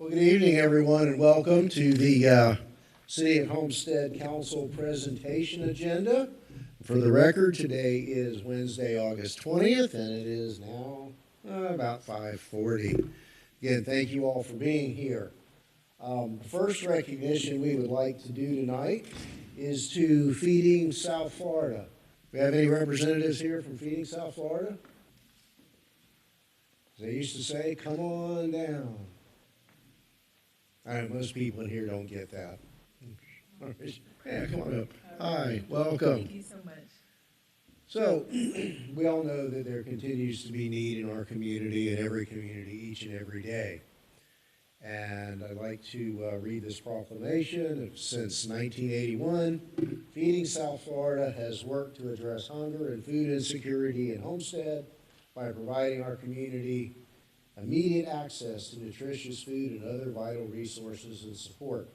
Well, good evening, everyone, and welcome to the City of Homestead Council presentation agenda. For the record, today is Wednesday, August 20th, and it is now about 5:40. Again, thank you all for being here. The first recognition we would like to do tonight is to Feeding South Florida. Do we have any representatives here from Feeding South Florida? As they used to say, come on down. I know most people in here don't get that. Yeah, come on up. Hi, welcome. Thank you so much. So, we all know that there continues to be need in our community, in every community, each and every day. And I'd like to read this proclamation. Since 1981, Feeding South Florida has worked to address hunger and food insecurity in Homestead by providing our community immediate access to nutritious food and other vital resources and support.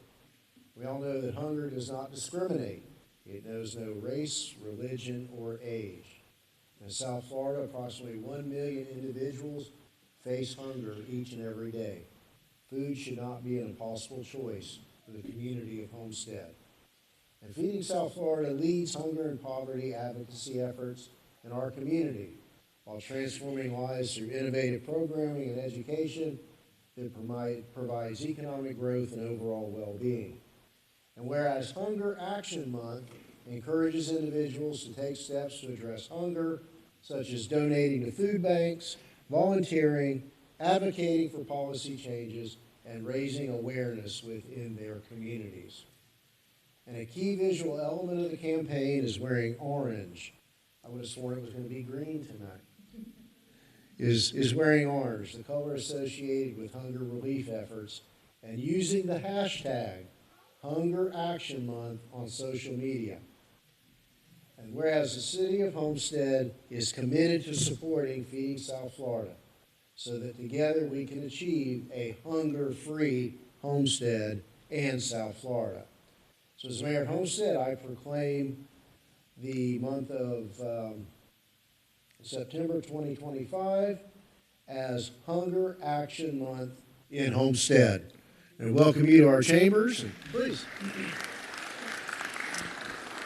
We all know that hunger does not discriminate. It knows no race, religion, or age. In South Florida, approximately 1 million individuals face hunger each and every day. Food should not be an impossible choice for the community of Homestead. And Feeding South Florida leads hunger and poverty advocacy efforts in our community, while transforming lives through innovative programming and education that provides economic growth and overall well-being. And whereas Hunger Action Month encourages individuals to take steps to address hunger, such as donating to food banks, volunteering, advocating for policy changes, and raising awareness within their communities. And a key visual element of the campaign is wearing orange. I would have sworn it was going to be green tonight. Is wearing orange, the color associated with hunger relief efforts, and using the hashtag Hunger Action Month on social media. And whereas the City of Homestead is committed to supporting Feeding South Florida so that together we can achieve a hunger-free Homestead and South Florida. So as Mayor of Homestead, I proclaim the month of September 2025 as Hunger Action Month in Homestead. And welcome you to our chambers. Please.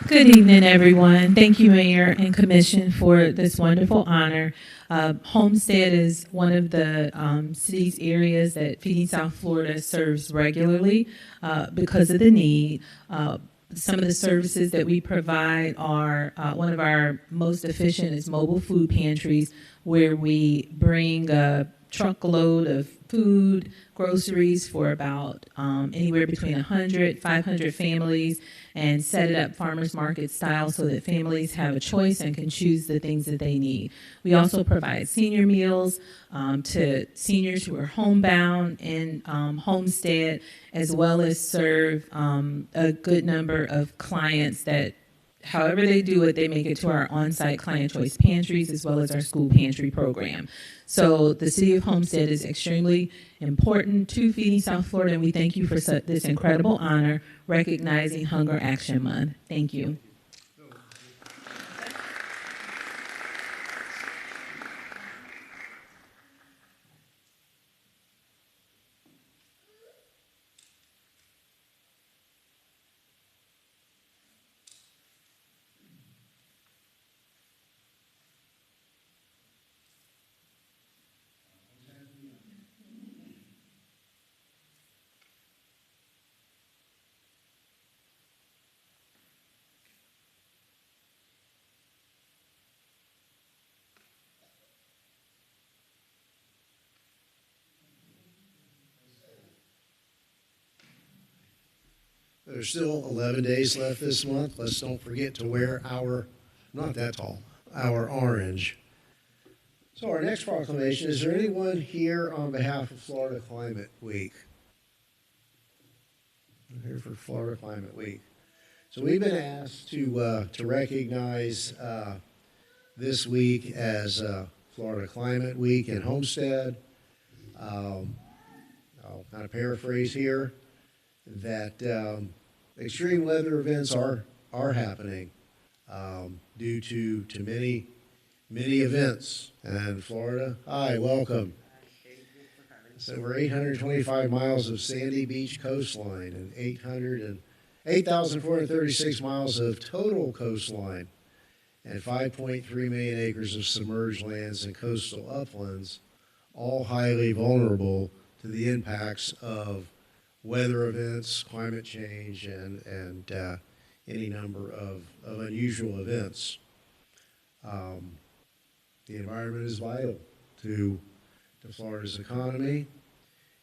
Good evening, everyone. Thank you, Mayor and Commission, for this wonderful honor. Homestead is one of the city's areas that Feeding South Florida serves regularly because of the need. Some of the services that we provide are one of our most efficient is mobile food pantries, where we bring a truckload of food, groceries for about anywhere between 100, 500 families, and set it up farmers market style so that families have a choice and can choose the things that they need. We also provide senior meals to seniors who are homebound in Homestead, as well as serve a good number of clients that however they do it, they make it to our on-site client choice pantries as well as our school pantry program. So the City of Homestead is extremely important to Feeding South Florida, and we thank you for this incredible honor recognizing Hunger Action Month. Thank you. There's still 11 days left this month. Let's don't forget to wear our, not that tall, our orange. So our next proclamation, is there anyone here on behalf of Florida Climate Week? I'm here for Florida Climate Week. So we've been asked to recognize this week as Florida Climate Week in Homestead. I'll kind of paraphrase here that extreme weather events are happening due to many events. And Florida, hi, welcome. It's over 825 miles of sandy beach coastline and 8,436 miles of total coastline and 5.3 million acres of submerged lands and coastal uplands, all highly vulnerable to the impacts of weather events, climate change, and any number of unusual events. The environment is vital to Florida's economy.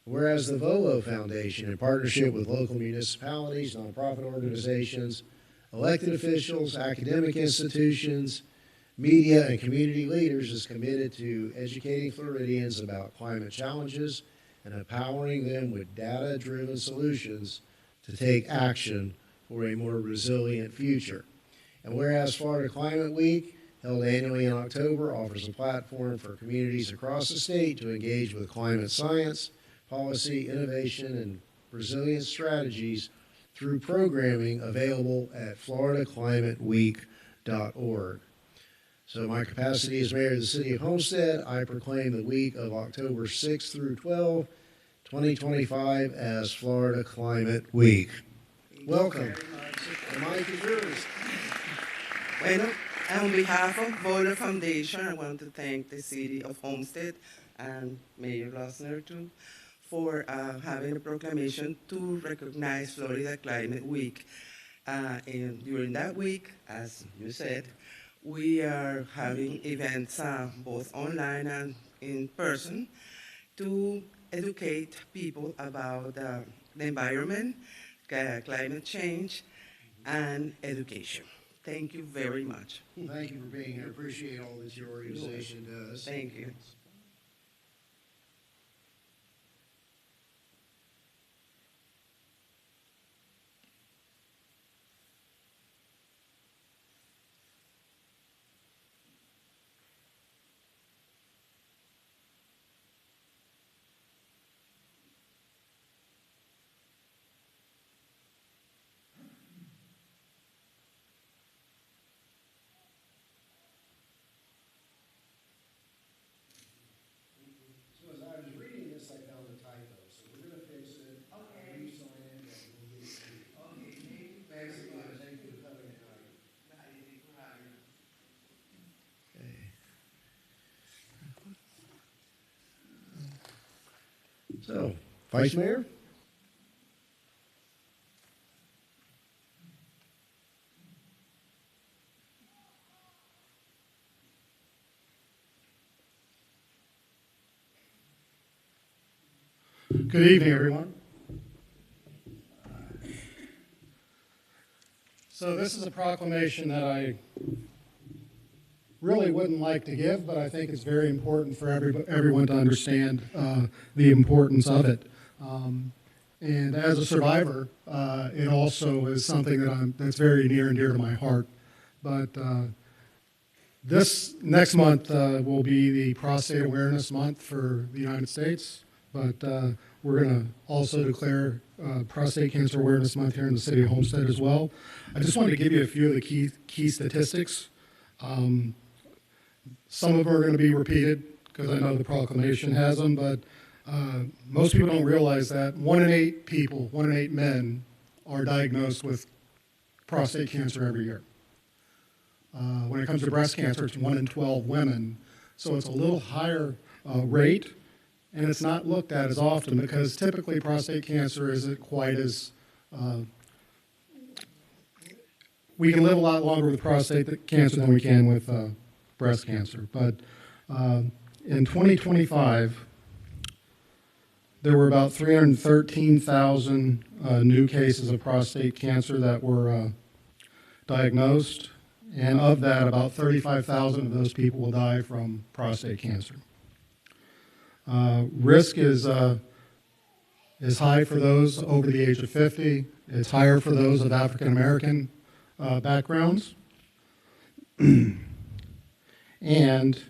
Whereas the VOLO Foundation, in partnership with local municipalities, nonprofit organizations, elected officials, academic institutions, media, and community leaders, is committed to educating Floridians about climate challenges and empowering them with data-driven solutions to take action for a more resilient future. And whereas Florida Climate Week, held annually in October, offers a platform for communities across the state to engage with climate science, policy, innovation, and resilience strategies through programming available at floridaclimateweek.org. So my capacity as mayor of the city of Homestead, I proclaim the week of October 6 through 12, 2025 as Florida Climate Week. Welcome. The mic is yours. Bueno, on behalf of VOLO Foundation, I want to thank the city of Homestead and Mayor Losner too for having a proclamation to recognize Florida Climate Week. And during that week, as you said, we are having events both online and in person to educate people about the environment, climate change, and education. Thank you very much. Thank you for being here. Appreciate all that your organization does. Thank you. So as I was reading this, I found a typo, so we're gonna fix it. Okay. Resign it, and we'll get it to you. Okay. Thanks again. Thank you for coming tonight. Okay. So, Vice Mayor? Good evening, everyone. So this is a proclamation that I really wouldn't like to give, but I think it's very important for everyone to understand the importance of it. And as a survivor, it also is something that's very near and dear to my heart. But this next month will be the Prostate Awareness Month for the United States. But we're going to also declare Prostate Cancer Awareness Month here in the city of Homestead as well. I just wanted to give you a few of the key statistics. Some of them are going to be repeated because I know the proclamation has them, but most people don't realize that 1 in 8 people, 1 in 8 men, are diagnosed with prostate cancer every year. When it comes to breast cancer, it's 1 in 12 women, so it's a little higher rate. And it's not looked at as often because typically prostate cancer isn't quite as, we can live a lot longer with prostate cancer than we can with breast cancer. But in 2025, there were about 313,000 new cases of prostate cancer that were diagnosed. And of that, about 35,000 of those people will die from prostate cancer. Risk is high for those over the age of 50. It's higher for those of African American backgrounds. And it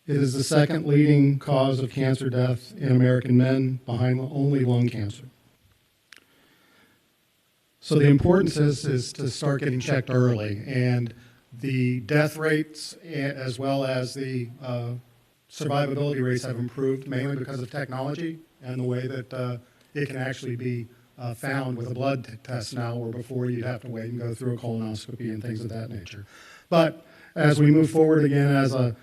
is the second leading cause of cancer death in American men, behind only lung cancer. So the importance is to start getting checked early. And the death rates, as well as the survivability rates, have improved mainly because of technology. and the way that it can actually be found with a blood test now, where before you'd have to wait and go through a colonoscopy and things of that nature. But as we move forward again as a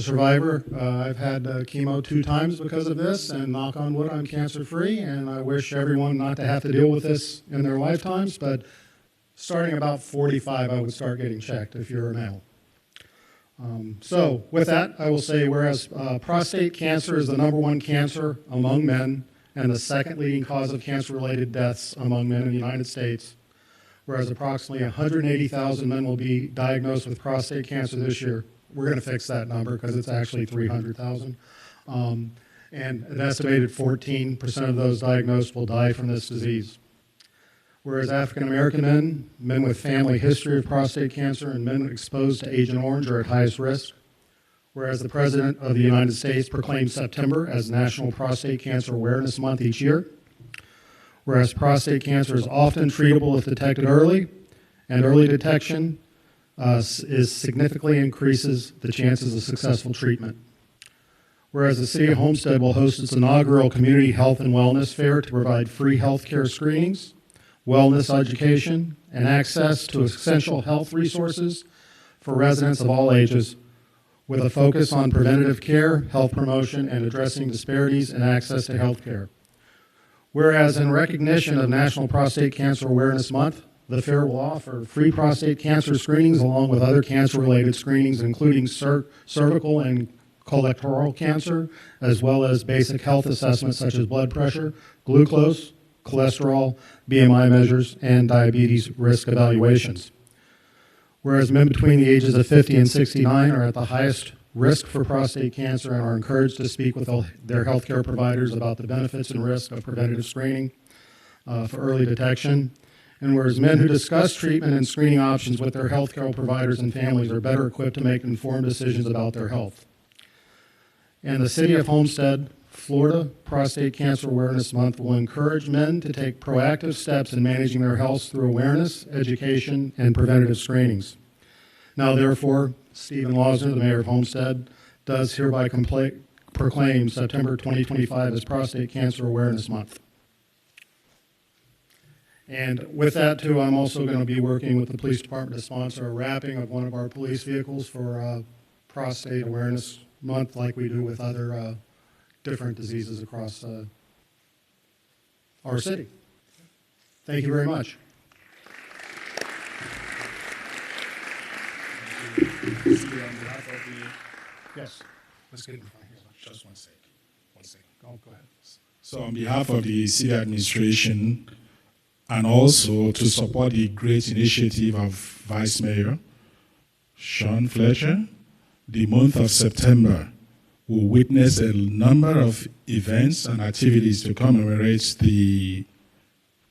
survivor, I've had chemo 2 times because of this, and knock on wood, I'm cancer-free, and I wish everyone not to have to deal with this in their lifetimes, but starting about 45, I would start getting checked if you're a male. So with that, I will say, whereas prostate cancer is the #1 cancer among men and the 2nd leading cause of cancer-related deaths among men in the United States, whereas approximately 180,000 men will be diagnosed with prostate cancer this year. We're going to fix that number because it's actually 300,000. And an estimated 14% of those diagnosed will die from this disease. Whereas African-American men, men with family history of prostate cancer, and men exposed to Agent Orange are at highest risk. Whereas the President of the United States proclaimed September as National Prostate Cancer Awareness Month each year. Whereas prostate cancer is often treatable if detected early, and early detection significantly increases the chances of successful treatment. Whereas the City of Homestead will host its inaugural Community Health and Wellness Fair to provide free health care screenings, wellness education, and access to essential health resources for residents of all ages, with a focus on preventative care, health promotion, and addressing disparities in access to health care. Whereas in recognition of National Prostate Cancer Awareness Month, the fair will offer free prostate cancer screenings along with other cancer-related screenings, including cervical and colorectal cancer, as well as basic health assessments such as blood pressure, glucose, cholesterol, BMI measures, and diabetes risk evaluations. Whereas men between the ages of 50 and 69 are at the highest risk for prostate cancer and are encouraged to speak with their healthcare providers about the benefits and risk of preventative screening for early detection. And whereas men who discuss treatment and screening options with their healthcare providers and families are better equipped to make informed decisions about their health. And the City of Homestead, Florida Prostate Cancer Awareness Month will encourage men to take proactive steps in managing their health through awareness, education, and preventative screenings. Now, therefore, Stephen Lausner, the Mayor of Homestead, does hereby proclaim September 2025 as Prostate Cancer Awareness Month. And with that, too, I'm also going to be working with the police department to sponsor a wrapping of one of our police vehicles for Prostate Awareness Month, like we do with other different diseases across our city. Thank you very much. Yes. Let's get in front here. Just 1 second. 1 second. Go ahead. So on behalf of the city administration, and also to support the great initiative of Vice Mayor Sean Fletcher, the month of September will witness a number of events and activities to commemorate the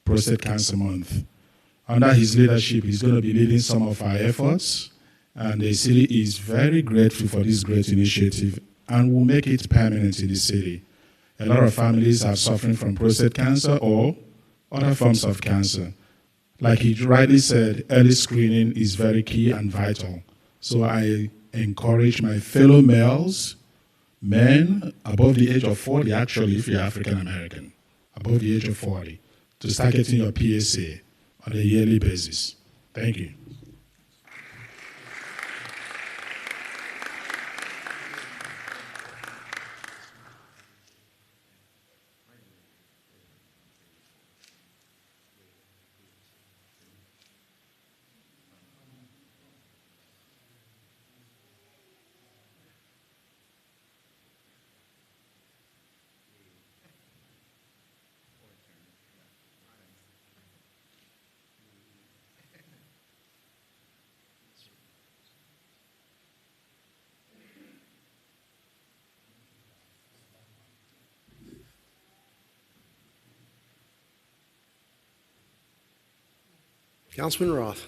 Prostate Cancer Month. Under his leadership, he's going to be leading some of our efforts, and the city is very grateful for this great initiative and will make it permanent in the city. A lot of families are suffering from prostate cancer or other forms of cancer. Like he rightly said, early screening is very key and vital. So I encourage my fellow males, men above the age of 40, actually, if you're African American, above the age of 40, to start getting your PSA on a yearly basis. Thank you. Councilman Roth.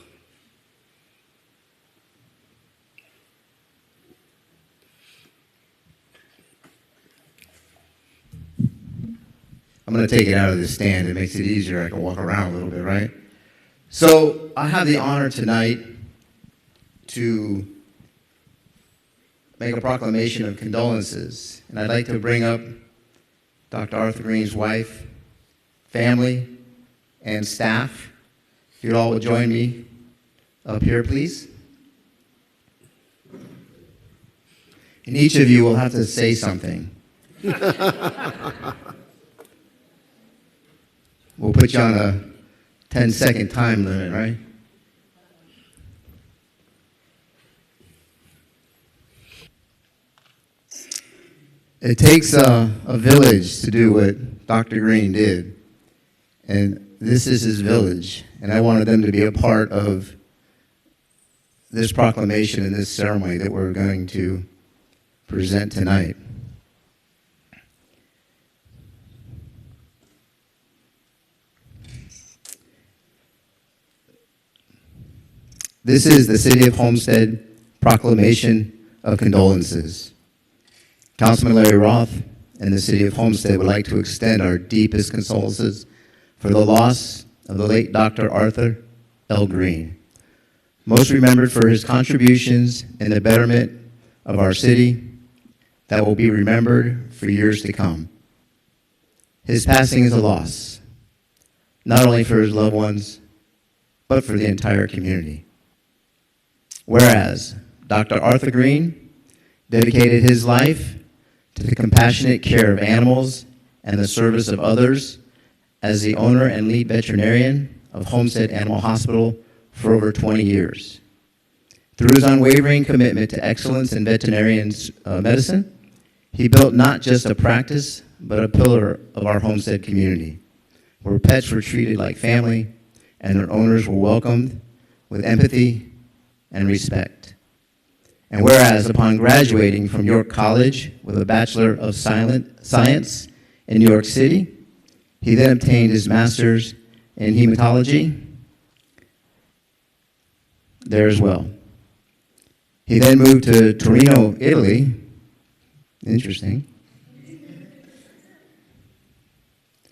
I'm going to take it out of the stand. It makes it easier. I can walk around a little bit, right? So I have the honor tonight to make a proclamation of condolences. And I'd like to bring up Dr. Arthur Green's wife, family, and staff. If you all would join me up here, please. And each of you will have to say something. We'll put you on a 10-second time limit, right? It takes a village to do what Dr. Green did. And this is his village. And I wanted them to be a part of this proclamation and this ceremony that we're going to present tonight. This is the City of Homestead Proclamation of Condolences. Councilman Larry Roth and the City of Homestead would like to extend our deepest condolences for the loss of the late Dr. Arthur L. Green, most remembered for his contributions in the betterment of our city that will be remembered for years to come. His passing is a loss, not only for his loved ones, but for the entire community. Whereas Dr. Arthur Green dedicated his life to the compassionate care of animals and the service of others as the owner and lead veterinarian of Homestead Animal Hospital for over 20 years. Through his unwavering commitment to excellence in veterinarian medicine, he built not just a practice, but a pillar of our Homestead community, where pets were treated like family and their owners were welcomed with empathy and respect. And whereas upon graduating from York College with a Bachelor of Science in New York City, he then obtained his master's in hematology there as well. He then moved to Torino, Italy, interesting,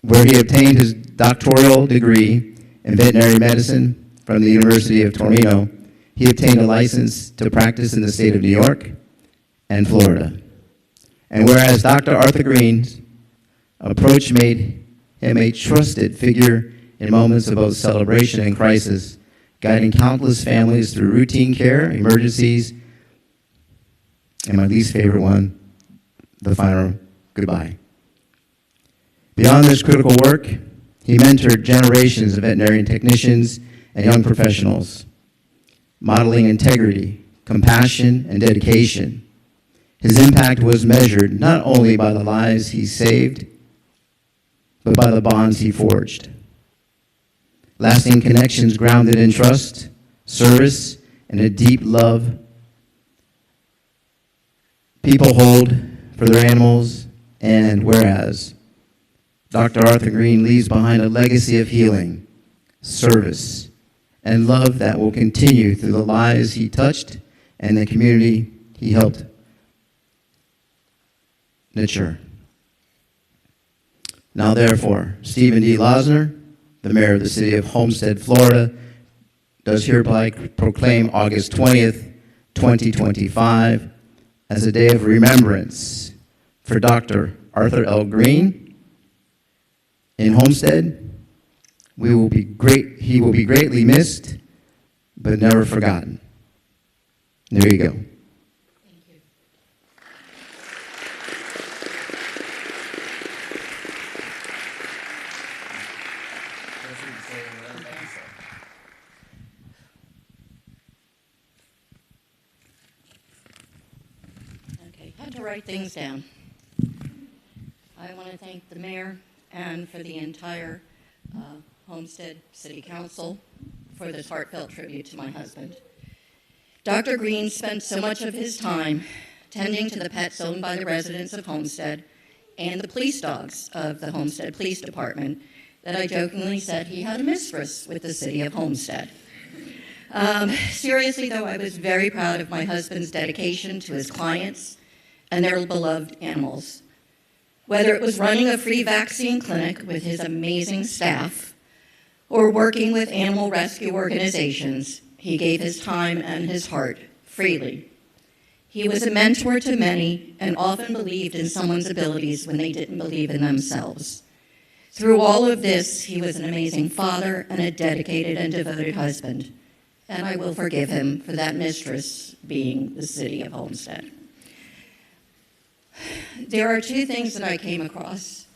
where he obtained his doctoral degree in veterinary medicine from the University of Torino. He obtained a license to practice in the state of New York and Florida. And whereas Dr. Arthur Green's approach made him a trusted figure in moments of both celebration and crisis, guiding countless families through routine care, emergencies, and my least favorite one, the final goodbye. Beyond this critical work, he mentored generations of veterinarian technicians and young professionals, modeling integrity, compassion, and dedication. His impact was measured not only by the lives he saved, but by the bonds he forged. Lasting connections grounded in trust, service, and a deep love people hold for their animals. And whereas Dr. Arthur Green leaves behind a legacy of healing, service, and love that will continue through the lives he touched and the community he helped nurture. Now therefore, Stephen D. Losner, the mayor of the city of Homestead, Florida, does hereby proclaim August 20th, 2025 as a day of remembrance for Dr. Arthur L. Green. In Homestead, he will be greatly missed, but never forgotten. There you go. Thank you. Okay, had to write things down. I want to thank the mayor and for the entire Homestead City Council for this heartfelt tribute to my husband. Dr. Green spent so much of his time tending to the pets owned by the residents of Homestead and the police dogs of the Homestead Police Department that I jokingly said he had a mistress with the city of Homestead. Seriously, though, I was very proud of my husband's dedication to his clients and their beloved animals. Whether it was running a free vaccine clinic with his amazing staff or working with animal rescue organizations, he gave his time and his heart freely. He was a mentor to many and often believed in someone's abilities when they didn't believe in themselves. Through all of this, he was an amazing father and a dedicated and devoted husband. And I will forgive him for that mistress being the city of Homestead. There are two things that I came across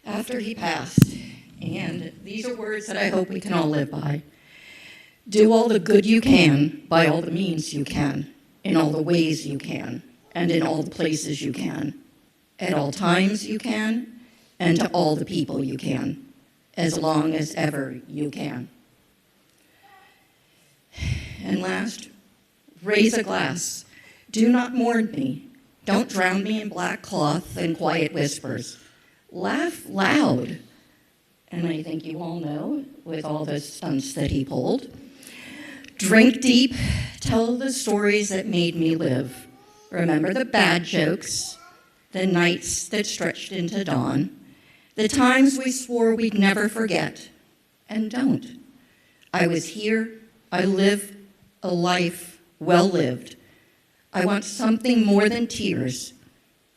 after he passed, and these are words that I hope we can all live by. Do all the good you can by all the means you can, in all the ways you can, and in all the places you can, at all times you can, and to all the people you can, as long as ever you can. And last, raise a glass. Do not mourn me. Don't drown me in black cloth and quiet whispers. Laugh loud. And I think you all know, with all the stunts that he pulled. Drink deep. Tell the stories that made me live. Remember the bad jokes, the nights that stretched into dawn, the times we swore we'd never forget, and don't. I was here. I live a life well lived. I want something more than tears.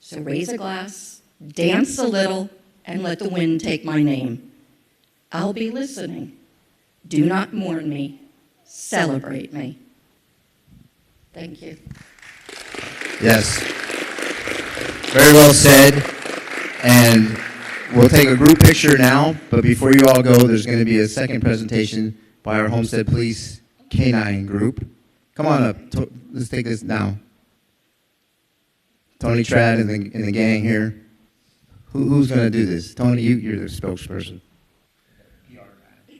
So raise a glass, dance a little, and let the wind take my name. I'll be listening. Do not mourn me. Celebrate me. Thank you. Yes. Very well said. And we'll take a group picture now, but before you all go, there's going to be a second presentation by our Homestead Police Canine group. Come on up. Let's take this now. Tony Trad and the gang here. Who's going to do this? Tony, you're the spokesperson.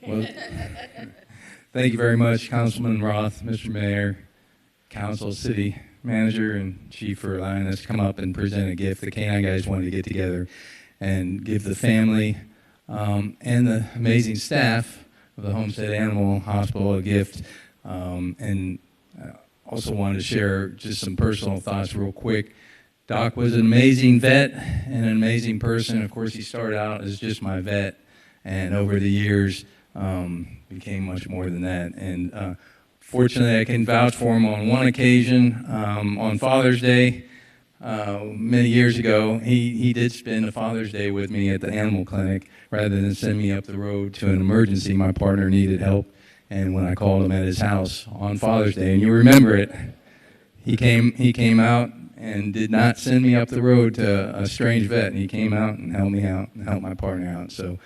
Well, thank you very much, Councilman Roth, Mr. Mayor, Council, City Manager, and Chief for allowing us to come up and present a gift. The Canine guys wanted to get together and give the family and the amazing staff of the Homestead Animal Hospital a gift. And also wanted to share just some personal thoughts real quick. Doc was an amazing vet and an amazing person. Of course, he started out as just my vet, and over the years became much more than that. And fortunately, I can vouch for him on one occasion. On Father's Day, many years ago, he did spend a Father's Day with me at the animal clinic rather than send me up the road to an emergency. My partner needed help, and when I called him at his house on Father's Day, and you remember it, he came out and did not send me up the road to a strange vet, and he came out and helped me out and helped my partner out. So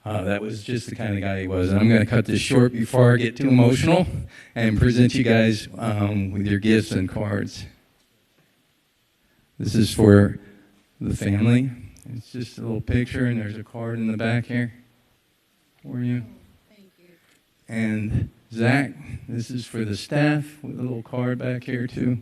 that was just the kind of guy he was. And I'm going to cut this short before I get too emotional and present you guys with your gifts and cards. This is for the family. It's just a little picture, and there's a card in the back here for you. Thank you. And Zach, this is for the staff with a little card back here too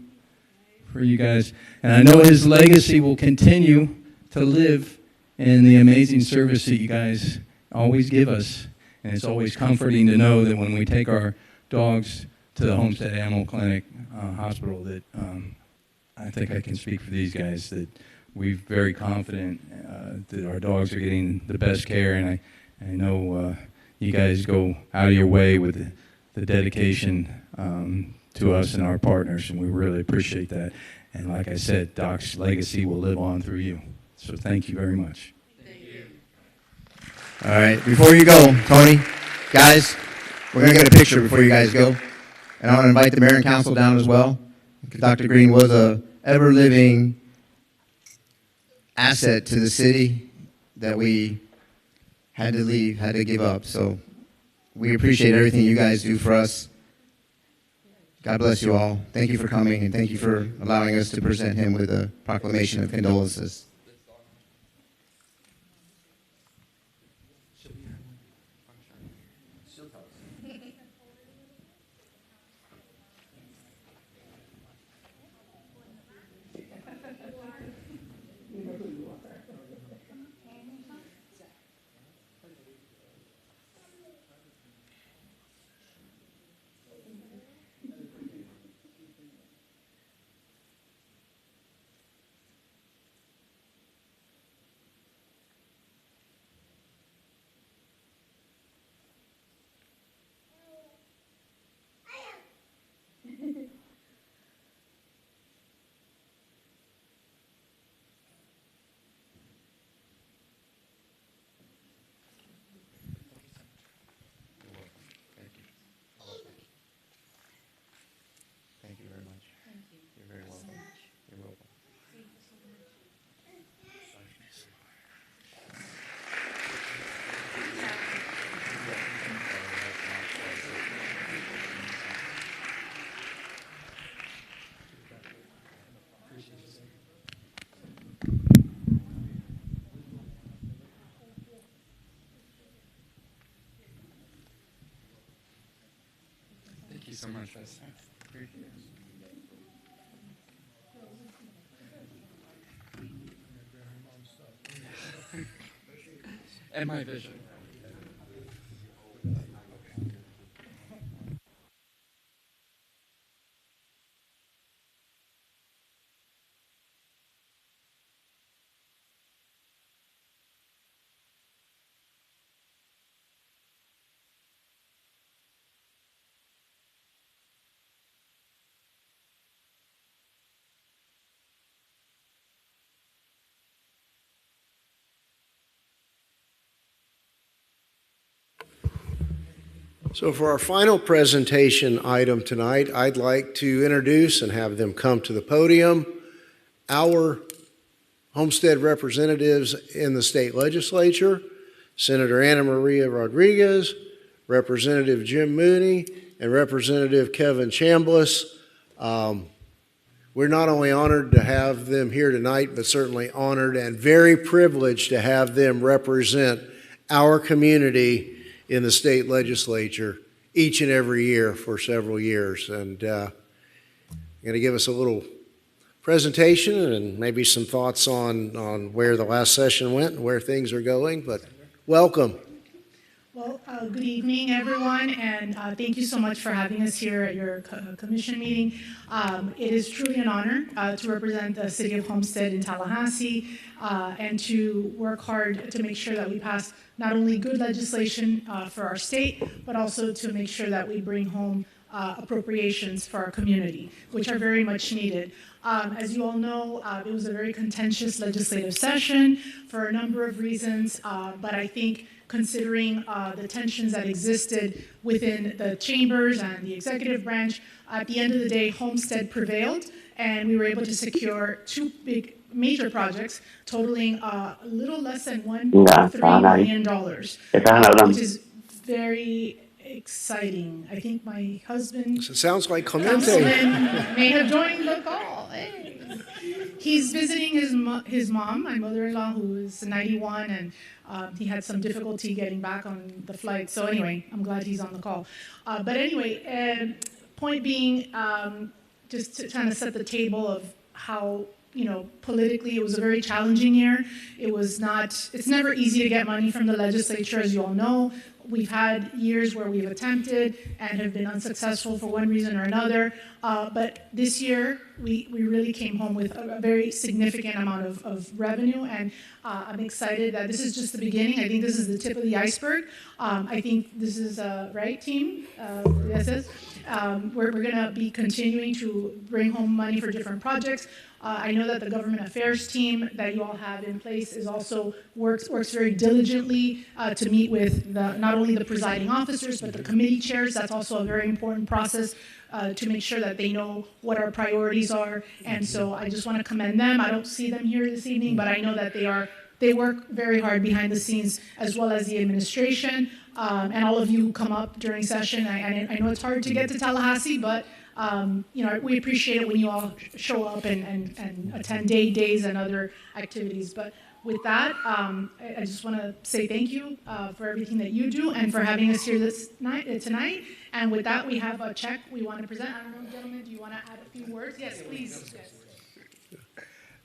for you guys. And I know his legacy will continue to live in the amazing service that you guys always give us. And it's always comforting to know that when we take our dogs to the Homestead Animal Clinic Hospital, that I think I can speak for these guys, that we're very confident that our dogs are getting the best care. And I know you guys go out of your way with the dedication to us and our partners, and we really appreciate that. And like I said, Doc's legacy will live on through you. So thank you very much. All right, before you go, Tony, guys, we're going to get a picture before you guys go. And I want to invite the mayor and council down as well. Dr. Green was a ever-living asset to the city that we had to leave, had to give up. So we appreciate everything you guys do for us. God bless you all. Thank you for coming, and thank you for allowing us to present him with a proclamation of condolences. you so much, Pastor. Appreciate it. And my vision. So for our final presentation item tonight, I'd like to introduce and have them come to the podium, our Homestead representatives in the state legislature, Senator Ana Maria Rodriguez, Representative Jim Mooney, and Representative Kevin Chambliss. We're not only honored to have them here tonight, but certainly honored and very privileged to have them represent our community in the state legislature each and every year for several years. And going to give us a little presentation and maybe some thoughts on where the last session went and where things are going, but welcome. Well, good evening, everyone, and thank you so much for having us here at your commission meeting. It is truly an honor to represent the city of Homestead in Tallahassee and to work hard to make sure that we pass not only good legislation for our state, but also to make sure that we bring home appropriations for our community, which are very much needed. As you all know, it was a very contentious legislative session for a number of reasons, but I think considering the tensions that existed within the chambers and the executive branch, at the end of the day, Homestead prevailed, and we were able to secure two big major projects totaling a little less than $1.3 million, which is very exciting. I think my husband, It sounds like Councilman, Clemente. may have joined the call. Hey. He's visiting his mom, my mother-in-law, who is 91, and he had some difficulty getting back on the flight. So anyway, I'm glad he's on the call. But anyway, point being, just to kind of set the table of how, politically it was a very challenging year. It's never easy to get money from the legislature, as you all know. We've had years where we've attempted and have been unsuccessful for one reason or another. But this year, we really came home with a very significant amount of revenue. And I'm excited that this is just the beginning. I think this is the tip of the iceberg. I think this is right, team? Yes, yes. We're going to be continuing to bring home money for different projects. I know that the government affairs team that you all have in place is also works very diligently to meet with not only the presiding officers, but the committee chairs. That's also a very important process to make sure that they know what our priorities are. And so I just want to commend them. I don't see them here this evening, but I know that they work very hard behind the scenes, as well as the administration. And all of you who come up during session. I know it's hard to get to Tallahassee, but we appreciate it when you all show up and attend days and other activities. But with that, I just want to say thank you for everything that you do and for having us here tonight. And with that, we have a check we want to present. I don't know, gentlemen, do you want to add a few words? Yes, please. Yes.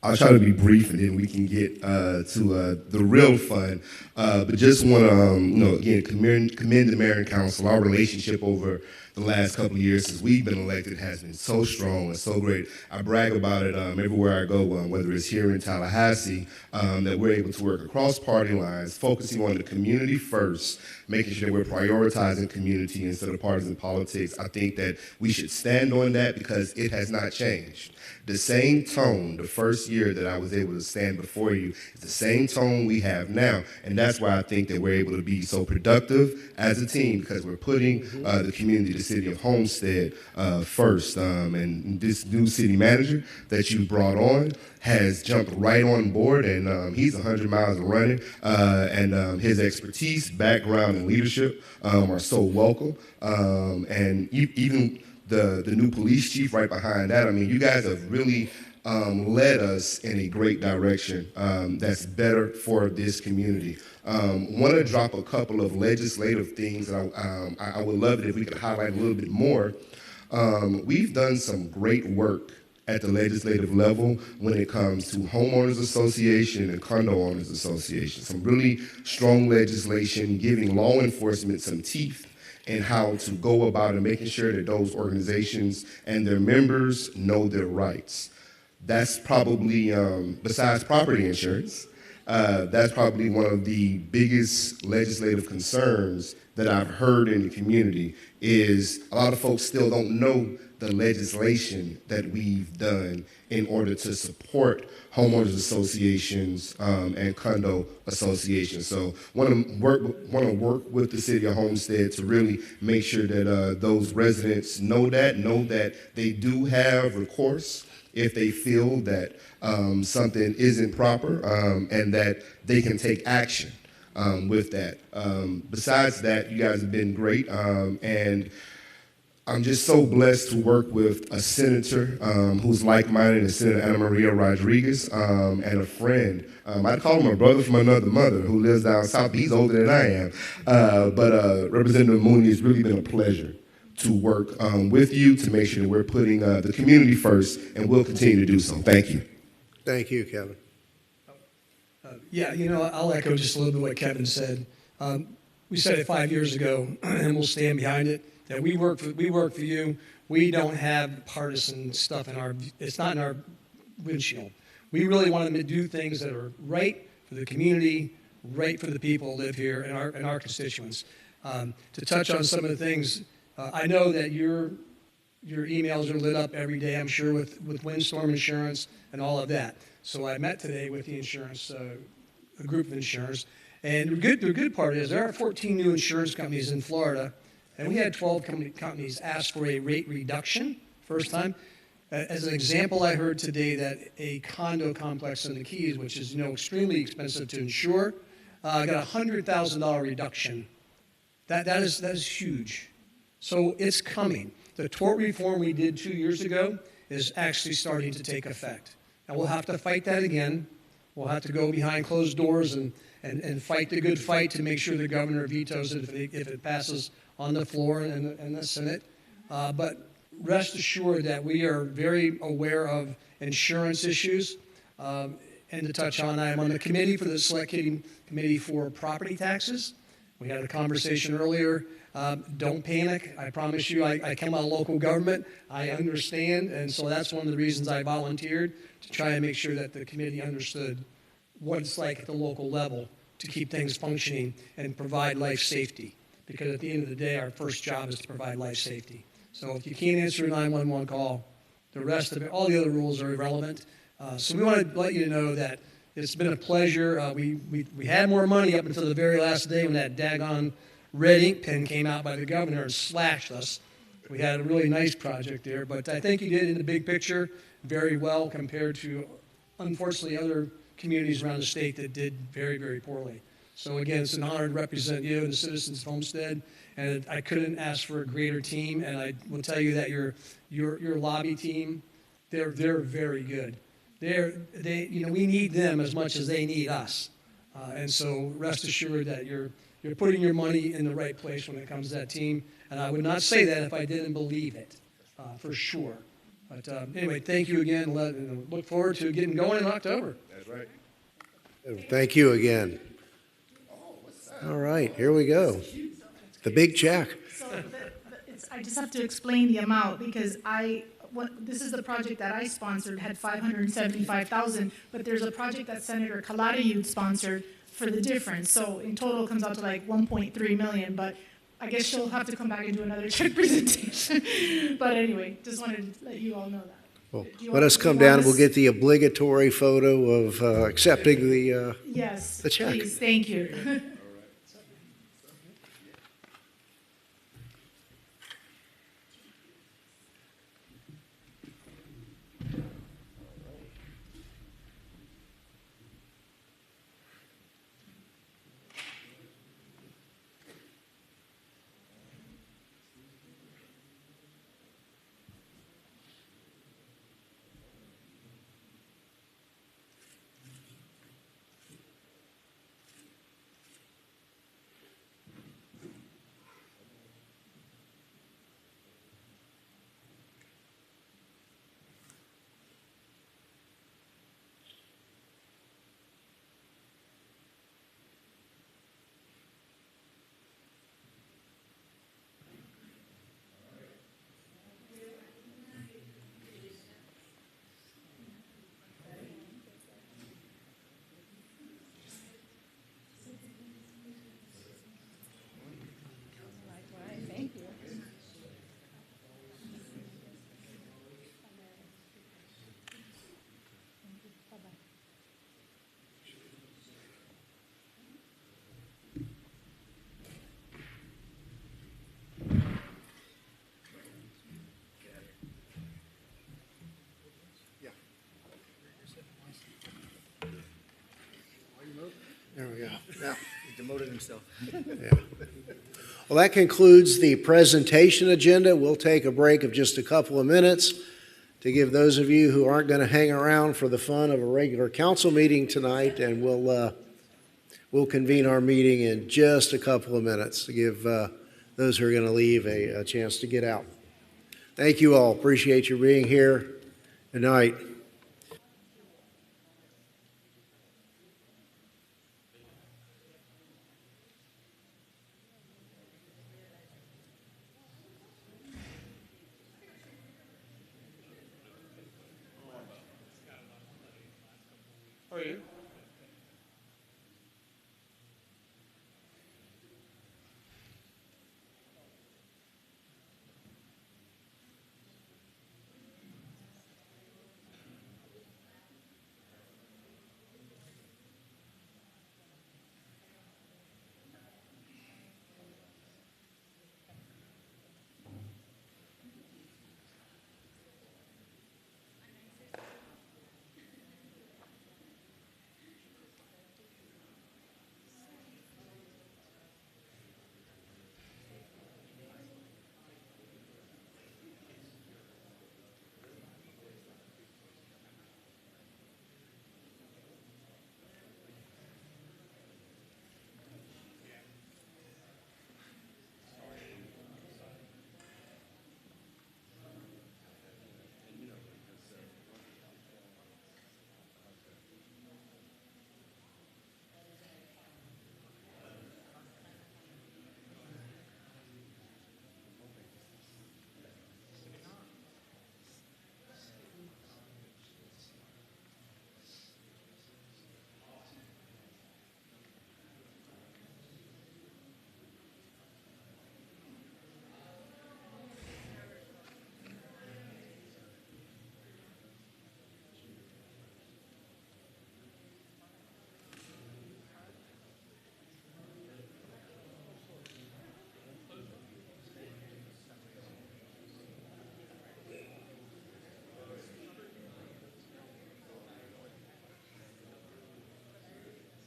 I'll try to be brief, and then we can get to the real fun. But just want to, again, commend the mayor and council. Our relationship over the last couple of years since we've been elected has been so strong and so great. I brag about it everywhere I go, whether it's here in Tallahassee, that we're able to work across party lines, focusing on the community first, making sure that we're prioritizing community instead of partisan politics. I think that we should stand on that because it has not changed. The same tone the first year that I was able to stand before you is the same tone we have now. And that's why I think that we're able to be so productive as a team, because we're putting the community, the city of Homestead first. And this new city manager that you brought on has jumped right on board, and he's 100 miles running. And his expertise, background, and leadership are so welcome. And even the new police chief right behind that. I mean, you guys have really led us in a great direction that's better for this community. Want to drop a couple of legislative things that I would love it if we could highlight a little bit more. We've done some great work at the legislative level when it comes to homeowners association and condo owners association. Some really strong legislation giving law enforcement some teeth in how to go about and making sure that those organizations and their members know their rights. That's probably, besides property insurance, that's probably one of the biggest legislative concerns that I've heard in the community is a lot of folks still don't know the legislation that we've done in order to support homeowners associations and condo associations. So want to work with the city of Homestead to really make sure that those residents know that they do have recourse if they feel that something isn't proper and that they can take action with that. Besides that, you guys have been great, and I'm just so blessed to work with a senator who's like-minded, and Senator Ana Maria Rodriguez, and a friend. I'd call him a brother from another mother who lives down south. He's older than I am. But Representative Mooney, it's really been a pleasure to work with you to make sure that we're putting the community first, and we'll continue to do so. Thank you. Thank you, Kevin. Yeah, you know, I'll echo just a little bit what Kevin said. We said it 5 years ago, and we'll stand behind it, that we work for you. We don't have partisan stuff it's not in our windshield. We really want to do things that are right for the community, right for the people who live here and our constituents. To touch on some of the things, I know that your emails are lit up every day, I'm sure, with windstorm insurance and all of that. So I met today with the insurance, a group of insurers, and the good part is there are 14 new insurance companies in Florida, and we had 12 companies ask for a rate reduction first time. As an example, I heard today that a condo complex in the Keys, which is extremely expensive to insure, got a $100,000 reduction. That is huge. So it's coming. The tort reform we did 2 years ago is actually starting to take effect. Now we'll have to fight that again. We'll have to go behind closed doors and fight the good fight to make sure the governor vetoes it if it passes on the floor and the Senate. But rest assured that we are very aware of insurance issues. And to touch on, I am on the committee for the Select Committee for Property Taxes. We had a conversation earlier. Don't panic. I promise you, I come out of local government. I understand, and so that's one of the reasons I volunteered, to try and make sure that the committee understood what it's like at the local level to keep things functioning and provide life safety. Because at the end of the day, our first job is to provide life safety. So if you can't answer a 911 call, the rest of it, all the other rules are irrelevant. So we want to let you know that it's been a pleasure. We had more money up until the very last day when that daggone red ink pen came out by the governor and slashed us. We had a really nice project there, but I think you did in the big picture very well compared to, unfortunately, other communities around the state that did very, very poorly. So again, it's an honor to represent you and the citizens of Homestead, and I couldn't ask for a greater team. And I will tell you that your lobby team, they're very good. We need them as much as they need us, and so rest assured that you're putting your money in the right place when it comes to that team. And I would not say that if I didn't believe it, for sure. But anyway, thank you again. Look forward to getting going in October. That's right. Thank you again. All right, here we go. The big check. So I just have to explain the amount because this is the project that I sponsored, had $575,000, but there's a project that Senator Calatayud sponsored for the difference. So in total it comes out to like 1.3 million, but I guess she'll have to come back and do another check presentation. But anyway, just wanted to let you all know that. Well, let us come down and we'll get the obligatory photo of accepting the yes, the check. Please, thank you. No, he demoted himself. Yeah. Well, that concludes the presentation agenda. We'll take a break of just a couple of minutes to give those of you who aren't going to hang around for the fun of a regular council meeting tonight, and we'll convene our meeting in just a couple of minutes to give those who are going to leave a chance to get out. Thank you all. Appreciate you being here. Good night. How are you?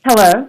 Hello.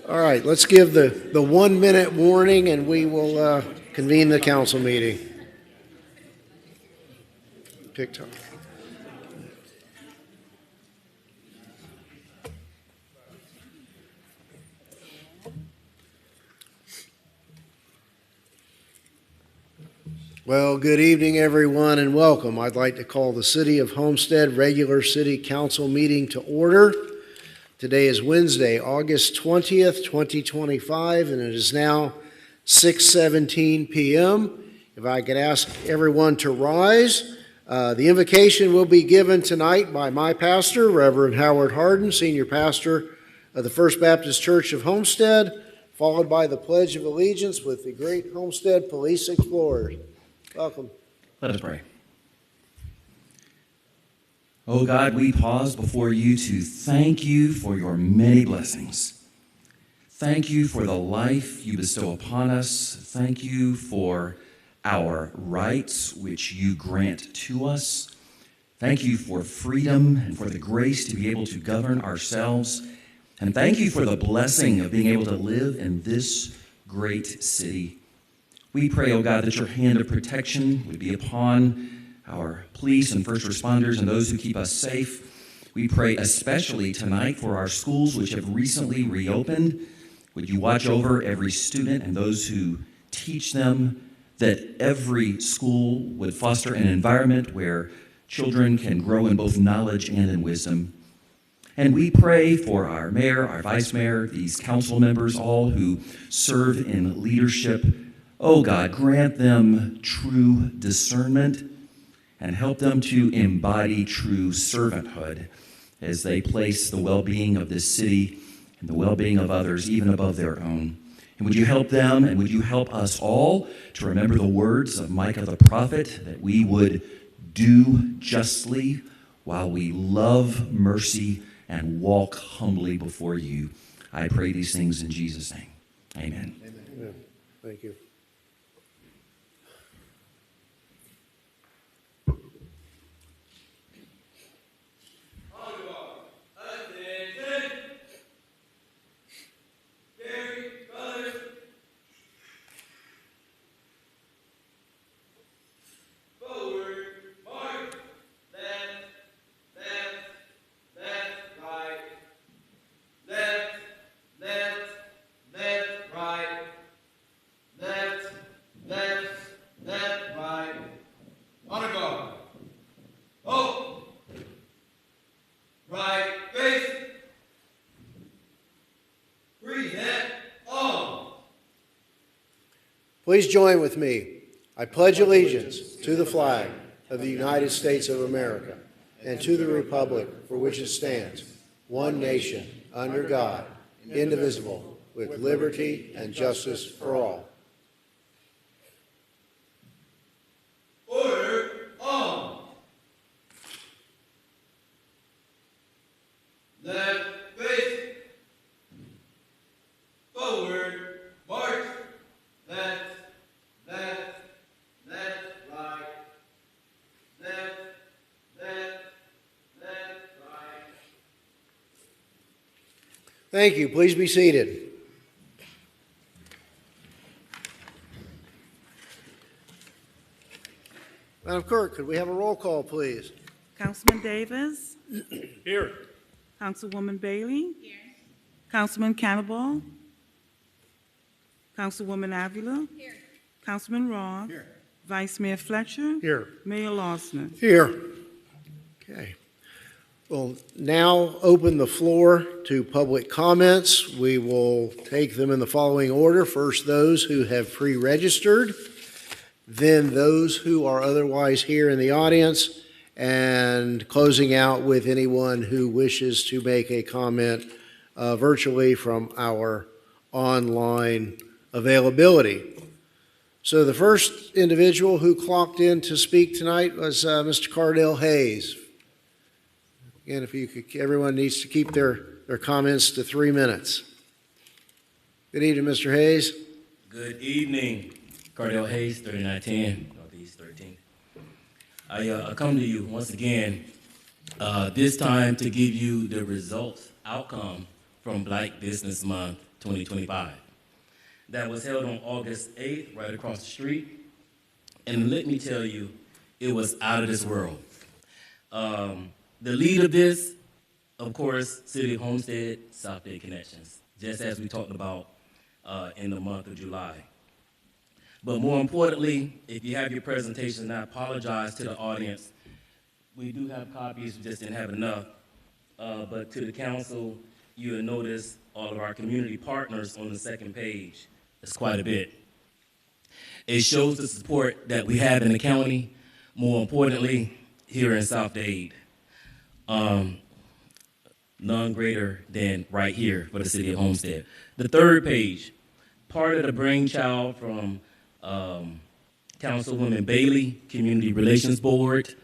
All right, let's give the 1 minute warning and we will convene the council meeting. Pick time. Well, good evening, everyone, and welcome. I'd like to call the City of Homestead regular City Council meeting to order. Today is Wednesday, August 20th, 2025, and it is now 6:17 p.m. If I could ask everyone to rise, The invocation will be given tonight by my pastor, Reverend Howard Harden, Senior Pastor of the First Baptist Church of Homestead, followed by the Pledge of Allegiance with the great Homestead Police Explorers. Welcome. Let us pray. Oh God, we pause before you to thank you for your many blessings. Thank you for the life you bestow upon us. Thank you for our rights which you grant to us. Thank you for freedom and for the grace to be able to govern ourselves. And thank you for the blessing of being able to live in this great city. We pray, oh God, that your hand of protection would be upon our police and first responders and those who keep us safe. We pray especially tonight for our schools which have recently reopened. Would you watch over every student and those who teach them, that every school would foster an environment where children can grow in both knowledge and in wisdom. And we pray for our mayor, our vice mayor, these council members, all who serve in leadership. Oh God, grant them true discernment and help them to embody true servanthood as they place the well-being of this city and the well-being of others even above their own. And would you help them, and would you help us all to remember the words of Micah the prophet, that we would do justly while we love mercy and walk humbly before you. I pray these things in Jesus' name. Amen. Amen. Thank you. Please join with me. I pledge allegiance to the flag of the United States of America and to the republic for which it stands, one nation, under God, indivisible, with liberty and justice for all. Order on. Left face. Forward march. Left, right. Left, right. Thank you. Please be seated. Madam Clerk, could we have a roll call, please? Councilman Davis? Here. Councilwoman Bailey? Here. Councilman Cannibal? Councilwoman Avila? Here. Councilman Roth? Here. Vice Mayor Fletcher? Here. Mayor Losner? Here. Okay. We'll now open the floor to public comments. We will take them in the following order. First, those who have pre-registered, then those who are otherwise here in the audience, and closing out with anyone who wishes to make a comment virtually from our online availability. So the first individual who clocked in to speak tonight was Mr. Cardell Hayes. Again, if you could, everyone needs to keep their comments to 3 minutes. Good evening, Mr. Hayes. Good evening. Cardell Hayes, 3910 Northeast 13th. I come to you once again, this time to give you the results, outcome from Black Business Month 2025. That was held on August 8th, right across the street. And let me tell you, it was out of this world. The lead of this, of course, City of Homestead, South Bay Connections, just as we talked about in the month of July. But more importantly, if you have your presentation, I apologize to the audience. We do have copies, we just didn't have enough. But to the council, you'll notice all of our community partners on the second page. It's quite a bit. It shows the support that we have in the county more importantly, here in South Dade. None greater than right here for the city of Homestead. The third page, part of the brainchild from Councilwoman Bailey, Community Relations Board.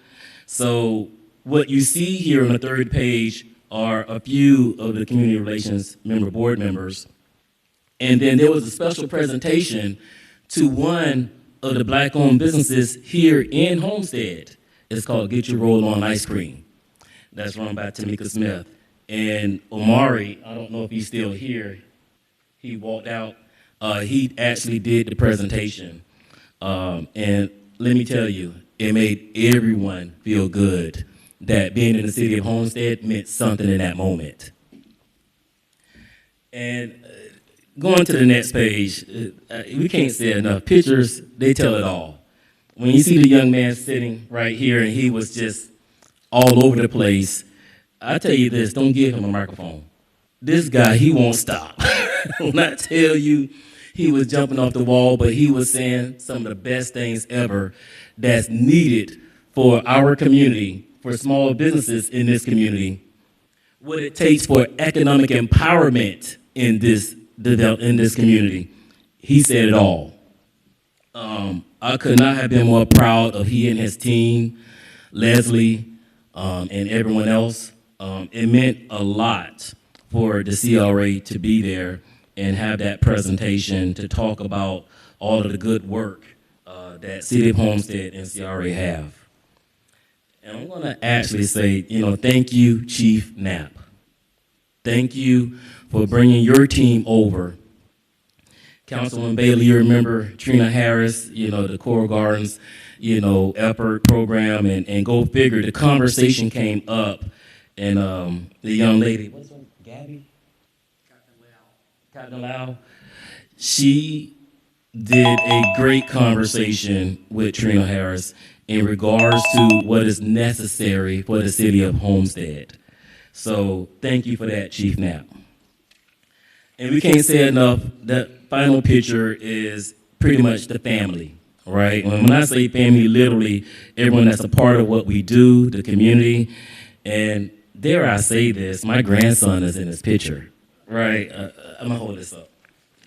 So what you see here on the third page are a few of the Community Relations board members. And then there was a special presentation to one of the Black-owned businesses here in Homestead. It's called Get Your Roll On Ice Cream. That's run by Tamika Smith. And Omari, I don't know if he's still here, he walked out. He actually did the presentation. And let me tell you, it made everyone feel good that being in the city of Homestead meant something in that moment. And going to the next page, we can't say enough. Pictures, they tell it all. When you see the young man sitting right here and he was just all over the place, I tell you this, don't give him a microphone. This guy, he won't stop. When I tell you, he was jumping off the wall, but he was saying some of the best things ever that's needed for our community, for small businesses in this community, what it takes for economic empowerment in this community. He said it all. I could not have been more proud of he and his team, Leslie, and everyone else. It meant a lot for the CRA to be there and have that presentation to talk about all of the good work that City of Homestead and CRA have. And I'm going to actually say, thank you, Chief Knapp. Thank you for bringing your team over. Councilwoman Bailey, you remember Trina Harris, the Coral Gardens, effort program, and go figure, the conversation came up, and the young lady, what's her name, Gabby? Captain Lau. She did a great conversation with Trina Harris in regards to what is necessary for the city of Homestead. So thank you for that, Chief Knapp. And we can't say enough, that final picture is pretty much the family, right? When I say family, literally everyone that's a part of what we do, the community, and dare I say this, my grandson is in this picture, right? I'm gonna hold this up.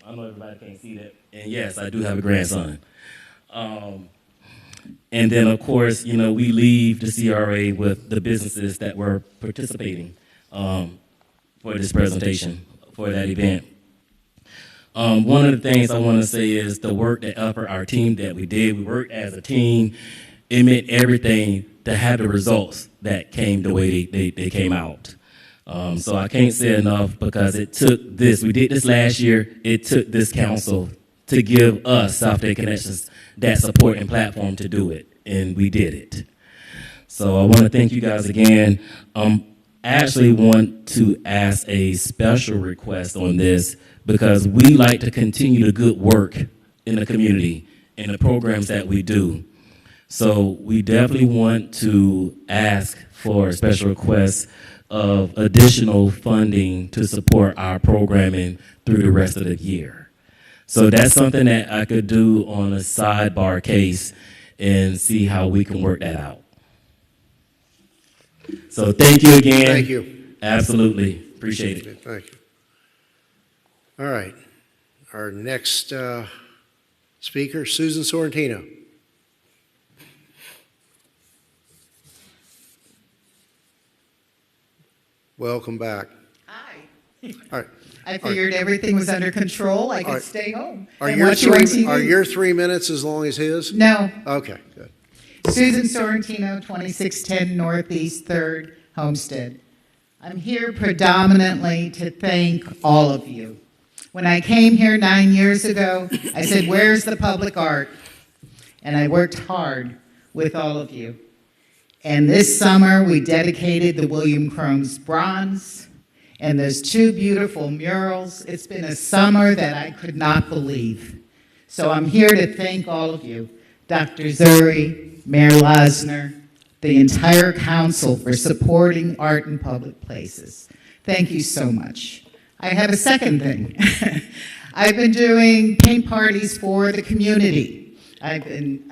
I know everybody can't see that. And yes, I do have a grandson. And then, of course, we leave the CRA with the businesses that were participating for this presentation, for that event. One of the things I want to say is the work that our team that we did. We worked as a team. It meant everything to have the results that came the way they came out. So I can't say enough because it took this. We did this last year. It took this council to give us, South Dade Connections, that support and platform to do it, and we did it. So I want to thank you guys again. I actually want to ask a special request on this because we like to continue the good work in the community and the programs that we do. So we definitely want to ask for a special request of additional funding to support our programming through the rest of the year. So that's something that I could do on a sidebar case and see how we can work that out. So thank you again. Thank you. Absolutely. Appreciate it. Thank you. All right. Our next speaker, Susan Sorrentino. Welcome back. Hi. All right. I figured everything was under control. I could stay home Are and your watch you on TV. Are your 3 minutes as long as his? No. Okay, good. Susan Sorrentino, 2610 Northeast 3rd, Homestead. I'm here predominantly to thank all of you. When I came here 9 years ago, I said, where's the public art? And I worked hard with all of you. And this summer, we dedicated the William Crohn's Bronze, and there's 2 beautiful murals. It's been a summer that I could not believe. So I'm here to thank all of you, Dr. Zuri, Mayor Losner, the entire council for supporting art in public places. Thank you so much. I have a second thing. I've been doing paint parties for the community. I've been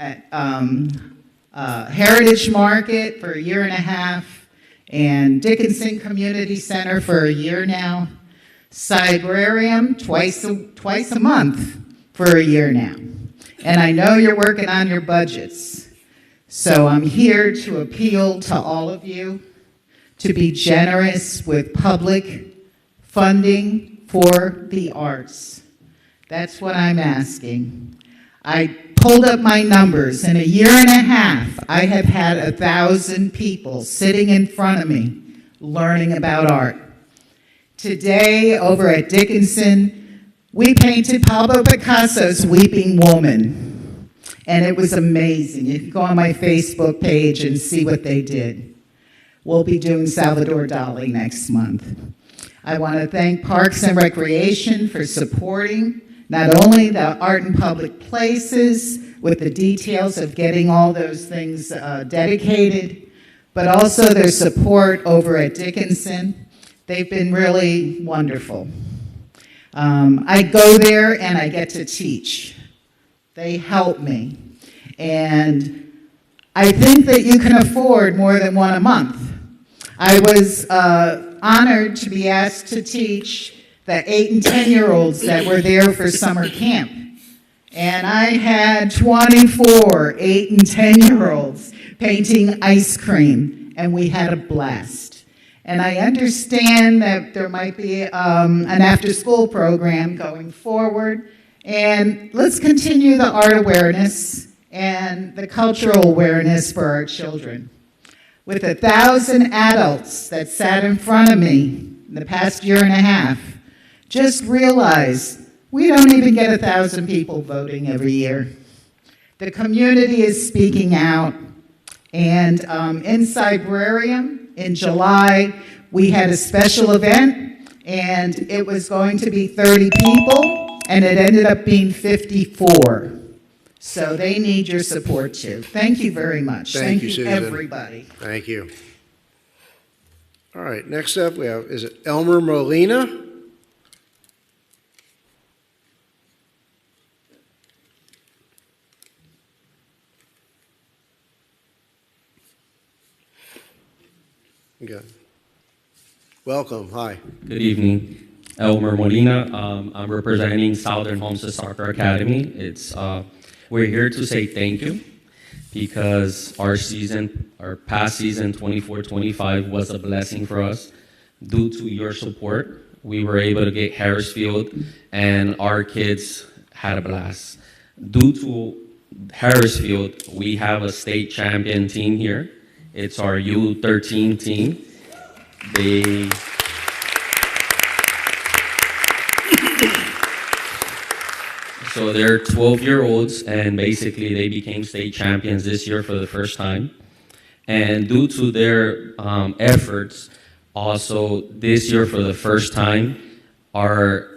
Heritage Market for a year and a half, and Dickinson Community Center for a year now. Cybrarium twice a month for a year now. And I know you're working on your budgets. So I'm here to appeal to all of you to be generous with public funding for the arts. That's what I'm asking. I pulled up my numbers. In a year and a half, I have had 1,000 people sitting in front of me learning about art. Today, over at Dickinson, we painted Pablo Picasso's Weeping Woman, and it was amazing. You can go on my Facebook page and see what they did. We'll be doing Salvador Dali next month. I want to thank Parks and Recreation for supporting not only the art in public places with the details of getting all those things dedicated, but also their support over at Dickinson. They've been really wonderful. I go there and I get to teach. They help me. And I think that you can afford more than one a month. I was honored to be asked to teach the 8 and 10-year-olds that were there for summer camp. And I had 24 8 and 10-year-olds painting ice cream, and we had a blast. And I understand that there might be an after-school program going forward. And let's continue the art awareness and the cultural awareness for our children. With 1,000 adults that sat in front of me in the past year and a half, just realize we don't even get 1,000 people voting every year. The community is speaking out. And in Cybrarium, in July, we had a special event, and it was going to be 30 people, and it ended up being 54. So they need your support too. Thank you very much. Thank you, Susan. Everybody. Thank you. All right, next up we have, is it Elmer Molina? Good. Welcome. Hi. Good evening. Elmer Molina. I'm representing Southern Homestead Soccer Academy. We're here to say thank you because our past season 24-25 was a blessing for us. Due to your support, we were able to get Harrisfield, and our kids had a blast. Due to Harrisfield, we have a state champion team here. It's our U13 team. So they're 12-year-olds, and basically they became state champions this year for the first time. And due to their efforts, also this year for the first time, our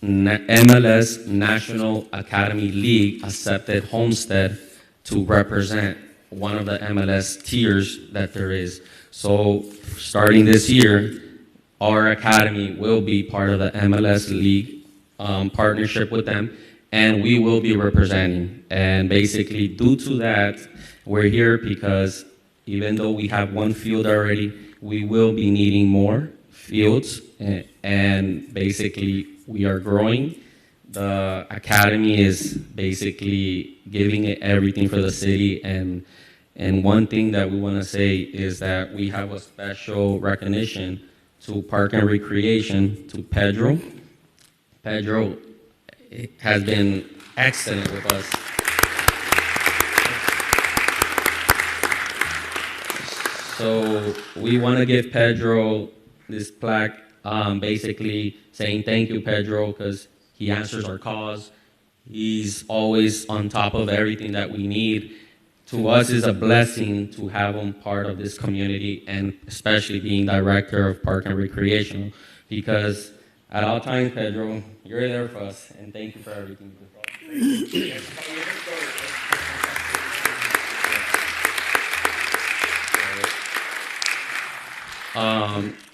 MLS National Academy League accepted Homestead to represent one of the MLS tiers that there is. So starting this year, our academy will be part of the MLS League partnership with them, and we will be representing. And basically, due to that, we're here because even though we have one field already, we will be needing more fields, and basically, we are growing. The academy is basically giving it everything for the city, and one thing that we want to say is that we have a special recognition to Park and Recreation, to Pedro. Pedro has been excellent with us. So we want to give Pedro this plaque, basically saying thank you, Pedro, because he answers our calls. He's always on top of everything that we need. To us, it's a blessing to have him part of this community, and especially being director of Park and Recreation, because at all times, Pedro, you're there for us, and thank you for everything.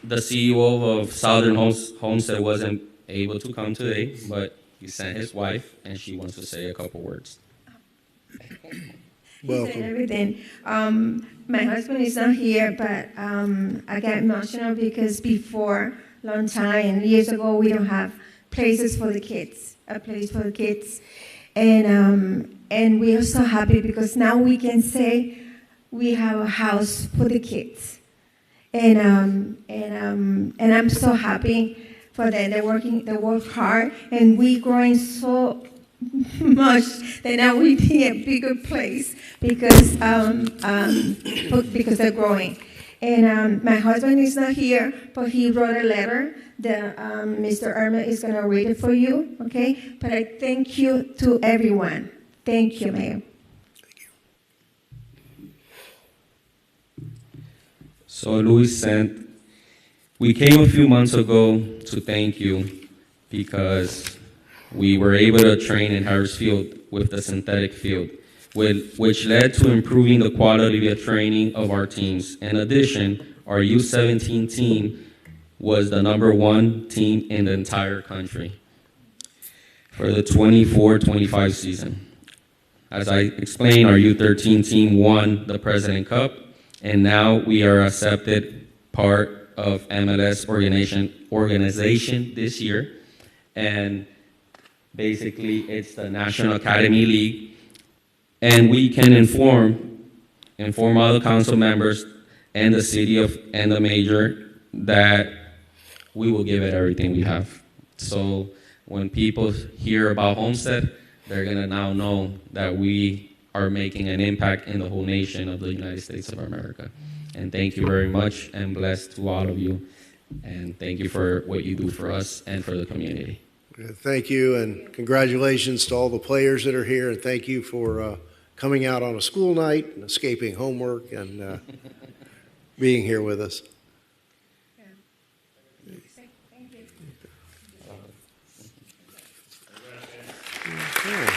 The CEO of Southern Homestead wasn't able to come today, but he sent his wife, and she wants to say a couple words. Welcome. Everything. My husband is not here, but I get emotional because before, long time, years ago, we don't have places for the kids, a place for the kids. And we are so happy because now we can say we have a house for the kids. And I'm so happy for them. They work hard, and we growing so much that now we need a bigger place because they're growing. And my husband is not here, but he wrote a letter that Mr. Irma is going to read it for you, okay? But I thank you to everyone. Thank you, Mayor. So Luis sent, we came a few months ago to thank you because we were able to train in Harrisfield with the synthetic field, which led to improving the quality of training of our teams. In addition, our U17 team was the #1 team in the entire country for the 24-25 season. As I explained, our U13 team won the President Cup, and now we are accepted part of MLS organization this year. And basically, it's the National Academy League. And we can inform other council members and the city and the mayor that we will give it everything we have. So when people hear about Homestead, they're gonna now know that we are making an impact in the whole nation of the United States of America. And thank you very much, and bless to all of you. And thank you for what you do for us and for the community. Thank you, and congratulations to all the players that are here, and thank you for coming out on a school night and escaping homework and being here with us. Okay.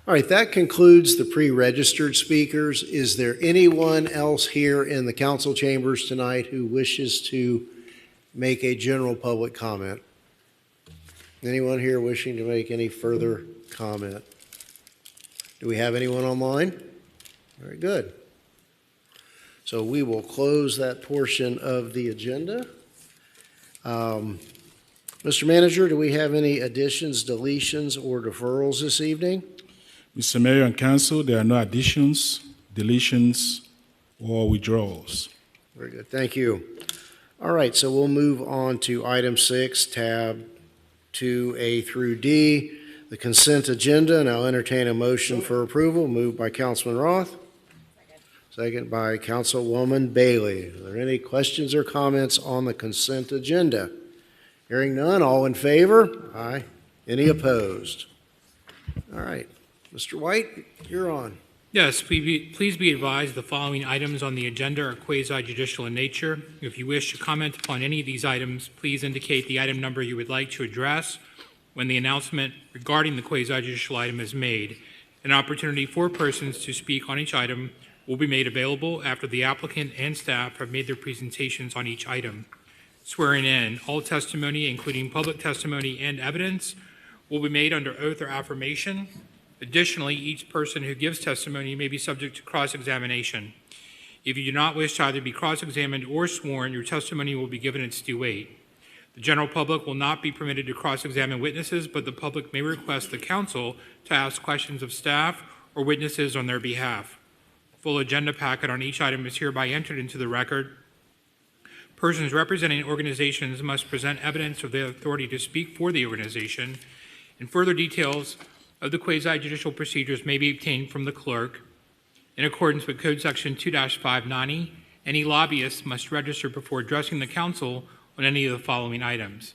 All right, that concludes the pre-registered speakers. Is there anyone else here in the council chambers tonight who wishes to make a general public comment? Anyone here wishing to make any further comment? Do we have anyone online? Very good. So we will close that portion of the agenda. Mr. Manager, do we have any additions, deletions, or deferrals this evening? Mr. Mayor and Council, there are no additions, deletions, or withdrawals. Very good, thank you. All right, so we'll move on to item 6, tab 2A through D, the consent agenda, and I'll entertain a motion for approval. Moved by Councilman Roth. Second by Councilwoman Bailey. Are there any questions or comments on the consent agenda? Hearing none, all in favor? Aye. Any opposed? All right. Mr. White, you're on. Yes, please be advised the following items on the agenda are quasi-judicial in nature. If you wish to comment upon any of these items, please indicate the item number you would like to address when the announcement regarding the quasi-judicial item is made. An opportunity for persons to speak on each item will be made available after the applicant and staff have made their presentations on each item. Swearing in, all testimony, including public testimony and evidence, will be made under oath or affirmation. Additionally, each person who gives testimony may be subject to cross-examination. If you do not wish to either be cross-examined or sworn, your testimony will be given its due weight. The general public will not be permitted to cross-examine witnesses, but the public may request the council to ask questions of staff or witnesses on their behalf. Full agenda packet on each item is hereby entered into the record. Persons representing organizations must present evidence of their authority to speak for the organization, and further details of the quasi-judicial procedures may be obtained from the clerk. In accordance with Code Section 2-590, any lobbyist must register before addressing the council on any of the following items.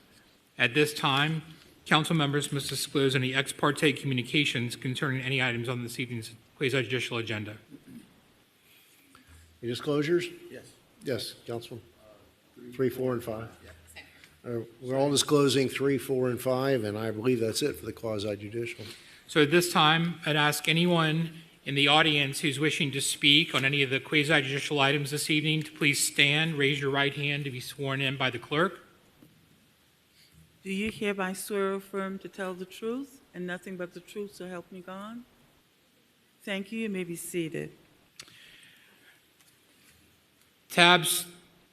At this time, council members must disclose any ex parte communications concerning any items on this evening's quasi-judicial agenda. Any disclosures? Yes. Yes, Councilman. 3, 4, and 5. We're all disclosing 3, 4, and 5, and I believe that's it for the quasi-judicial. So at this time, I'd ask anyone in the audience who's wishing to speak on any of the quasi-judicial items this evening to please stand, raise your right hand to be sworn in by the clerk. Do you hereby swear or affirm to tell the truth and nothing but the truth, so help me God? Thank you. You may be seated. Tabs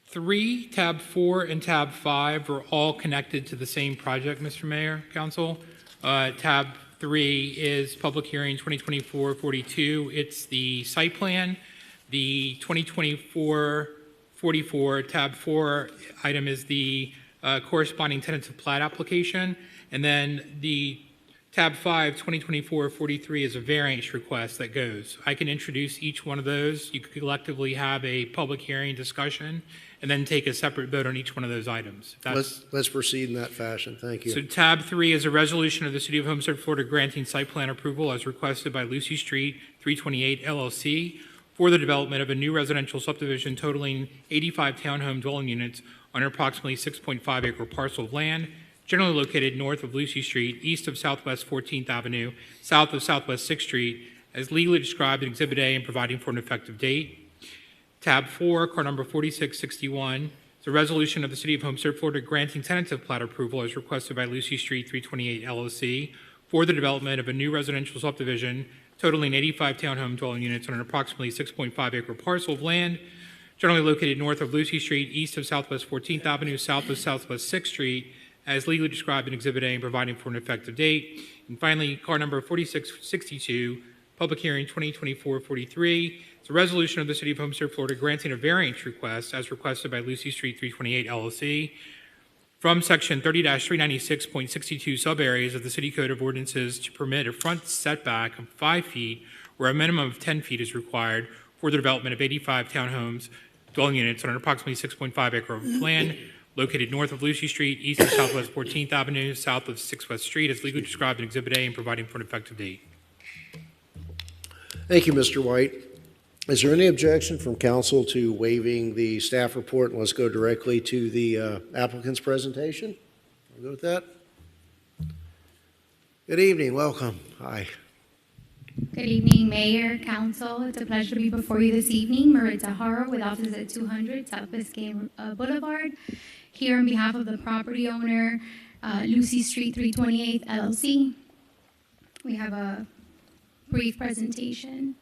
3, Tab 4, and Tab 5 are all connected to the same project, Mr. Mayor, Council. Tab 3 is Public Hearing 2024-42. It's the site plan. The 2024-44, Tab 4 item is the corresponding tentative plat application. And then the Tab 5, 2024-43 is a variance request that goes. I can introduce each one of those. You could collectively have a public hearing discussion and then take a separate vote on each one of those items. Let's proceed in that fashion. Thank you. So tab 3 is a resolution of the City of Homestead, Florida granting site plan approval as requested by Lucy Street 328 LLC for the development of a new residential subdivision totaling 85 townhome dwelling units on an approximately 6.5 acre parcel of land, generally located north of Lucy Street, east of Southwest 14th Avenue, south of Southwest 6th Street, as legally described in Exhibit A and providing for an effective date. Tab 4, card number 4661, is a resolution of the City of Homestead, Florida granting tentative plat approval as requested by Lucy Street 328 LLC for the development of a new residential subdivision totaling 85 townhome dwelling units on an approximately 6.5 acre parcel of land, generally located north of Lucy Street, east of Southwest 14th Avenue, south of Southwest 6th Street, as legally described in Exhibit A and providing for an effective date. And finally, card number 4662, Public Hearing 2024-43. It's a resolution of the City of Homestead, Florida granting a variance request as requested by Lucy Street 328 LLC from Section 30-396.62 subareas of the City Code of Ordinances to permit a front setback of 5 feet where a minimum of 10 feet is required for the development of 85 townhomes dwelling units on an approximately 6.5 acre of land located north of Lucy Street, east of Southwest 14th Avenue, south of 6 West Street, as legally described in Exhibit A and providing for an effective date. Thank you, Mr. White. Is there any objection from council to waiving the staff report, and let's go directly to the applicant's presentation? We'll go with that. Good evening, welcome. Hi. Good evening, Mayor, Council. It's a pleasure to be before you this evening. Maritza Hara with offices at 200 South Biscayne Boulevard, here on behalf of the property owner, Lucy Street 328 LLC. We have a brief presentation.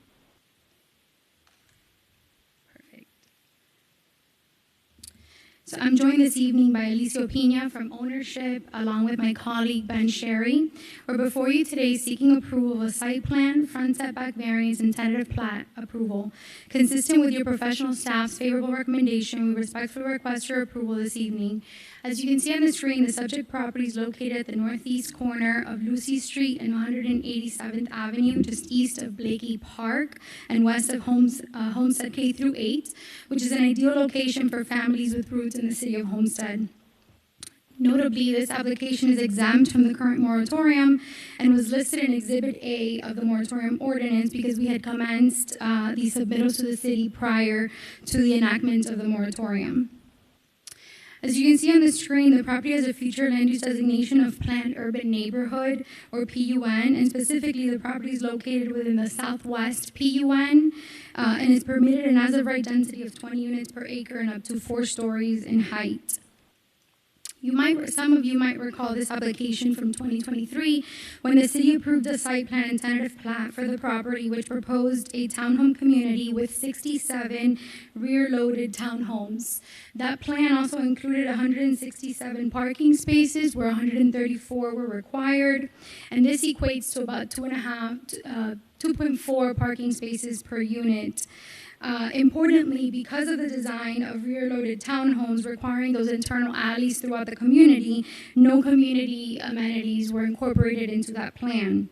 So I'm joined this evening by Alicio Pina from Ownership, along with my colleague Ben Sherry. We're before you today seeking approval of a site plan, front setback variance, and tentative plat approval. Consistent with your professional staff's favorable recommendation, we respectfully request your approval this evening. As you can see on the screen, the subject property is located at the northeast corner of Lucy Street and 187th Avenue, just east of Blakey Park and west of Homestead K through 8, which is an ideal location for families with roots in the city of Homestead. Notably, this application is exempt from the current moratorium and was listed in Exhibit A of the moratorium ordinance because we had commenced these submittals to the city prior to the enactment of the moratorium. As you can see on the screen, the property has a future land use designation of Planned Urban Neighborhood, or PUN, and specifically the property is located within the Southwest PUN, and is permitted an as-of-right density of 20 units per acre and up to 4 stories in height. Some of you might recall this application from 2023 when the city approved a site plan and tentative plat for the property, which proposed a townhome community with 67 rear-loaded townhomes. That plan also included 167 parking spaces, where 134 were required, and this equates to about 2.4 parking spaces per unit. Importantly, because of the design of rear-loaded townhomes requiring those internal alleys throughout the community, no community amenities were incorporated into that plan.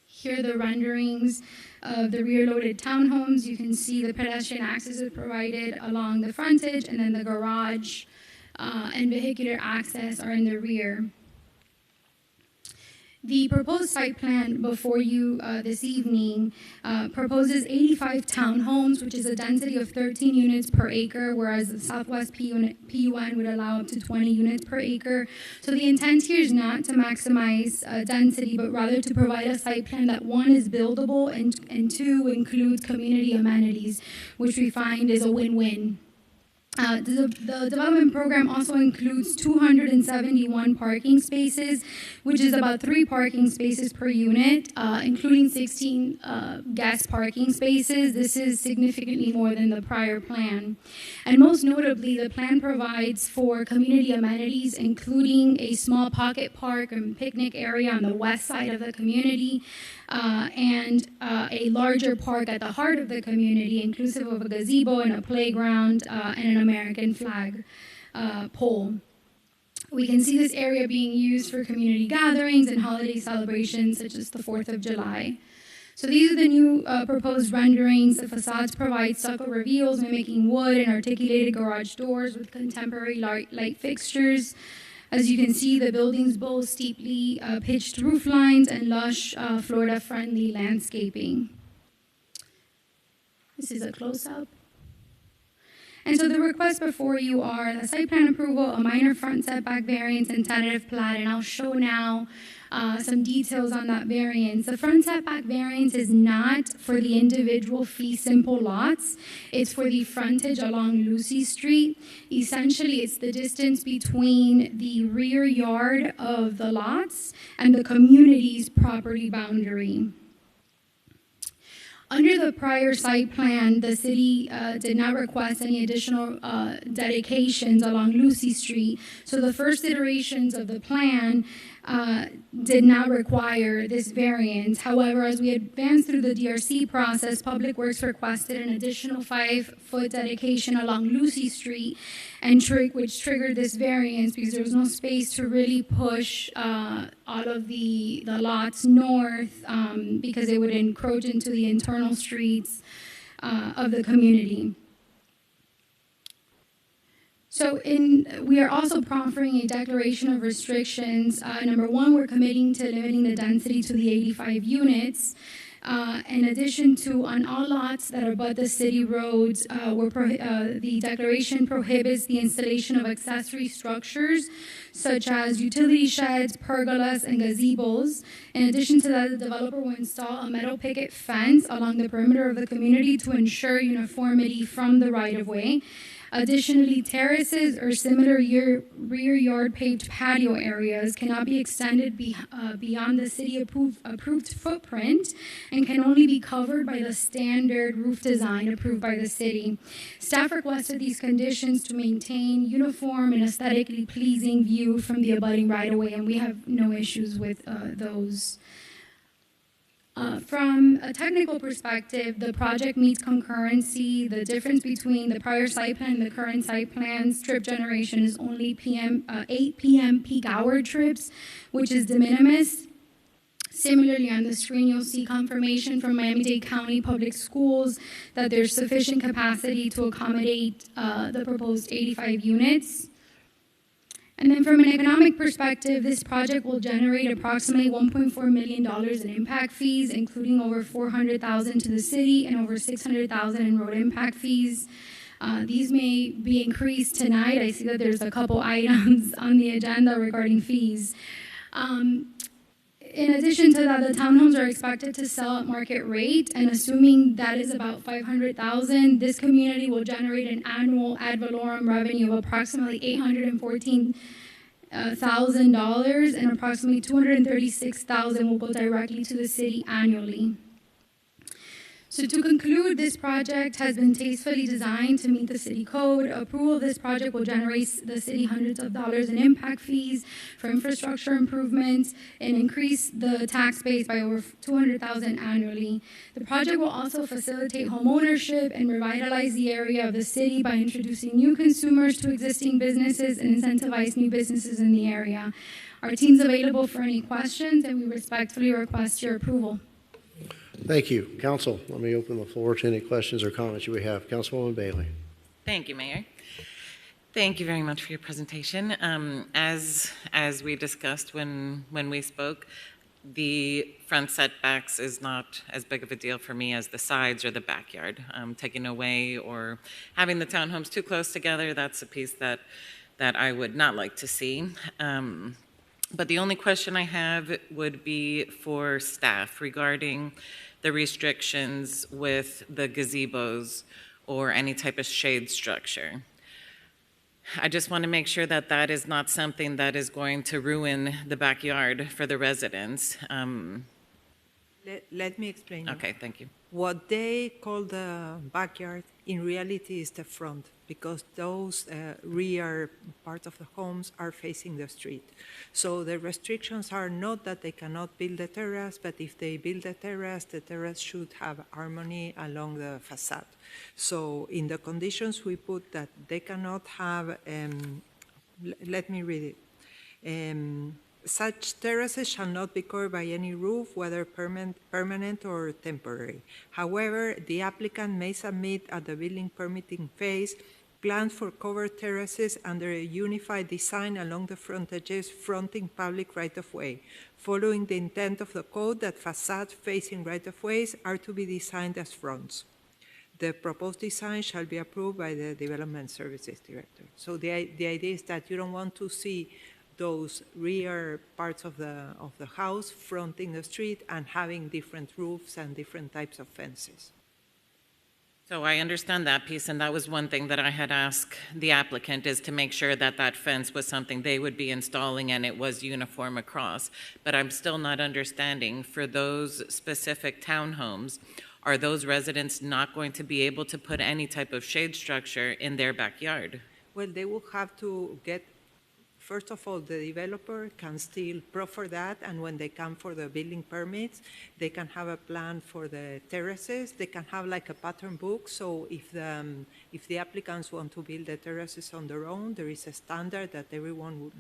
Here are the renderings of the rear-loaded townhomes. You can see the pedestrian access is provided along the frontage, and then the garage and vehicular access are in the rear. The proposed site plan before you this evening proposes 85 townhomes, which is a density of 13 units per acre, whereas the Southwest PUN would allow up to 20 units per acre. So the intent here is not to maximize density, but rather to provide a site plan that, one, is buildable, and two, includes community amenities, which we find is a win-win. The development program also includes 271 parking spaces, which is about 3 parking spaces per unit, including 16 guest parking spaces. This is significantly more than the prior plan. And most notably, the plan provides for community amenities, including a small pocket park and picnic area on the west side of the community, and a larger park at the heart of the community, inclusive of a gazebo and a playground and an American flag pole. We can see this area being used for community gatherings and holiday celebrations, such as the 4th of July. So these are the new proposed renderings. The facades provide stucco reveals mimicking wood and articulated garage doors with contemporary light fixtures. As you can see, the buildings boast steeply pitched roof lines and lush, Florida-friendly landscaping. This is a close-up. And so the requests before you are the site plan approval, a minor front setback variance, and tentative plat. And I'll show now some details on that variance. The front setback variance is not for the individual fee simple lots. It's for the frontage along Lucy Street. Essentially, it's the distance between the rear yard of the lots and the community's property boundary. Under the prior site plan, the city did not request any additional dedications along Lucy Street. So the first iterations of the plan did not require this variance. However, as we advanced through the DRC process, Public Works requested an additional 5-foot dedication along Lucy Street, and which triggered this variance because there was no space to really push all of the lots north because it would encroach into the internal streets of the community. So we are also proffering a declaration of restrictions. Number one, we're committing to limiting the density to the 85 units. In addition to on all lots that are abut the city roads, the declaration prohibits the installation of accessory structures such as utility sheds, pergolas, and gazebos. In addition to that, the developer will install a metal picket fence along the perimeter of the community to ensure uniformity from the right-of-way. Additionally, terraces or similar rear yard paved patio areas cannot be extended beyond the city approved footprint and can only be covered by the standard roof design approved by the city. Staff requested these conditions to maintain uniform and aesthetically pleasing view from the abutting right-of-way, and we have no issues with those. From a technical perspective, the project meets concurrency. The difference between the prior site plan and the current site plan trip generation is only 8 p.m. peak hour trips, which is de minimis. Similarly, on the screen, you'll see confirmation from Miami-Dade County Public Schools that there's sufficient capacity to accommodate the proposed 85 units. And then from an economic perspective, this project will generate approximately $1.4 million in impact fees, including over $400,000 to the city and over $600,000 in road impact fees. These may be increased tonight. I see that there's a couple items on the agenda regarding fees. In addition to that, the townhomes are expected to sell at market rate, and assuming that is about $500,000, this community will generate an annual ad valorem revenue of approximately $814,000, and approximately $236,000 will go directly to the city annually. So to conclude, this project has been tastefully designed to meet the city code. Approval of this project will generate the city hundreds of dollars in impact fees for infrastructure improvements and increase the tax base by over $200,000 annually. The project will also facilitate home ownership and revitalize the area of the city by introducing new consumers to existing businesses and incentivize new businesses in the area. Our team's available for any questions, and we respectfully request your approval. Thank you. Council, let me open the floor to any questions or comments you may have. Councilwoman Bailey. Thank you, Mayor. Thank you very much for your presentation. As we discussed when we spoke, the front setbacks is not as big of a deal for me as the sides or the backyard. Taking away or having the townhomes too close together, that's a piece that I would not like to see. But the only question I have would be for staff regarding the restrictions with the gazebos or any type of shade structure. I just want to make sure that that is not something that is going to ruin the backyard for the residents. Let me explain. Okay, thank you. What they call the backyard in reality is the front, because those rear parts of the homes are facing the street. So the restrictions are not that they cannot build a terrace, but if they build a terrace, the terrace should have harmony along the facade. So in the conditions we put that they cannot have, let me read it. Such terraces shall not be covered by any roof, whether permanent or temporary. However, the applicant may submit at the building permitting phase plans for covered terraces under a unified design along the frontages fronting public right-of-way, following the intent of the code that facades facing right-of-ways are to be designed as fronts. The proposed design shall be approved by the Development Services Director. So the idea is that you don't want to see those rear parts of the house fronting the street and having different roofs and different types of fences. So I understand that piece, and that was one thing that I had asked the applicant, is to make sure that that fence was something they would be installing and it was uniform across. But I'm still not understanding, for those specific townhomes, are those residents not going to be able to put any type of shade structure in their backyard? Well, they will have to get, first of all, the developer can still proffer that, and when they come for the building permits, they can have a plan for the terraces. They can have like a pattern book, so if the applicants want to build the terraces on their own, there is a standard that everyone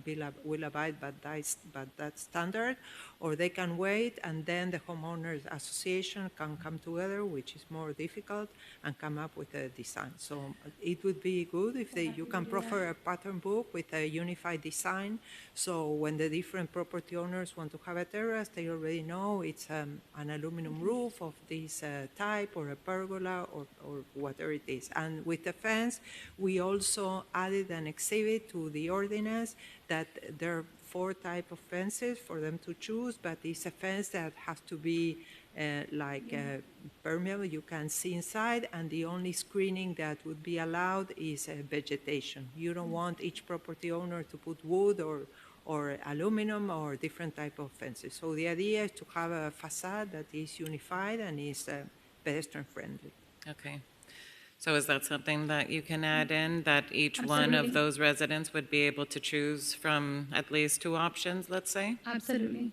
will abide by that standard, or they can wait, and then the homeowners association can come together, which is more difficult, and come up with a design. So it would be good if you can proffer a pattern book with a unified design, so when the different property owners want to have a terrace, they already know it's an aluminum roof of this type, or a pergola, or whatever it is. And with the fence, we also added an exhibit to the ordinance that there are 4 types of fences for them to choose, but it's a fence that has to be permeable, you can see inside, and the only screening that would be allowed is vegetation. You don't want each property owner to put wood or aluminum or different type of fences. So the idea is to have a facade that is unified and is pedestrian friendly. Okay. So is that something that you can add in, that each one Absolutely. of those residents would be able to choose from at least 2 options, let's say? Absolutely.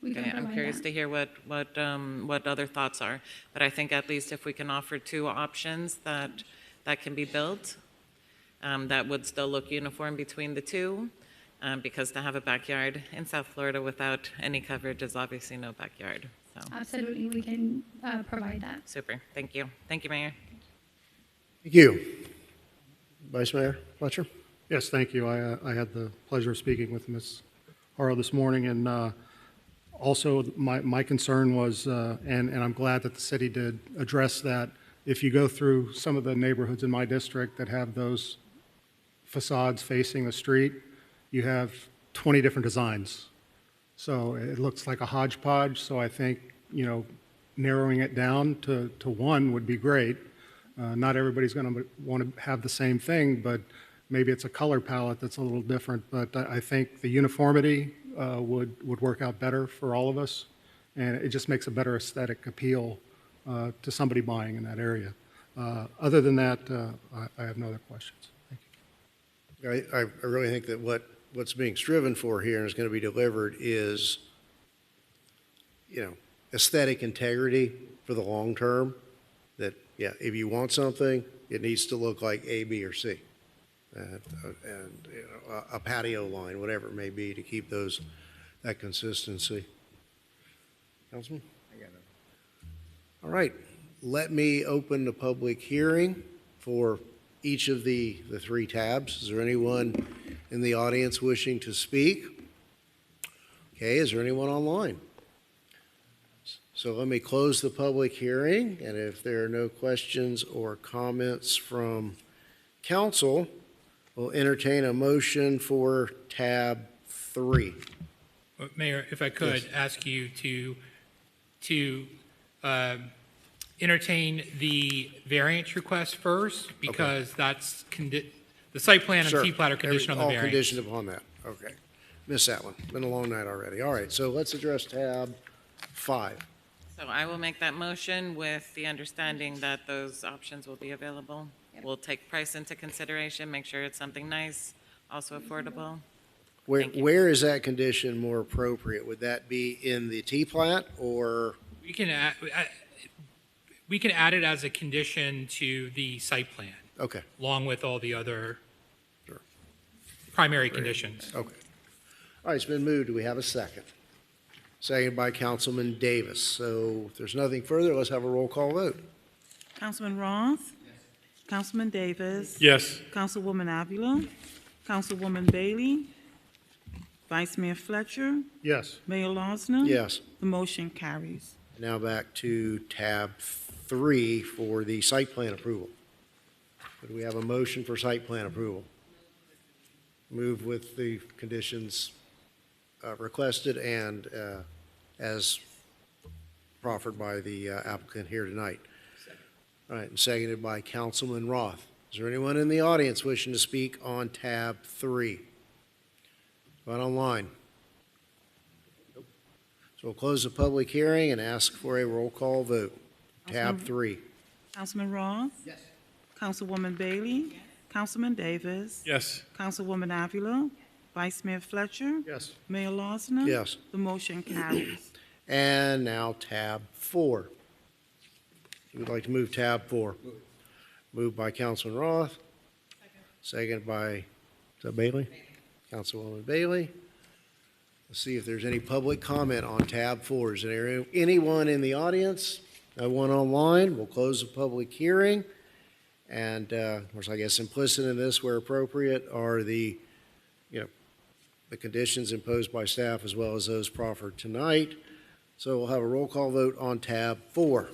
We can Okay, I'm provide curious that. to hear what other thoughts are. But I think at least if we can offer 2 options that can be built, that would still look uniform between the 2, because to have a backyard in South Florida without any coverage is obviously no backyard. So Absolutely, we can provide that. super, thank you. Thank you, Mayor. Thank you. Vice Mayor Fletcher? Yes, thank you. I had the pleasure of speaking with Ms. Haro this morning, and also my concern was, and I'm glad that the city did address that, if you go through some of the neighborhoods in my district that have those facades facing the street, you have 20 different designs. So it looks like a hodgepodge, so I think, narrowing it down to 1 would be great. Not everybody's going to want to have the same thing, but maybe it's a color palette that's a little different. But I think the uniformity would work out better for all of us, and it just makes a better aesthetic appeal to somebody buying in that area. Other than that, I have no other questions. Thank you. I really think that what's being striven for here and is going to be delivered is, aesthetic integrity for the long term. That, if you want something, it needs to look like A, B, or C. And a patio line, whatever it may be, to keep that consistency. Councilman? I got it. All right. Let me open the public hearing for each of the 3 tabs. Is there anyone in the audience wishing to speak? Okay, is there anyone online? So let me close the public hearing, and if there are no questions or comments from council, we'll entertain a motion for tab 3. Mayor, if I could ask you to entertain the variance request first, because that's The site plan and Sure. T-plat are conditioned on the All variance. conditioned upon that, okay. Missed that one, been a long night already. All right, so let's address tab 5. So I will make that motion with the understanding that those options will be available. We'll take price into consideration, make sure it's something nice, also affordable. Where is that condition more appropriate? Would that be in the T-plat or? We can add it as a condition to the site plan. Okay. Along with all the other primary conditions. Okay. All right, it's been moved. Do we have a second? Seconded by Councilman Davis. So if there's nothing further, let's have a roll call vote. Councilman Roth? Councilman Davis? Yes. Councilwoman Avila? Councilwoman Bailey? Vice Mayor Fletcher? Yes. Mayor Losner? Yes. The motion carries. Now back to tab 3 for the site plan approval. Do we have a motion for site plan approval? Move with the conditions requested and as proffered by the applicant here tonight. All right, and seconded by Councilman Roth. Is there anyone in the audience wishing to speak on tab 3? Not online? Nope. So we'll close the public hearing and ask for a roll call vote. Tab 3. Councilman Roth? Yes. Councilwoman Bailey? Yes. Councilman Davis? Yes. Councilwoman Avila? Vice Mayor Fletcher? Yes. Mayor Losner? Yes. The motion carries. And now tab 4. Who would like to move tab 4? Moved by Councilman Roth. Seconded by, is that Bailey? Councilwoman Bailey. Let's see if there's any public comment on tab 4. Is there anyone in the audience? No one online. We'll close the public hearing. And, of course, I guess implicit in this, where appropriate, are the conditions imposed by staff as well as those proffered tonight. So we'll have a roll call vote on tab 4.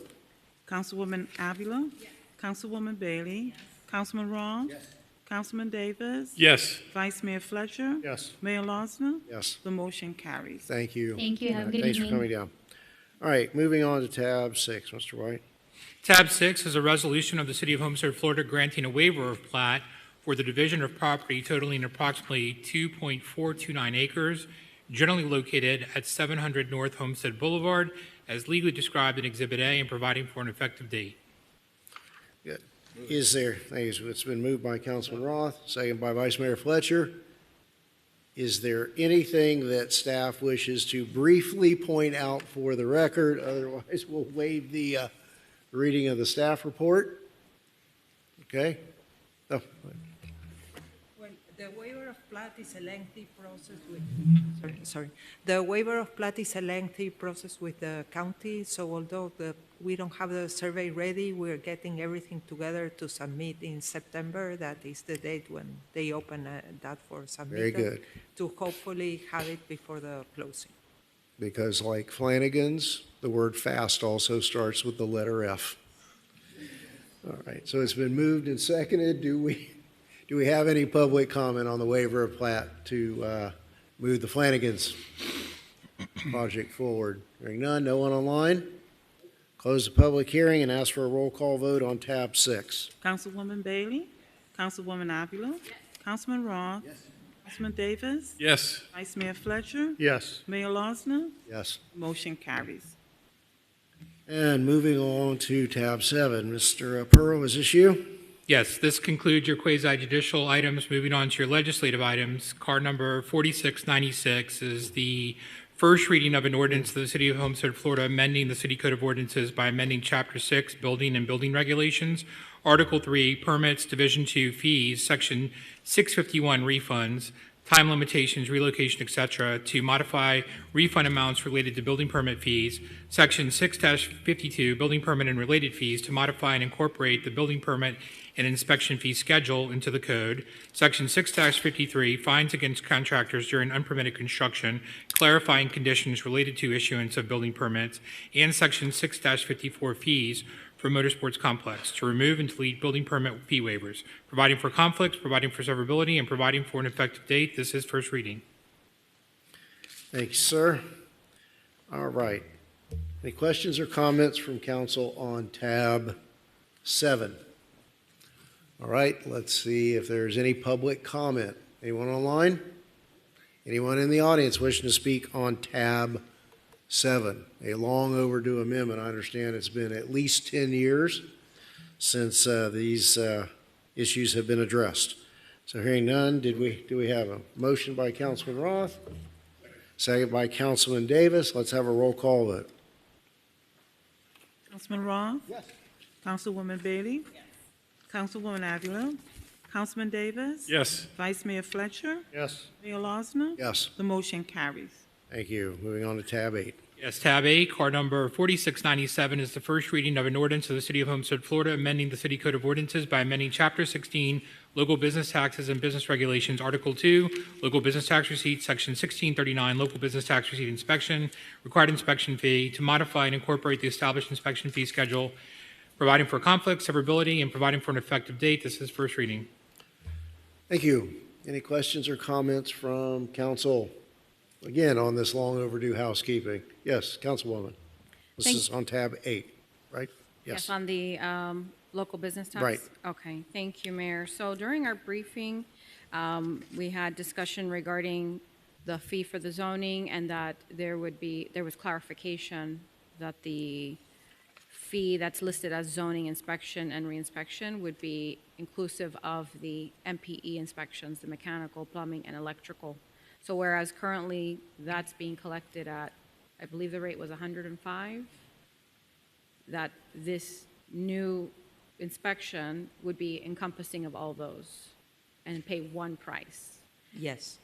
Councilwoman Avila? Yes. Councilwoman Bailey? Yes. Councilman Roth? Yes. Councilman Davis? Yes. Vice Mayor Fletcher? Yes. Mayor Losner? Yes. The motion carries. Thank you. Thank you. Have a good Thanks evening. for coming down. All right, moving on to tab 6. Mr. White. Tab 6 is a resolution of the City of Homestead, Florida, granting a waiver of plat for the division of property totaling approximately 2.429 acres, generally located at 700 North Homestead Boulevard, as legally described in Exhibit A, and providing for an effective date. Good. Is there, it's been moved by Councilman Roth, second by Vice Mayor Fletcher. Is there anything that staff wishes to briefly point out for the record? Otherwise, we'll waive the reading of the staff report. Okay? Oh. Well, the waiver of plat is a lengthy process with, The waiver of plat is a lengthy process with the county, so although we don't have the survey ready, we're getting everything together to submit in September. That is the date when they open that for submittal. Very good. To hopefully have it before the closing. Because like Flanagan's, the word fast also starts with the letter F. All right, so it's been moved and seconded. Do we have any public comment on the waiver of plat to move the Flanagan's project forward? Hearing none, no one online? Close the public hearing and ask for a roll call vote on tab 6. Councilwoman Bailey? Councilwoman Avila? Yes. Councilman Roth? Yes. Councilman Davis? Yes. Vice Mayor Fletcher? Yes. Mayor Losner? Yes. Motion carries. And moving on to tab 7, Mr. Pearl, is this you? Yes, this concludes your quasi-judicial items. Moving on to your legislative items. Card number 4696 is the first reading of an ordinance of the City of Homestead, Florida, amending the City Code of Ordinances by amending Chapter 6, Building and Building Regulations, Article 3, Permits, Division 2, Fees, Section 651, Refunds, Time Limitations, Relocation, etc., to modify refund amounts related to building permit fees, Section 6-52, Building Permit and Related Fees, to modify and incorporate the building permit and inspection fee schedule into the code, Section 6-53, Fines against contractors during unpermitted construction, clarifying conditions related to issuance of building permits, and Section 6-54, Fees for Motorsports Complex, to remove and delete building permit fee waivers, providing for conflicts, providing for severability, and providing for an effective date. This is first reading. Thank you, sir. All right. Any questions or comments from council on tab 7? All right, let's see if there's any public comment. Anyone online? Anyone in the audience wishing to speak on tab 7? A long overdue amendment. I understand it's been at least 10 years since these issues have been addressed. So hearing none, do we have a motion by Councilman Roth? Second by Councilman Davis. Let's have a roll call vote. Councilman Roth? Yes. Councilwoman Bailey? Yes. Councilwoman Avila? Councilman Davis? Yes. Vice Mayor Fletcher? Yes. Mayor Losner? Yes. The motion carries. Thank you. Moving on to tab 8. Yes, tab 8, card number 4697 is the first reading of an ordinance of the City of Homestead, Florida, amending the City Code of Ordinances by amending Chapter 16, Local Business Taxes and Business Regulations, Article 2, Local Business Tax Receipts, Section 1639, Local Business Tax Receipt Inspection, Required Inspection Fee, to modify and incorporate the established inspection fee schedule, providing for conflict, severability, and providing for an effective date. This is first reading. Thank you. Any questions or comments from council? Again, on this long overdue housekeeping. Yes, Councilwoman. This is on tab 8, right? Yes, on the local business tax? Right. Okay, thank you, Mayor. So during our briefing, we had discussion regarding the fee for the zoning and that there was clarification that the fee that's listed as zoning inspection and reinspection would be inclusive of the MPE inspections, the mechanical, plumbing, and electrical. So whereas currently that's being collected at, I believe the rate was 105, that this new inspection would be encompassing of all those and pay one price. Yes.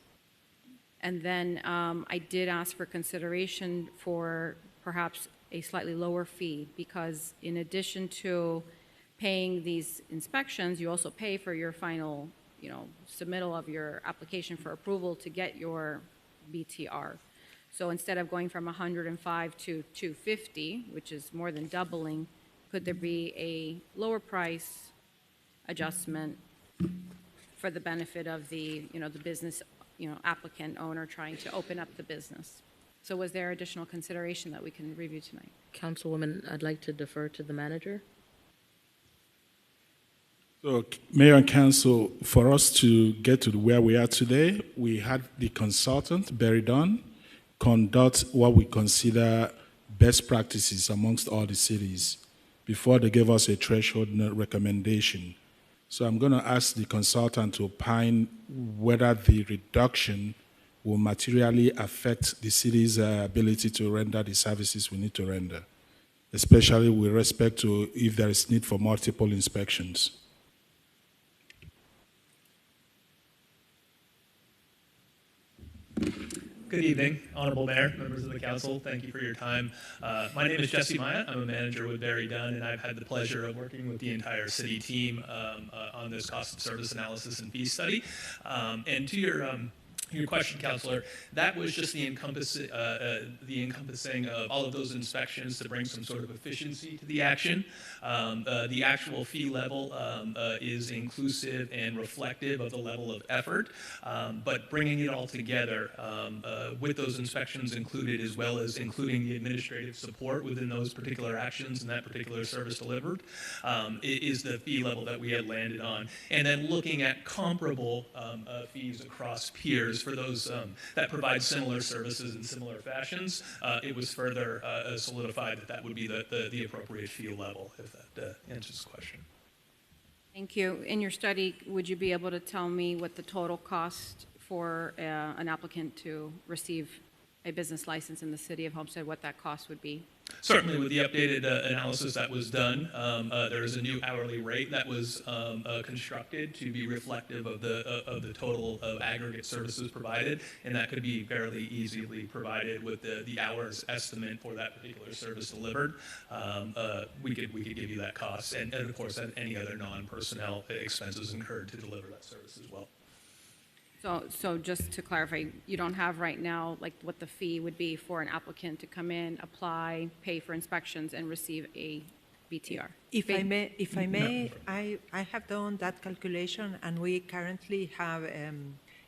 And then I did ask for consideration for perhaps a slightly lower fee because in addition to paying these inspections, you also pay for your final submittal of your application for approval to get your BTR. So instead of going from 105 to 250, which is more than doubling, could there be a lower price adjustment for the benefit of the, the business, applicant owner trying to open up the business? So was there additional consideration that we can review tonight? Councilwoman, I'd like to defer to the manager. So, Mayor and Council, for us to get to where we are today, we had the consultant, Barry Dunn, conduct what we consider best practices amongst all the cities before they gave us a threshold recommendation. So I'm going to ask the consultant to opine whether the reduction will materially affect the city's ability to render the services we need to render, especially with respect to if there is need for multiple inspections. Good evening, Honorable Mayor, members of the Council. Thank you for your time. My name is Jesse Maya. I'm a manager with Barry Dunn, and I've had the pleasure of working with the entire city team on this cost of service analysis and fee study. And to your question, Councilor, that was just the encompassing of all of those inspections to bring some sort of efficiency to the action. The actual fee level is inclusive and reflective of the level of effort, but bringing it all together with those inspections included, as well as including the administrative support within those particular actions and that particular service delivered, is the fee level that we had landed on. And then looking at comparable fees across peers for those that provide similar services in similar fashions, it was further solidified that that would be the appropriate fee level, if that answers the question. Thank you. In your study, would you be able to tell me what the total cost for an applicant to receive a business license in the city of Homestead, what that cost would be? Certainly, with the updated analysis that was done, there is a new hourly rate that was constructed to be reflective of the total of aggregate services provided, and that could be fairly easily provided with the hours estimate for that particular service delivered. We could give you that cost, and of course, any other non-personnel expenses incurred to deliver that service as well. So just to clarify, you don't have right now like what the fee would be for an applicant to come in, apply, pay for inspections, and receive a BTR? If I may, I have done that calculation, and we currently have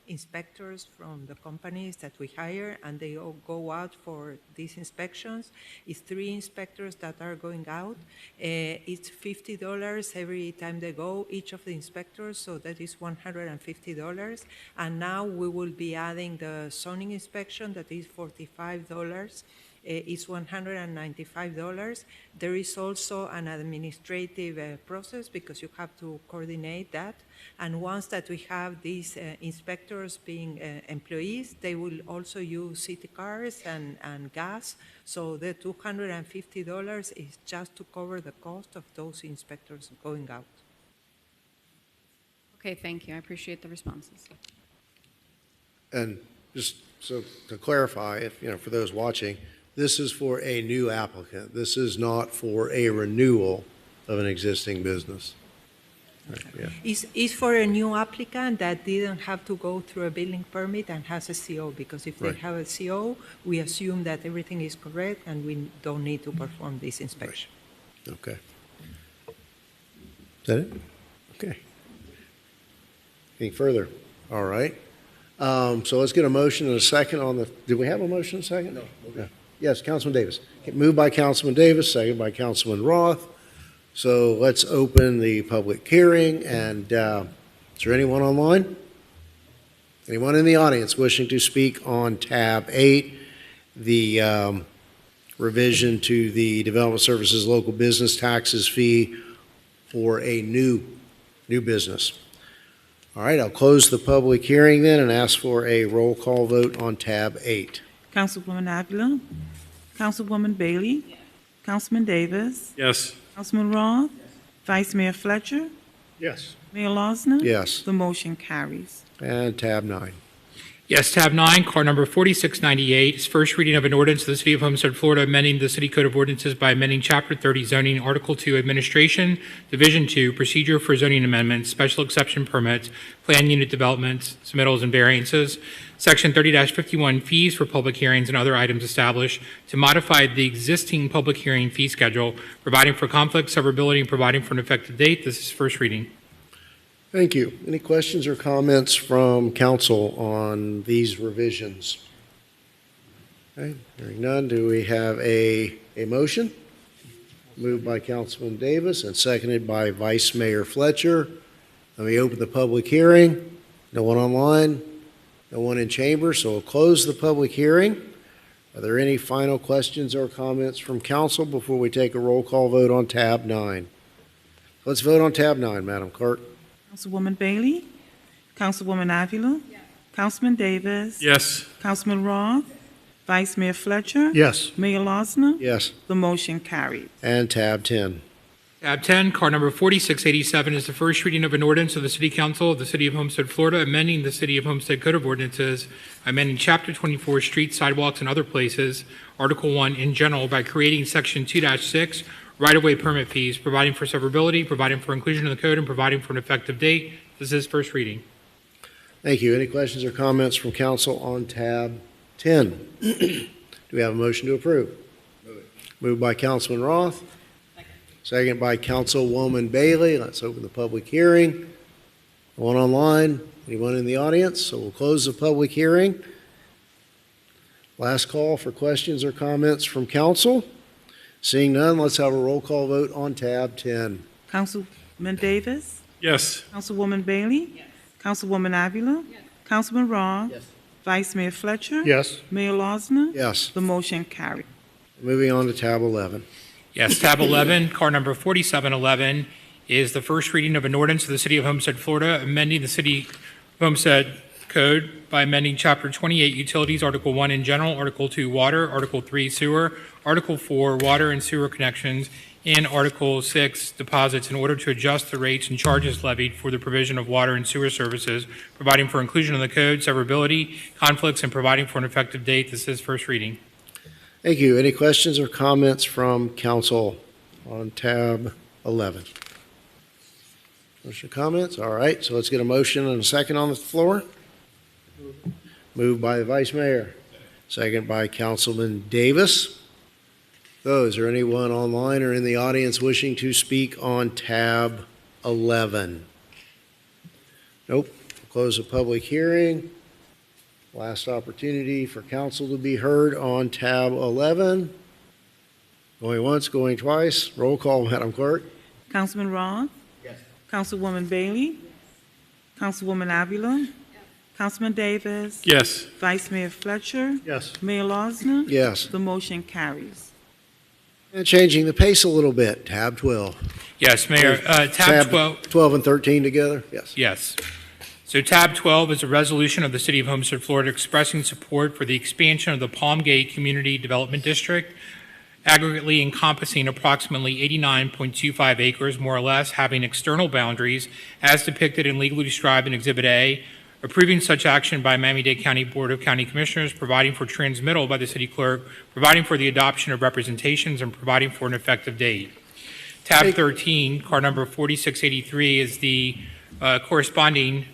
inspectors from the companies that we hire, and they all go out for these inspections. It's 3 inspectors that are going out. It's $50 every time they go, each of the inspectors, so that is $150. And now we will be adding the zoning inspection, that is $45. It's $195. There is also an administrative process because you have to coordinate that. And once that we have these inspectors being employees, they will also use city cars and gas. So the $250 is just to cover the cost of those inspectors going out. Okay, thank you. I appreciate the responses. And just so to clarify, if, for those watching, this is for a new applicant. This is not for a renewal of an existing business. Right, yeah. It's for a new applicant that didn't have to go through a building permit and has a CO, because if they Right. have a CO, we assume that everything is correct and we don't need to perform this inspection. Okay. Is that it? Okay. Anything further? All right. So let's get a motion and a second on the, did we have a motion and a second? No. Yes, Councilman Davis. Moved by Councilman Davis, second by Councilman Roth. So let's open the public hearing, and is there anyone online? Anyone in the audience wishing to speak on tab 8, the revision to the Development Services Local Business Taxes fee for a new business? All right, I'll close the public hearing then and ask for a roll call vote on tab 8. Councilwoman Avila? Councilwoman Bailey? Councilman Davis? Yes. Councilman Roth? Vice Mayor Fletcher? Yes. Mayor Losner? Yes. The motion carries. And tab 9. Yes, tab 9, card number 4698, is first reading of an ordinance of the City of Homestead, Florida, amending the City Code of Ordinances by amending Chapter 30 zoning, Article 2 Administration, Division 2 Procedure for Zoning Amendments, Special Exception Permits, Plan Unit Developments, Submittals and Variances, Section 30-51 Fees for Public Hearings and other items established to modify the existing public hearing fee schedule, providing for conflict, severability, and providing for an effective date. This is first reading. Thank you. Any questions or comments from council on these revisions? Okay, hearing none, do we have a motion? Moved by Councilman Davis and seconded by Vice Mayor Fletcher. Let me open the public hearing. No one online, no one in chamber, so we'll close the public hearing. Are there any final questions or comments from council before we take a roll call vote on tab 9? Let's vote on tab 9, Madam Clerk. Councilwoman Bailey? Councilwoman Avila? Councilman Davis? Yes. Councilman Roth? Vice Mayor Fletcher? Yes. Mayor Losner? Yes. The motion carries. And tab 10. Tab 10, card number 4687, is the first reading of an ordinance of the City Council of the City of Homestead, Florida, amending the City of Homestead Code of Ordinances, amending Chapter 24, Streets, Sidewalks, and Other Places, Article 1 in general, by creating Section 2-6, right-of-way permit fees, providing for severability, providing for inclusion in the code, and providing for an effective date. This is first reading. Thank you. Any questions or comments from council on tab 10? Do we have a motion to approve? Moved by Councilman Roth. Second by Councilwoman Bailey. Let's open the public hearing. No one online? Anyone in the audience? So we'll close the public hearing. Last call for questions or comments from council. Seeing none, let's have a roll call vote on tab 10. Councilman Davis? Yes. Councilwoman Bailey? Yes. Councilwoman Avila? Yes. Councilman Roth? Yes. Vice Mayor Fletcher? Yes. Mayor Losner? Yes. The motion carries. Moving on to tab 11. Yes, tab 11, card number 4711, is the first reading of an ordinance of the City of Homestead, Florida, amending the City Homestead Code by amending Chapter 28 Utilities, Article 1 in general, Article 2 Water, Article 3 Sewer, Article 4 Water and Sewer Connections, and Article 6 Deposits in order to adjust the rates and charges levied for the provision of water and sewer services, providing for inclusion in the code, severability, conflicts, and providing for an effective date. This is first reading. Thank you. Any questions or comments from council on tab 11? Motion or comments? All right, so let's get a motion and a second on the floor. Moved by the Vice Mayor. Second by Councilman Davis. So, is there anyone online or in the audience wishing to speak on tab 11? Nope. close the public hearing. Last opportunity for council to be heard on tab 11. Going once, going twice. Roll call, Madam Clerk. Councilman Roth? Yes. Councilwoman Bailey? Councilwoman Avila? Councilman Davis? Yes. Vice Mayor Fletcher? Yes. Mayor Losner? Yes. The motion carries. And changing the pace a little bit, tab 12. Yes, Mayor. Tab 12. 12 and 13 together? Yes. Yes. So tab 12 is a resolution of the City of Homestead, Florida, expressing support for the expansion of the Palm Gate Community Development District, aggregately encompassing approximately 89.25 acres, more or less, having external boundaries as depicted and legally described in Exhibit A, approving such action by Miami-Dade County Board of County Commissioners, providing for transmittal by the city clerk, providing for the adoption of representations, and providing for an effective date. Tab 13, card number 4683, is the corresponding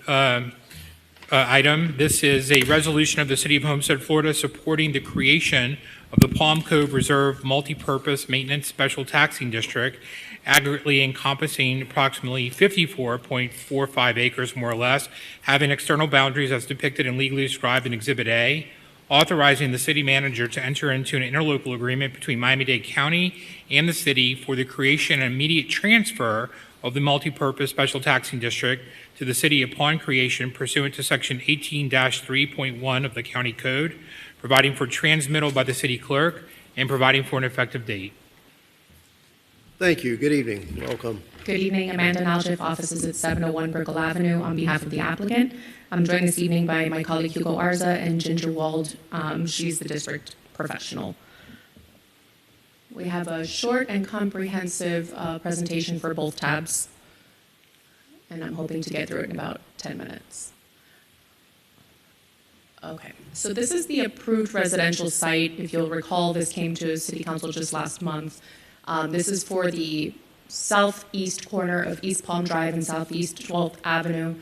item. This is a resolution of the City of Homestead, Florida, supporting the creation of the Palm Cove Reserve Multipurpose Maintenance Special Taxing District, aggregately encompassing approximately 54.45 acres, more or less, having external boundaries as depicted and legally described in Exhibit A, authorizing the city manager to enter into an interlocal agreement between Miami-Dade County and the city for the creation and immediate transfer of the multipurpose special taxing district to the city upon creation pursuant to Section 18-3.1 of the County Code, providing for transmittal by the city clerk, and providing for an effective date. Thank you. Good evening. Welcome. Good evening. Amanda Nalchif, offices at 701 Brickell Avenue on behalf of the applicant. I'm joined this evening by my colleague Hugo Arza and Ginger Wald. She's the district professional. We have a short and comprehensive presentation for both tabs, and I'm hoping to get through it in about 10 minutes. Okay, so this is the approved residential site. If you'll recall, this came to City Council just last month. This is for the southeast corner of East Palm Drive and Southeast 12th Avenue.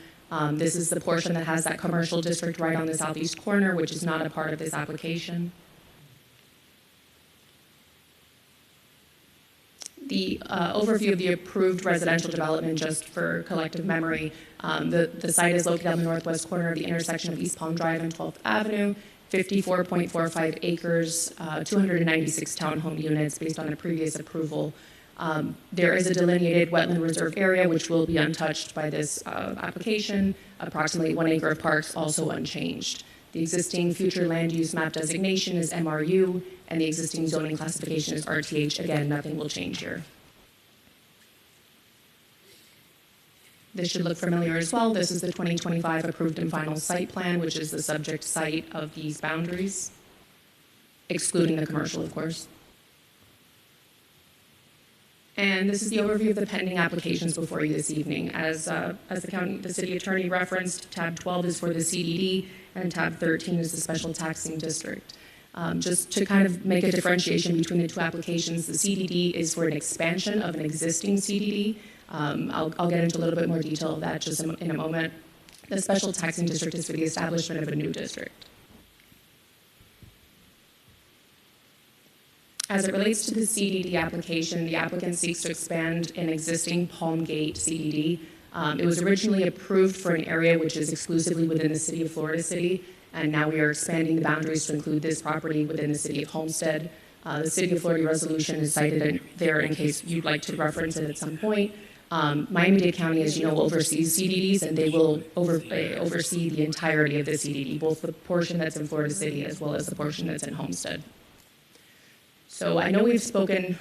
This is the portion that has that commercial district right on the southeast corner, which is not a part of this application. The overview of the approved residential development, just for collective memory, the site is located on the northwest corner of the intersection of East Palm Drive and 12th Avenue, 54.45 acres, 296 townhome units based on a previous approval. There is a delineated wetland reserve area which will be untouched by this application, approximately 1 acre of parks also unchanged. The existing future land use map designation is MRU, and the existing zoning classification is RTH. Again, nothing will change here. This should look familiar as well. This is the 2025 approved and final site plan, which is the subject site of these boundaries, excluding the commercial, of course. And this is the overview of the pending applications before you this evening. As the city attorney referenced, tab 12 is for the CDD, and tab 13 is the special taxing district. Just to kind of make a differentiation between the two applications, the CDD is for an expansion of an existing CDD. I'll get into a little bit more detail of that just in a moment. The special taxing district is for the establishment of a new district. As it relates to the CDD application, the applicant seeks to expand an existing Palm Gate CDD. It was originally approved for an area which is exclusively within the city of Florida City, and now we are expanding the boundaries to include this property within the city of Homestead. The City of Florida resolution is cited there in case you'd like to reference it at some point. Miami-Dade County, as you know, oversees CDDs, and they will oversee the entirety of the CDD, both the portion that's in Florida City as well as the portion that's in Homestead. So I know we've spoken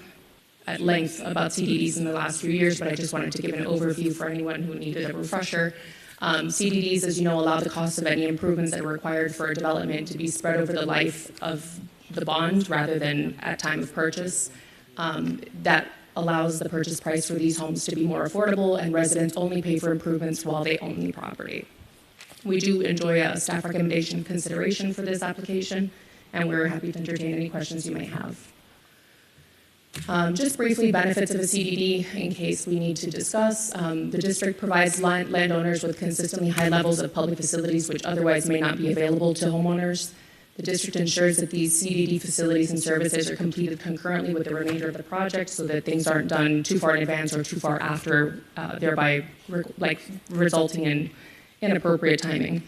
at length about CDDs in the last few years, but I just wanted to give an overview for anyone who needed a refresher. CDDs, as you know, allow the cost of any improvements that are required for a development to be spread over the life of the bond rather than at time of purchase. That allows the purchase price for these homes to be more affordable, and residents only pay for improvements while they own the property. We do enjoy a staff recommendation consideration for this application, and we're happy to entertain any questions you may have. Just briefly, benefits of a CDD in case we need to discuss. The district provides landowners with consistently high levels of public facilities which otherwise may not be available to homeowners. The district ensures that these CDD facilities and services are completed concurrently with the remainder of the project so that things aren't done too far in advance or too far after, thereby resulting and appropriate timing.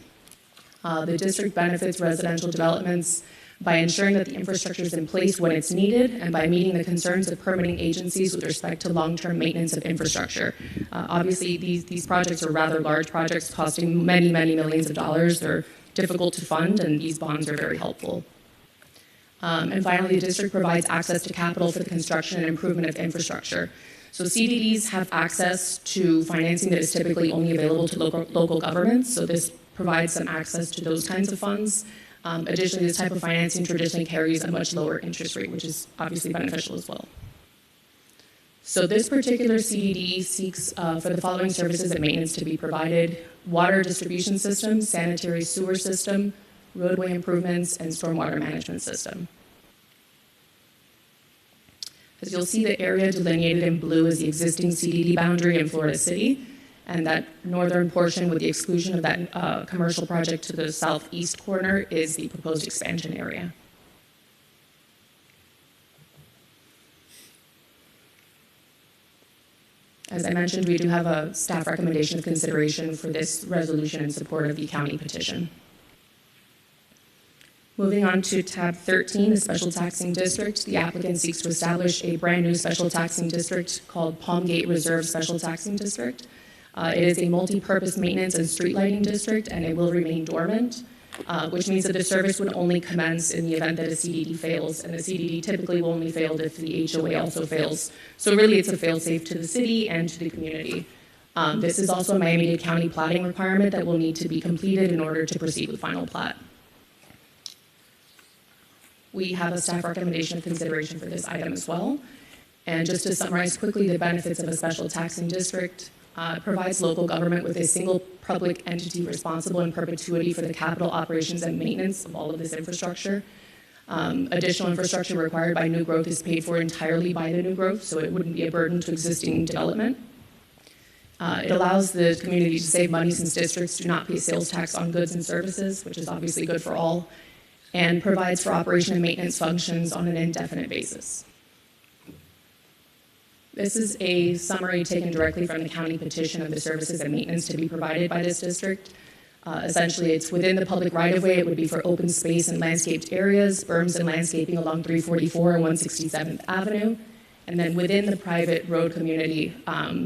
The district benefits residential developments by ensuring that the infrastructure is in place when it's needed and by meeting the concerns of permitting agencies with respect to long-term maintenance of infrastructure. Obviously, these projects are rather large projects costing many, many millions of dollars. They're difficult to fund, and these bonds are very helpful. And finally, the district provides access to capital for the construction and improvement of infrastructure. So CDDs have access to financing that is typically only available to local governments, so this provides some access to those kinds of funds. Additionally, this type of financing traditionally carries a much lower interest rate, which is obviously beneficial as well. So this particular CDD seeks for the following services and maintenance to be provided: water distribution system, sanitary sewer system, roadway improvements, and stormwater management system. As you'll see, the area delineated in blue is the existing CDD boundary in Florida City, and that northern portion, with the exclusion of that commercial project to the southeast corner, is the proposed expansion area. As I mentioned, we do have a staff recommendation of consideration for this resolution in support of the county petition. Moving on to tab 13, the special taxing district. The applicant seeks to establish a brand new special taxing district called Palm Gate Reserve Special Taxing District. It is a multi-purpose maintenance and street lighting district, and it will remain dormant, which means that the service would only commence in the event that a CDD fails, and the CDD typically will only fail if the HOA also fails. So really, it's a fail-safe to the city and to the community. This is also a Miami-Dade County plating requirement that will need to be completed in order to proceed with final plat. We have a staff recommendation of consideration for this item as well. And just to summarize quickly, the benefits of a special taxing district provides local government with a single public entity responsible in perpetuity for the capital operations and maintenance of all of this infrastructure. Additional infrastructure required by new growth is paid for entirely by the new growth, so it wouldn't be a burden to existing development. It allows the community to save money since districts do not pay sales tax on goods and services, which is obviously good for all, and provides for operation and maintenance functions on an indefinite basis. This is a summary taken directly from the county petition of the services and maintenance to be provided by this district. Essentially, it's within the public right-of-way. It would be for open space and landscaped areas, berms and landscaping along 344 and 167th Avenue. And then within the private road community,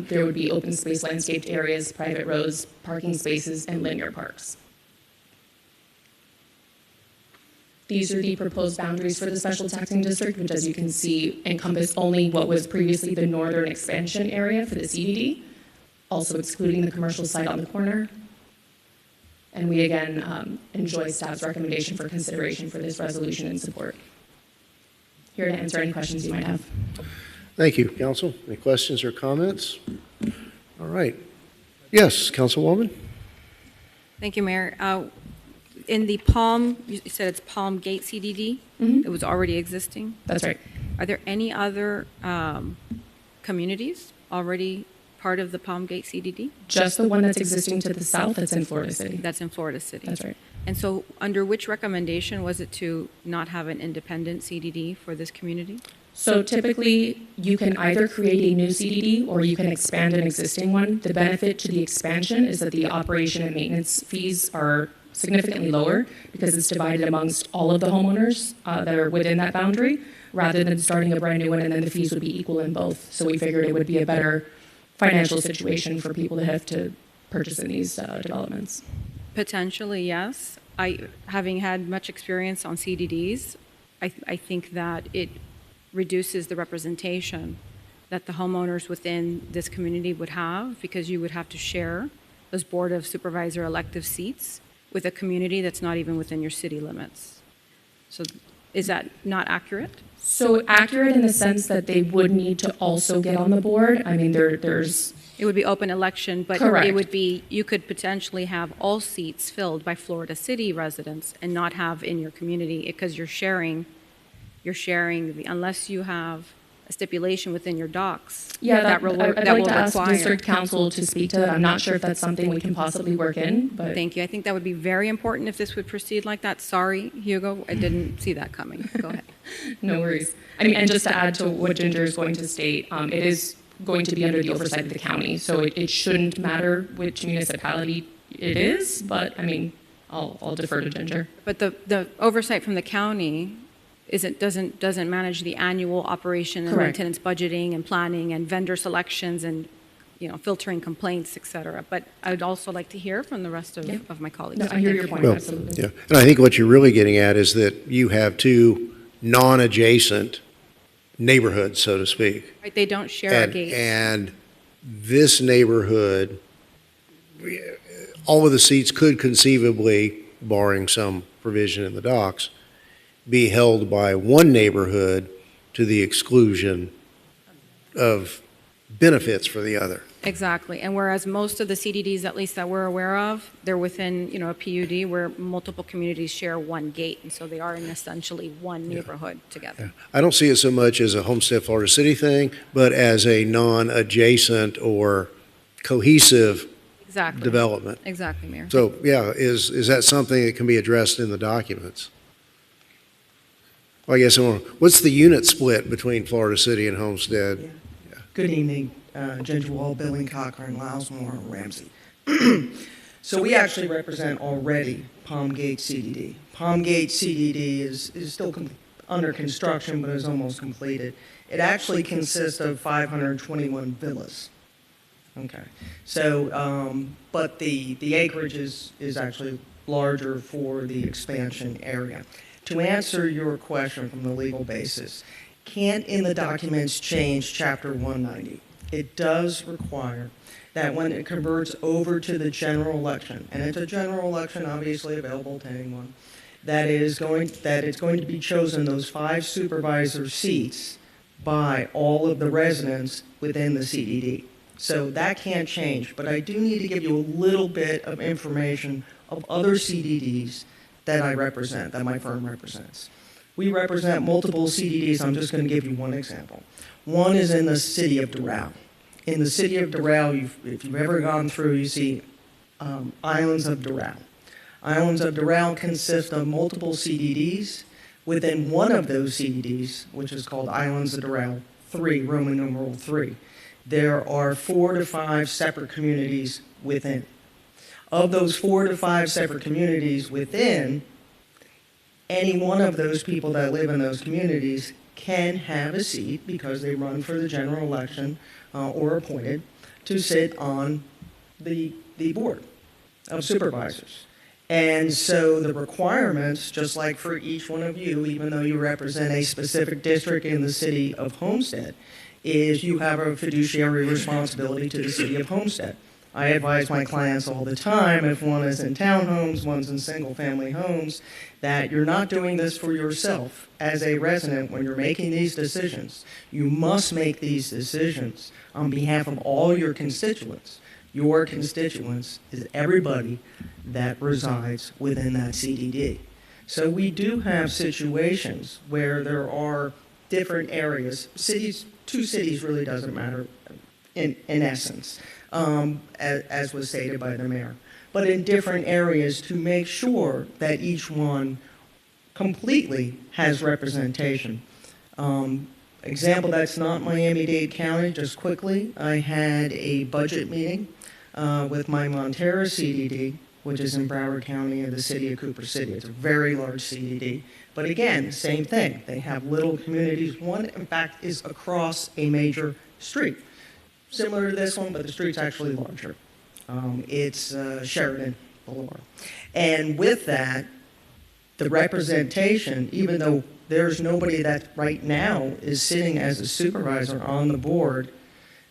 there would be open space landscaped areas, private roads, parking spaces, and linear parks. These are the proposed boundaries for the special taxing district, which, as you can see, encompass only what was previously the northern expansion area for the CDD, also excluding the commercial site on the corner. And we again enjoy staff's recommendation for consideration for this resolution and support. Here to answer any questions you might have. Thank you, Council. Any questions or comments? All right. Yes, Councilwoman? Thank you, Mayor. In the Palm, you said it's Palm Gate CDD? Mm-hmm. It was already existing? That's right. Are there any other communities already part of the Palm Gate CDD? Just the one that's existing to the south that's in Florida City. That's in Florida City. That's right. And so under which recommendation was it to not have an independent CDD for this community? So typically, you can either create a new CDD or you can expand an existing one. The benefit to the expansion is that the operation and maintenance fees are significantly lower because it's divided amongst all of the homeowners that are within that boundary, rather than starting a brand new one and then the fees would be equal in both. So we figured it would be a better financial situation for people that have to purchase in these developments. Potentially, yes. Having had much experience on CDDs, I think that it reduces the representation that the homeowners within this community would have, because you would have to share those Board of Supervisor elective seats with a community that's not even within your city limits. So is that not accurate? So accurate in the sense that they would need to also get on the board. I mean, there's... It would be open election, but Correct. It would be, you could potentially have all seats filled by Florida City residents and not have in your community, because you're sharing, unless you have a stipulation within your docs. Yeah, that will I'd like to ask require. District Council to speak to that. I'm not sure if that's something we can possibly work in, but... Thank you. I think that would be very important if this would proceed like that. Sorry, Hugo, I didn't see that coming. Go ahead. No worries. I mean, and just to add to what Ginger is going to state, it is going to be under the oversight of the county, so it shouldn't matter which municipality it is, but I mean, I'll defer to Ginger. But the oversight from the county doesn't manage the annual operation and Correct. maintenance budgeting and planning and vendor selections and, filtering complaints, et cetera. But I'd also like to hear from the rest of my colleagues. No, I hear your point, Well, absolutely. yeah, and I think what you're really getting at is that you have two non-adjacent neighborhoods, so to speak. Right, they don't share a gate. And this neighborhood, all of the seats could conceivably, barring some provision in the docs, be held by one neighborhood to the exclusion of benefits for the other. Exactly. And whereas most of the CDDs, at least that we're aware of, they're within, a PUD where multiple communities share one gate. And so they are in essentially one neighborhood together. I don't see it so much as a Homestead Florida City thing, but as a non-adjacent or cohesive Exactly. development. Exactly, Mayor. So, yeah, is that something that can be addressed in the documents? Well, I guess, what's the unit split between Florida City and Homestead? Good evening, Ginger Wall, Billing Cochran, Lylesmore, Ramsey. So we actually represent already Palm Gate CDD. Palm Gate CDD is still under construction, but is almost completed. It actually consists of 521 villas. Okay, so, but the acreage is actually larger for the expansion area. To answer your question from the legal basis, can't in the documents change Chapter 190. It does require that when it converts over to the general election, and it's a general election obviously available to anyone, that it's going to be chosen those 5 supervisor seats by all of the residents within the CDD. So that can't change, but I do need to give you a little bit of information of other CDDs that I represent, that my firm represents. We represent multiple CDDs. I'm just going to give you one example. One is in the city of Doral. In the city of Doral, if you've ever gone through, you see Islands of Doral. Islands of Doral consist of multiple CDDs. Within one of those CDDs, which is called Islands of Doral 3, Roman numeral 3, there are 4 to 5 separate communities within. Of those 4 to 5 separate communities within, any one of those people that live in those communities can have a seat because they run for the general election or appointed to sit on the board of supervisors. And so the requirements, just like for each one of you, even though you represent a specific district in the city of Homestead, is you have a fiduciary responsibility to the city of Homestead. I advise my clients all the time, if one is in townhomes, one's in single-family homes, that you're not doing this for yourself as a resident when you're making these decisions. You must make these decisions on behalf of all your constituents. Your constituents is everybody that resides within that CDD. So we do have situations where there are different areas. Cities, 2 cities really doesn't matter in essence. As was stated by the mayor, but in different areas to make sure that each one completely has representation. Example, that's not Miami-Dade County, just quickly. I had a budget meeting with my Montero CDD, which is in Broward County in the city of Cooper City. It's a very large CDD. But again, same thing. They have little communities. One, in fact, is across a major street. Similar to this one, but the street's actually larger. It's Sheridan Boulevard. And with that, the representation, even though there's nobody that right now is sitting as a supervisor on the board,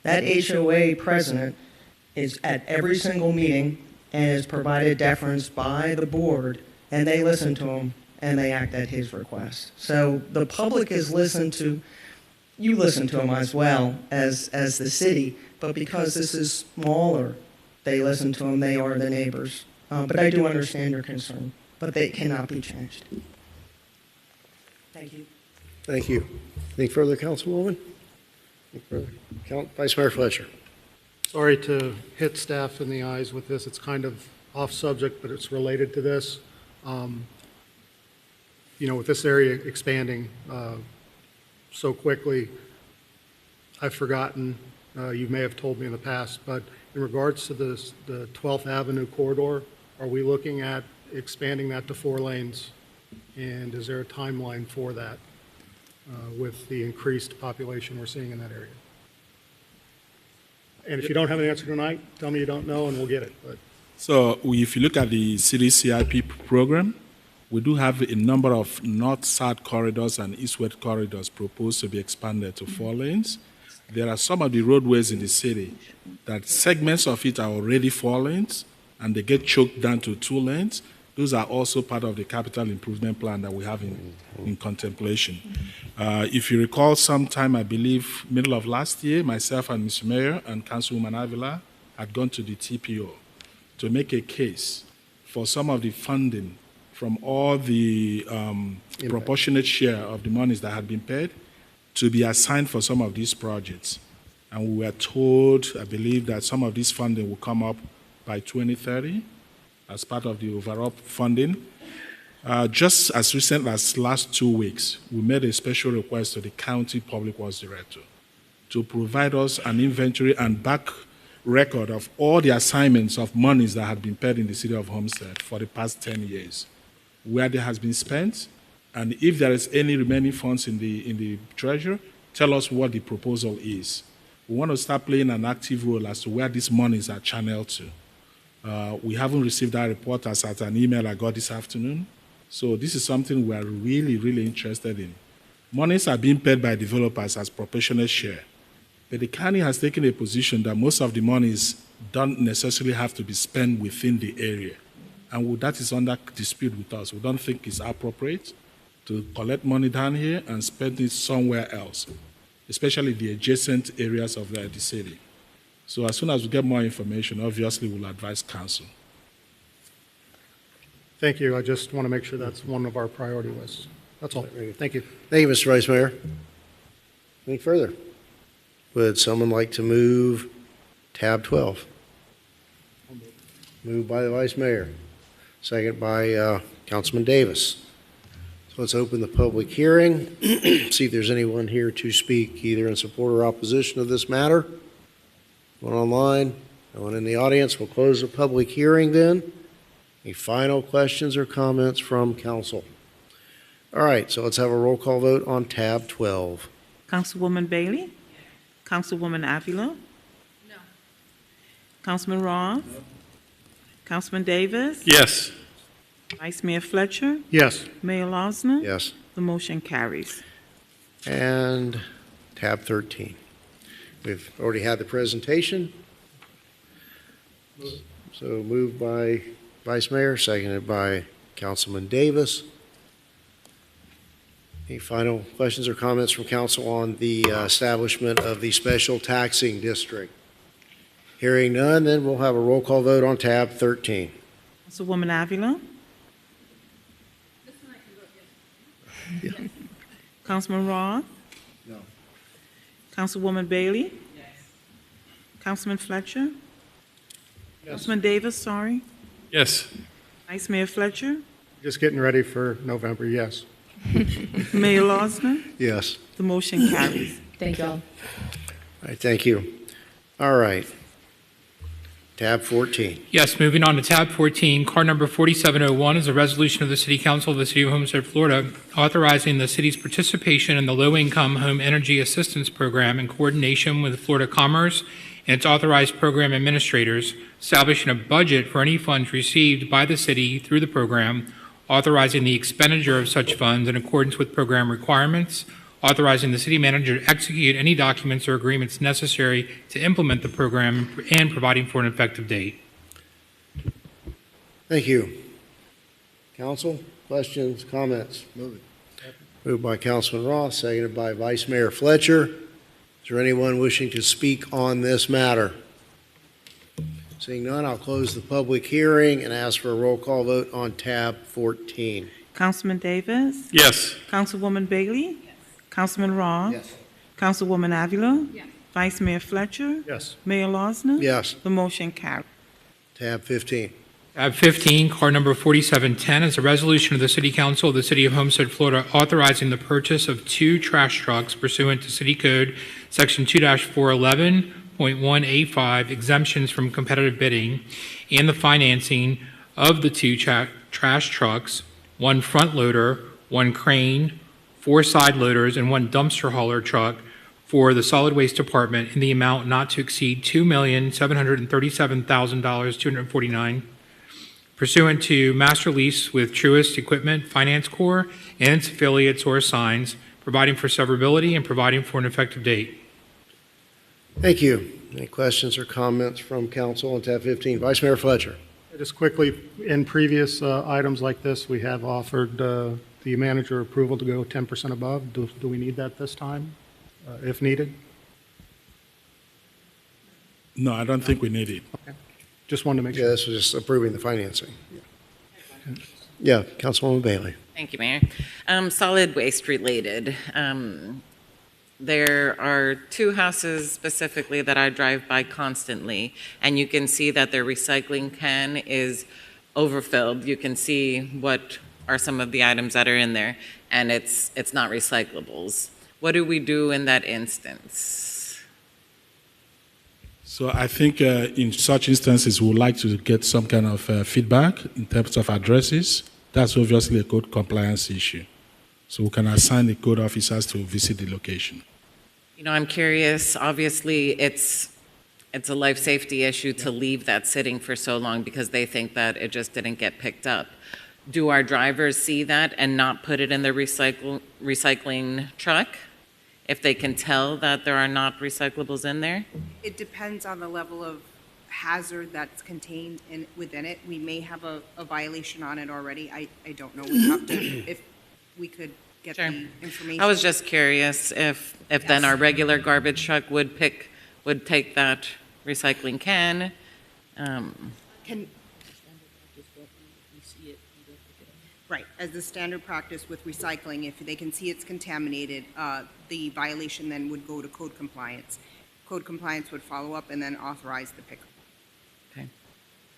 that HOA president is at every single meeting and is provided deference by the board, and they listen to him and they act at his request. So the public is listened to. You listen to them as well as the city, but because this is smaller, they listen to them. They are the neighbors. But I do understand your concern, but they cannot be changed. Thank you. Thank you. Anything further, Councilwoman? Anything further? Vice Mayor Fletcher. Sorry to hit staff in the eyes with this. It's kind of off subject, but it's related to this. With this area expanding so quickly, I've forgotten, you may have told me in the past, but In regards to the 12th Avenue corridor, are we looking at expanding that to 4 lanes? And is there a timeline for that with the increased population we're seeing in that area? And if you don't have an answer tonight, tell me you don't know and we'll get it. But So if you look at the city CIP program, we do have a number of north-south corridors and east-west corridors proposed to be expanded to 4 lanes. There are some of the roadways in the city that segments of it are already 4 lanes, and they get choked down to 2 lanes. Those are also part of the capital improvement plan that we have in contemplation. If you recall, sometime, I believe, middle of last year, myself and Mr. Mayor and Councilwoman Avila had gone to the TPO to make a case for some of the funding from all the proportionate share of the monies that had been paid to be assigned for some of these projects. And we were told, I believe, that some of this funding will come up by 2030 as part of the overall funding. Just as recent as last 2 weeks, we made a special request to the County Public Works Director to provide us an inventory and back record of all the assignments of monies that had been paid in the city of Homestead for the past 10 years, where they has been spent, and if there is any remaining funds in the treasury, tell us what the proposal is. We want to start playing an active role as to where these monies are channeled to. We haven't received that report as at an email I got this afternoon. So this is something we are really, really interested in. Monies are being paid by developers as proportionate share. But the county has taken a position that most of the monies don't necessarily have to be spent within the area. And that is under dispute with us. We don't think it's appropriate to collect money down here and spend it somewhere else, especially the adjacent areas of the city. So as soon as we get more information, obviously we'll advise council. thank you. I just want to make sure that's one of our priority lists. That's all. Thank you. Thank you, Mr. Vice Mayor. Any further? Would someone like to move tab 12? Moved by the Vice Mayor. Second by Councilman Davis. So let's open the public hearing. See if there's anyone here to speak either in support or opposition of this matter. One online, no one in the audience. We'll close the public hearing then. Any final questions or comments from council? All right, so let's have a roll call vote on tab 12. Councilwoman Bailey? Councilwoman Avila? No. Councilman Ross? No. Councilman Davis? Yes. Vice Mayor Fletcher? Yes. Mayor Losner? Yes. The motion carries. And tab 13. We've already had the presentation. So moved by Vice Mayor, seconded by Councilman Davis. Any final questions or comments from council on the establishment of the special taxing district? Hearing none, then we'll have a roll call vote on tab 13. Councilwoman Avila? Yeah. Councilman Ross? No. Councilwoman Bailey? Yes. Councilman Fletcher? Yes. Councilman Davis, sorry. Yes. Vice Mayor Fletcher? Just getting ready for November, yes. Mayor Losner? Yes. The motion carries. Thank you all. All right, thank you. All right. Tab 14. Yes, moving on to tab 14, card number 4701 is a resolution of the City Council of the City of Homestead, Florida, authorizing the city's participation in the Low-Income Home Energy Assistance Program in coordination with Florida Commerce and its authorized program administrators, establishing a budget for any funds received by the city through the program, authorizing the expenditure of such funds in accordance with program requirements, authorizing the city manager to execute any documents or agreements necessary to implement the program, and providing for an effective date. Thank you. Council, questions, comments? Move it. Moved by Councilman Ross, seconded by Vice Mayor Fletcher. Is there anyone wishing to speak on this matter? Seeing none, I'll close the public hearing and ask for a roll call vote on tab 14. Councilman Davis? Yes. Councilwoman Bailey? Yes. Councilman Ross? Yes. Councilwoman Avila? Yes. Vice Mayor Fletcher? Yes. Mayor Losner? Yes. The motion carries. Tab 15. Tab 15, card number 4710 is a resolution of the City Council of the City of Homestead, Florida, authorizing the purchase of 2 trash trucks pursuant to City Code Section 2-411, 1.1A5 exemptions from competitive bidding and the financing of the 2 trash trucks, 1 front loader, 1 crane, 4 side loaders, and 1 dumpster hauler truck for the Solid Waste Department in the amount not to exceed $2,737,249 pursuant to master lease with Truist Equipment Finance Corp. And its affiliates or assigns, providing for severability and providing for an effective date. Thank you. Any questions or comments from council on tab 15? Vice Mayor Fletcher. Just quickly, in previous items like this, we have offered the manager approval to go 10% above. Do we need that this time, if needed? No, I don't think we need it. Okay. Just wanted to make sure. Yeah, this was just approving the financing. Yeah, Councilwoman Bailey. Thank you, Mayor. Solid waste related. There are 2 houses specifically that I drive by constantly, and you can see that their recycling can is overfilled. You can see what are some of the items that are in there, and it's not recyclables. What do we do in that instance? So I think in such instances, we would like to get some kind of feedback in terms of addresses. That's obviously a code compliance issue. So we can assign the code officers to visit the location. You know, I'm curious, obviously it's a life safety issue to leave that sitting for so long because they think that it just didn't get picked up. Do our drivers see that and not put it in their recycling truck if they can tell that there are not recyclables in there? It depends on the level of hazard that's contained within it. We may have a violation on it already. I don't know. We have to, if we could get the information. I was just curious if then our regular garbage truck would take that recycling can. Right, as the standard practice with recycling, if they can see it's contaminated, the violation then would go to code compliance. Code compliance would follow up and then authorize the pickup. Okay,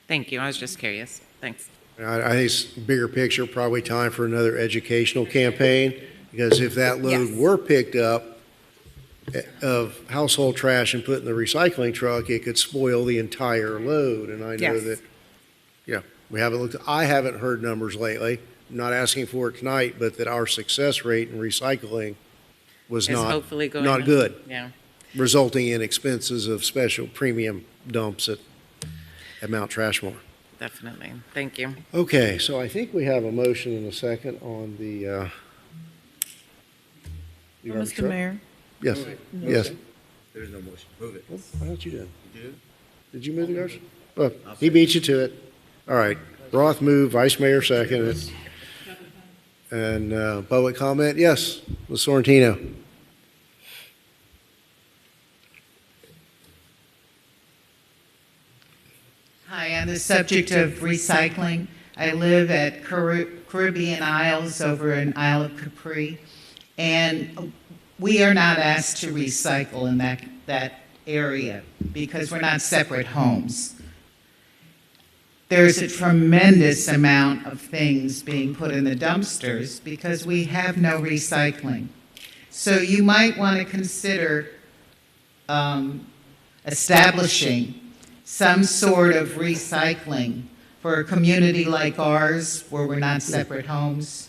thank you. I was just curious. Thanks. I think it's bigger picture, probably time for another educational campaign, because if that load were picked up of household trash and put in the recycling truck, it could spoil the entire load. And I know that, we haven't looked, I haven't heard numbers lately. I'm not asking for it tonight, but that our success rate in recycling was not good. Yeah. Resulting in expenses of special premium dumps at Mount Trashmore. Definitely. Thank you. Okay, so I think we have a motion and a second on the Mr. Mayor? Yes, yes. There's no motion. Move it. Why don't you do it? You do? Did you move the motion? Oh, he beat you to it. All right. Roth moved, Vice Mayor seconded. And public comment? Yes, Ms. Sorrentino. Hi, on the subject of recycling, I live at Caribbean Isles over in Isle of Capri, and we are not asked to recycle in that area because we're not separate homes. There's a tremendous amount of things being put in the dumpsters because we have no recycling. So you might want to consider establishing some sort of recycling for a community like ours where we're not separate homes.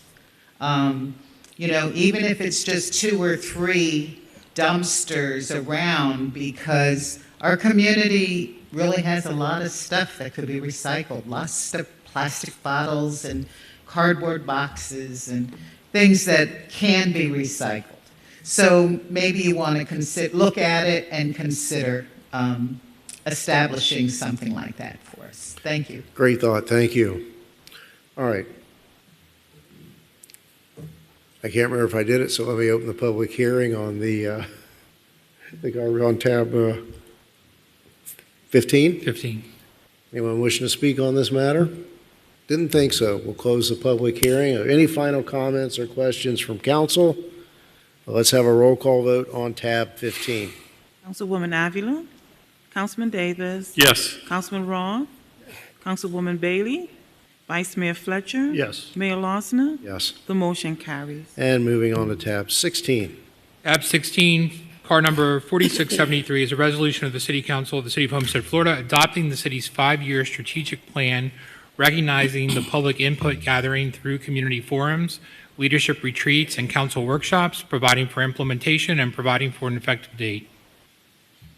Even if it's just 2 or 3 dumpsters around, because our community really has a lot of stuff that could be recycled, lots of plastic bottles and cardboard boxes and things that can be recycled. So maybe you want to look at it and consider establishing something like that for us. Thank you. Great thought. Thank you. All right. I can't remember if I did it, so let me open the public hearing on the garbage on tab 15? 15. Anyone wishing to speak on this matter? Didn't think so. We'll close the public hearing. Any final comments or questions from council? Well, let's have a roll call vote on tab 15. Councilwoman Avila? Councilman Davis? Yes. Councilman Roth? Councilwoman Bailey? Vice Mayor Fletcher? Yes. Mayor Losner? Yes. The motion carries. And moving on to tab 16. Tab 16, Part number 4673 is a resolution of the City Council of the City of Homestead, Florida, adopting the city's 5-year strategic plan, recognizing the public input gathering through community forums, leadership retreats, and council workshops, providing for implementation and providing for an effective date.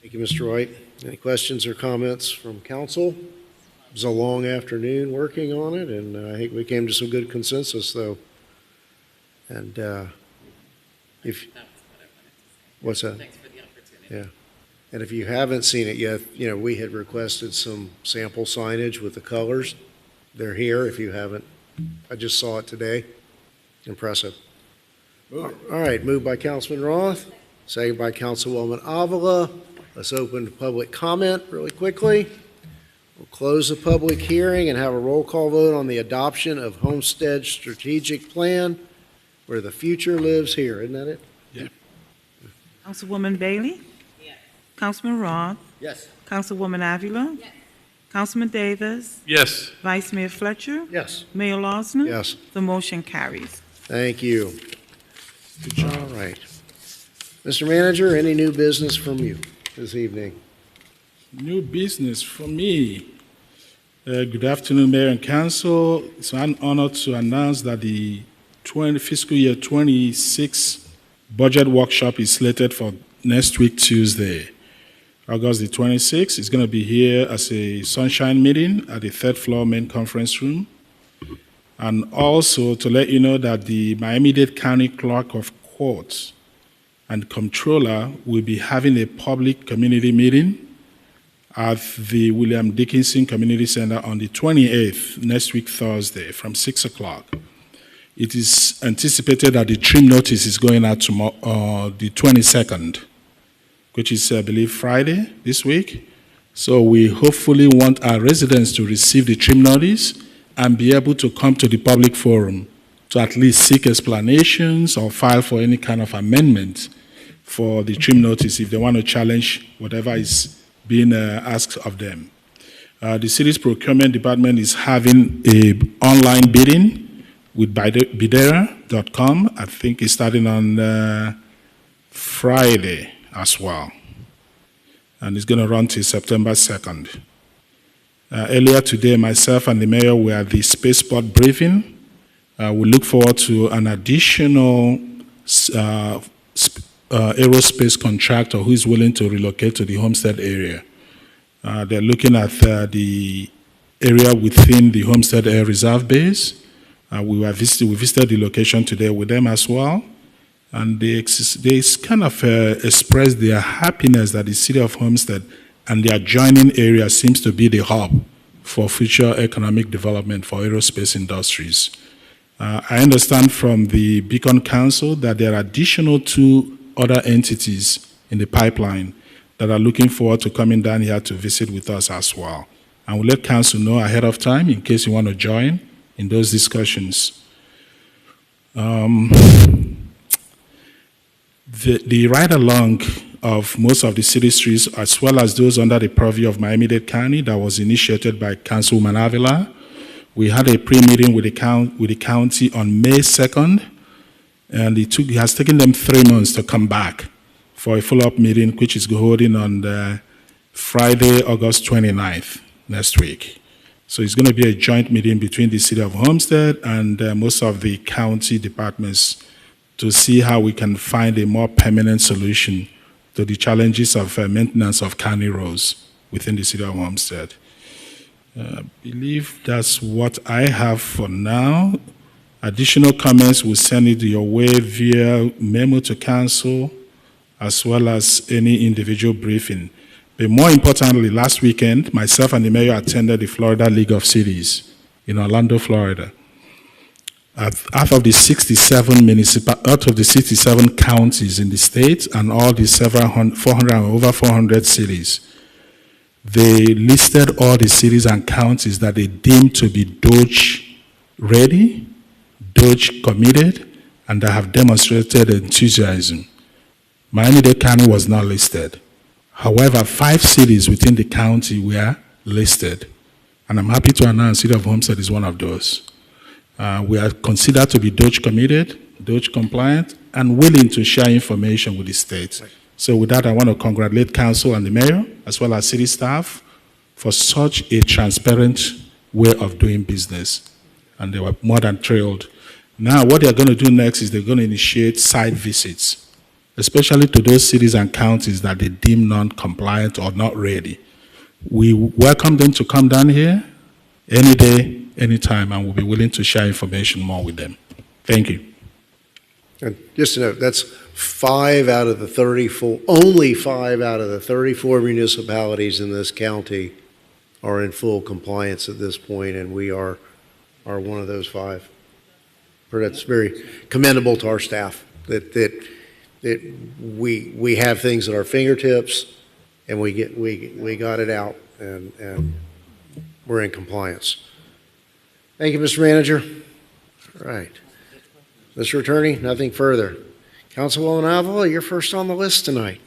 Thank you, Mr. White. Any questions or comments from council? It was a long afternoon working on it, and I think we came to some good consensus, though. And if what's that? Thanks for the opportunity. Yeah. And if you haven't seen it yet, we had requested some sample signage with the colors. They're here if you haven't. I just saw it today. Impressive. All right, moved by Councilman Roth, second by Councilwoman Avila. Let's open to public comment really quickly. We'll close the public hearing and have a roll call vote on the adoption of Homestead Strategic Plan, where the future lives here. Isn't that it? Yeah. Councilwoman Bailey? Yes. Councilman Roth? Yes. Councilwoman Avila? Yes. Councilman Davis? Yes. Vice Mayor Fletcher? Yes. Mayor Losner? Yes. The motion carries. Thank you. All right. Mr. Manager, any new business from you this evening? New business for me. Good afternoon, Mayor and Council. It's an honor to announce that the fiscal year 26 budget workshop is slated for next week, Tuesday, August the 26th. It's going to be here as a sunshine meeting at the 3rd floor main conference room. And also to let you know that the Miami-Dade County Clerk of Courts and Comptroller will be having a public community meeting at the William Dickinson Community Center on the 28th, next week, Thursday, from 6 o'clock. It is anticipated that the trim notice is going out tomorrow, the 22nd, which is, I believe, Friday this week. So we hopefully want our residents to receive the trim notice and be able to come to the public forum to at least seek explanations or file for any kind of amendment for the trim notice if they want to challenge whatever is being asked of them. The city's procurement department is having an online bidding with Bidera.com. I think it's starting on Friday as well. And it's going to run till September 2nd. Earlier today, myself and the mayor were at the spaceport briefing. We look forward to an additional aerospace contractor who is willing to relocate to the Homestead area. They're looking at the area within the Homestead Air Reserve Base. We visited the location today with them as well. And they kind of expressed their happiness that the city of Homestead and the adjoining area seems to be the hub for future economic development for aerospace industries. I understand from the Beacon Council that there are additional 2 other entities in the pipeline that are looking forward to coming down here to visit with us as well. And we'll let Council know ahead of time in case you want to join in those discussions. The ride-along of most of the city streets, as well as those under the purview of Miami-Dade County that was initiated by Councilwoman Avila. We had a pre-meeting with the county on May 2nd, and it has taken them 3 months to come back for a follow-up meeting, which is holding on the Friday, August 29th, next week. So it's going to be a joint meeting between the city of Homestead and most of the county departments to see how we can find a more permanent solution to the challenges of maintenance of county roads within the city of Homestead. I believe that's what I have for now. Additional comments, we'll send it your way via memo to council, as well as any individual briefing. But more importantly, last weekend, myself and the mayor attended the Florida League of Cities in Orlando, Florida. Out of the 67 counties in the state and all the 400 cities, they listed all the cities and counties that they deemed to be DOGE ready, DOGE committed, and that have demonstrated enthusiasm. Miami-Dade County was not listed. However, 5 cities within the county were listed, and I'm happy to announce City of Homestead is one of those. We are considered to be DOGE committed, DOGE compliant, and willing to share information with the state. So with that, I want to congratulate council and the mayor, as well as city staff, for such a transparent way of doing business. And they were more than thrilled. Now, what they're going to do next is they're going to initiate site visits, especially to those cities and counties that they deem non-compliant or not ready. We welcome them to come down here any day, anytime, and we'll be willing to share information more with them. Thank you. And just to note, that's 5 out of the 34, only 5 out of the 34 municipalities in this county are in full compliance at this point, and we are one of those 5. That's very commendable to our staff that we have things at our fingertips, and we got it out, and we're in compliance. Thank you, Mr. Manager. All right. Mr. Attorney, nothing further. Councilwoman Avila, you're first on the list tonight.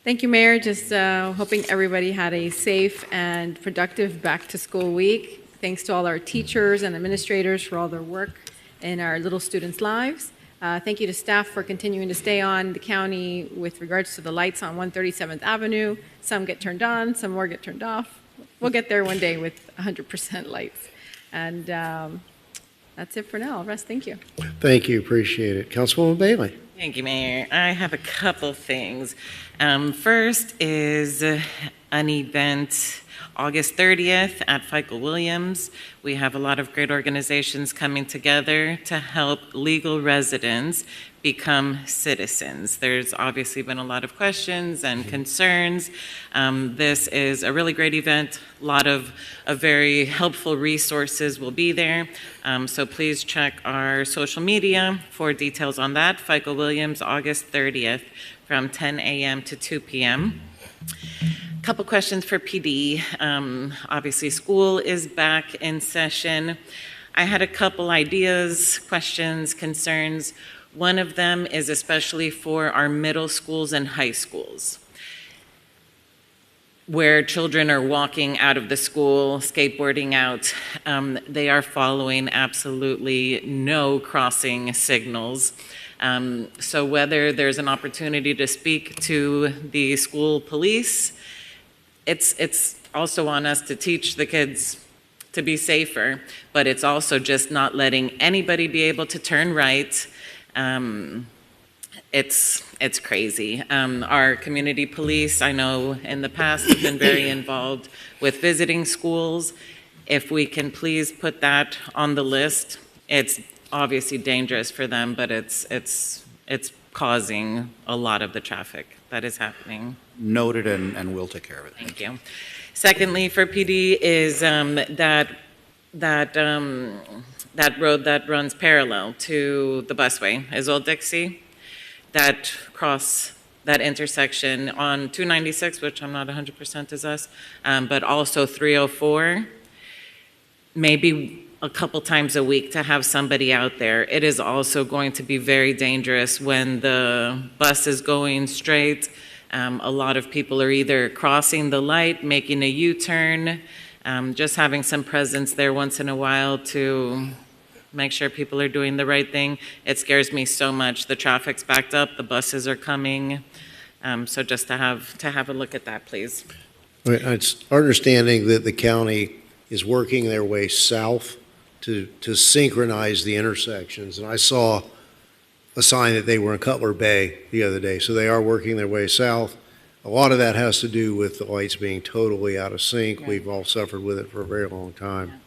Thank you, Mayor. Just hoping everybody had a safe and productive back-to-school week. Thanks to all our teachers and administrators for all their work in our little students' lives. Thank you to staff for continuing to stay on the county with regards to the lights on 137th Avenue. Some get turned on, some more get turned off. We'll get there one day with 100% lights. And that's it for now. I'll rest. Thank you. Thank you. Appreciate it. Councilwoman Bailey. Thank you, Mayor. I have a couple things. First is an event August 30th at Fico Williams. We have a lot of great organizations coming together to help legal residents become citizens. There's obviously been a lot of questions and concerns. This is a really great event. A lot of very helpful resources will be there. So please check our social media for details on that. Fico Williams, August 30th from 10 a.m. to 2 p.m. Couple questions for PD. Obviously, school is back in session. I had a couple ideas, questions, concerns. One of them is especially for our middle schools and high schools, where children are walking out of the school, skateboarding out. They are following absolutely no crossing signals. So whether there's an opportunity to speak to the school police, it's also on us to teach the kids to be safer, but it's also just not letting anybody be able to turn right. It's crazy. Our community police, I know in the past, have been very involved with visiting schools. If we can please put that on the list. It's obviously dangerous for them, but it's causing a lot of the traffic that is happening. Noted, and we'll take care of it. Thank you. Secondly, for PD is that road that runs parallel to the busway is Old Dixie. That intersection on 296, which I'm not 100% is us, but also 304, maybe a couple times a week to have somebody out there. It is also going to be very dangerous when the bus is going straight. A lot of people are either crossing the light, making a U-turn, just having some presence there once in a while to make sure people are doing the right thing. It scares me so much. The traffic's backed up, the buses are coming. So just to have a look at that, please. It's our understanding that the county is working their way south to synchronize the intersections. And I saw a sign that they were in Cutler Bay the other day. So they are working their way south. A lot of that has to do with the lights being totally out of sync. Right. We've all suffered with it for a very long time.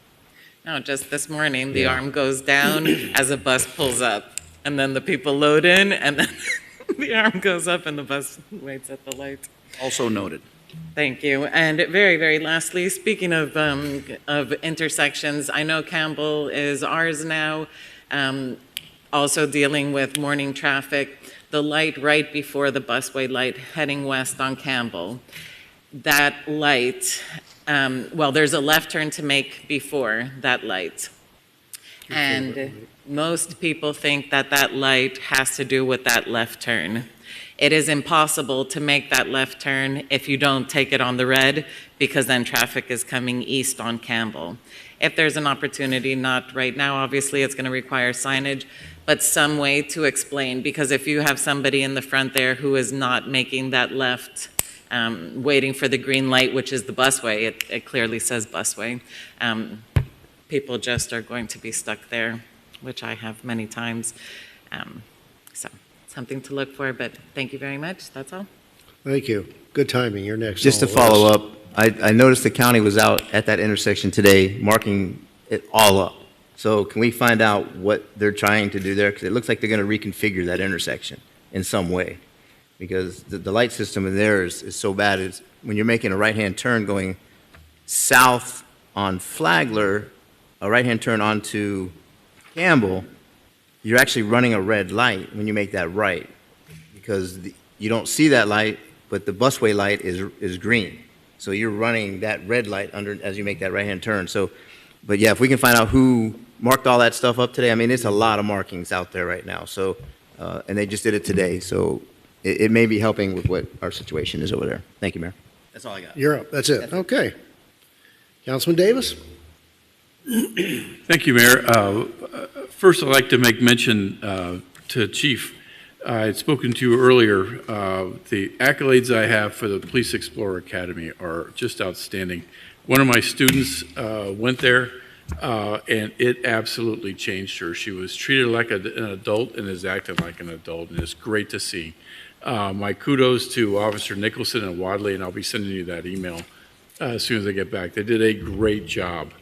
No, just this morning, the arm goes down as a bus pulls up. And then the people load in, and then the arm goes up and the bus waits at the light. Also noted. Thank you. And very, very lastly, speaking of intersections, I know Campbell is ours now. Also dealing with morning traffic, the light right before the busway light heading west on Campbell. That light, there's a left turn to make before that light. And most people think that that light has to do with that left turn. it is impossible to make that left turn if you don't take it on the red, because then traffic is coming east on Campbell. If there's an opportunity, not right now, obviously it's going to require signage, but some way to explain, because if you have somebody in the front there who is not making that left, waiting for the green light, which is the busway, it clearly says busway, people just are going to be stuck there, which I have many times. So something to look for, but thank you very much. That's all. Thank you. Good timing. You're next. Just to on the list. follow up, I noticed the county was out at that intersection today marking it all up. So can we find out what they're trying to do there? Because it looks like they're going to reconfigure that intersection in some way. Because the light system in there is so bad. It's, when you're making a right-hand turn going south on Flagler, a right-hand turn onto Campbell, you're actually running a red light when you make that right. Because you don't see that light, but the busway light is green. So you're running that red light under as you make that right-hand turn. So, but yeah, if we can find out who marked all that stuff up today, I mean, it's a lot of markings out there right now. So, and they just did it today. So it may be helping with what our situation is over there. Thank you, Mayor. That's all I got. You're up. That's it. Okay. Councilman Davis? Thank you, Mayor. First, I'd like to make mention to Chief. I had spoken to you earlier. The accolades I have for the Police Explorer Academy are just outstanding. One of my students went there, and it absolutely changed her. She was treated like an adult and is acting like an adult, and it's great to see. My kudos to Officer Nicholson and Wadley, and I'll be sending you that email as soon as I get back. They did a great job.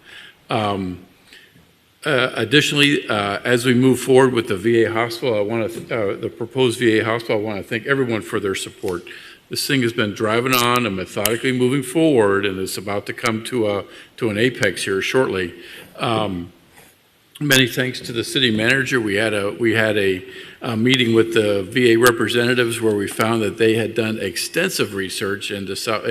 Additionally, as we move forward with the VA hospital, I want to the proposed VA hospital, I want to thank everyone for their support. This thing has been driving on and methodically moving forward, and it's about to come to an apex here shortly. Many thanks to the city manager. We had a meeting with the VA representatives where we found that they had done extensive research into the south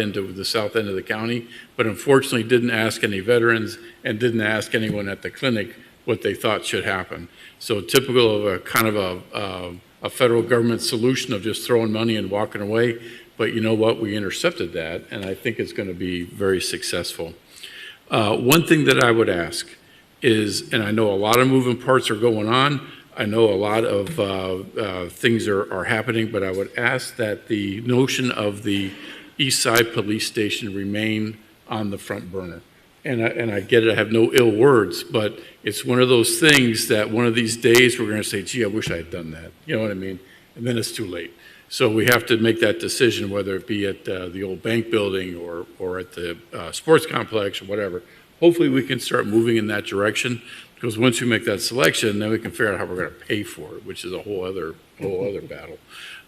end of the county, but unfortunately didn't ask any veterans and didn't ask anyone at the clinic what they thought should happen. So typical of a kind of a federal government solution of just throwing money and walking away. But you know what? We intercepted that, and I think it's going to be very successful. One thing that I would ask is, and I know a lot of moving parts are going on, I know a lot of things are happening, but I would ask that the notion of the East Side Police Station remain on the front burner. And I get it, I have no ill words, but it's one of those things that one of these days we're going to say, gee, I wish I had done that. You know what I mean? And then it's too late. So we have to make that decision, whether it be at the old bank building or at the sports complex or whatever. Hopefully we can start moving in that direction, because once we make that selection, then we can figure out how we're going to pay for it, which is a whole other battle.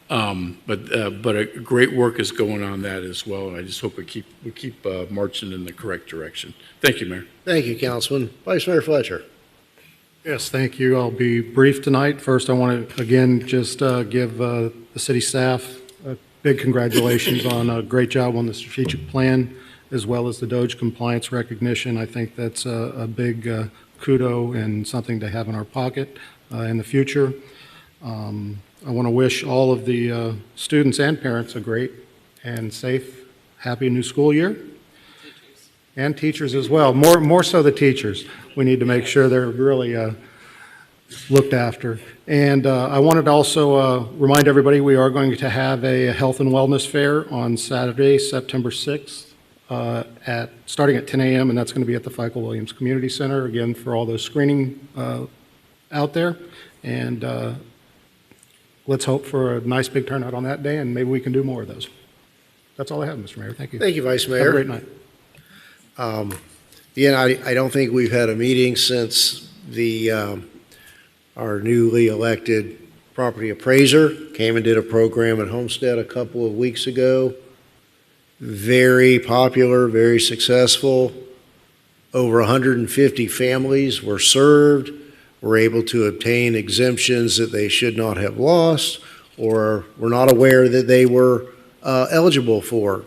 But great work is going on that as well, and I just hope we keep marching in the correct direction. Thank you, Mayor. Thank you, Councilman. Vice Mayor Fletcher. Yes, thank you. I'll be brief tonight. First, I want to, again, just give the city staff a big congratulations on a great job on the strategic plan, as well as the DOJ compliance recognition. I think that's a big kudo and something to have in our pocket in the future. I want to wish all of the students and parents a great and safe, happy new school year. And teachers as well, more so the teachers. We need to make sure they're really looked after. And I wanted to also remind everybody we are going to have a health and wellness fair on Saturday, September 6th, starting at 10 a.m., and that's going to be at the Michael Williams Community Center, again, for all those screening out there. And let's hope for a nice big turnout on that day, and maybe we can do more of those. That's all I have, Mr. Mayor. Thank you. Thank you, Vice Mayor. Have a great night. I don't think we've had a meeting since our newly elected property appraiser came and did a program at Homestead a couple of weeks ago. Very popular, very successful. Over 150 families were served, were able to obtain exemptions that they should not have lost, or were not aware that they were eligible for,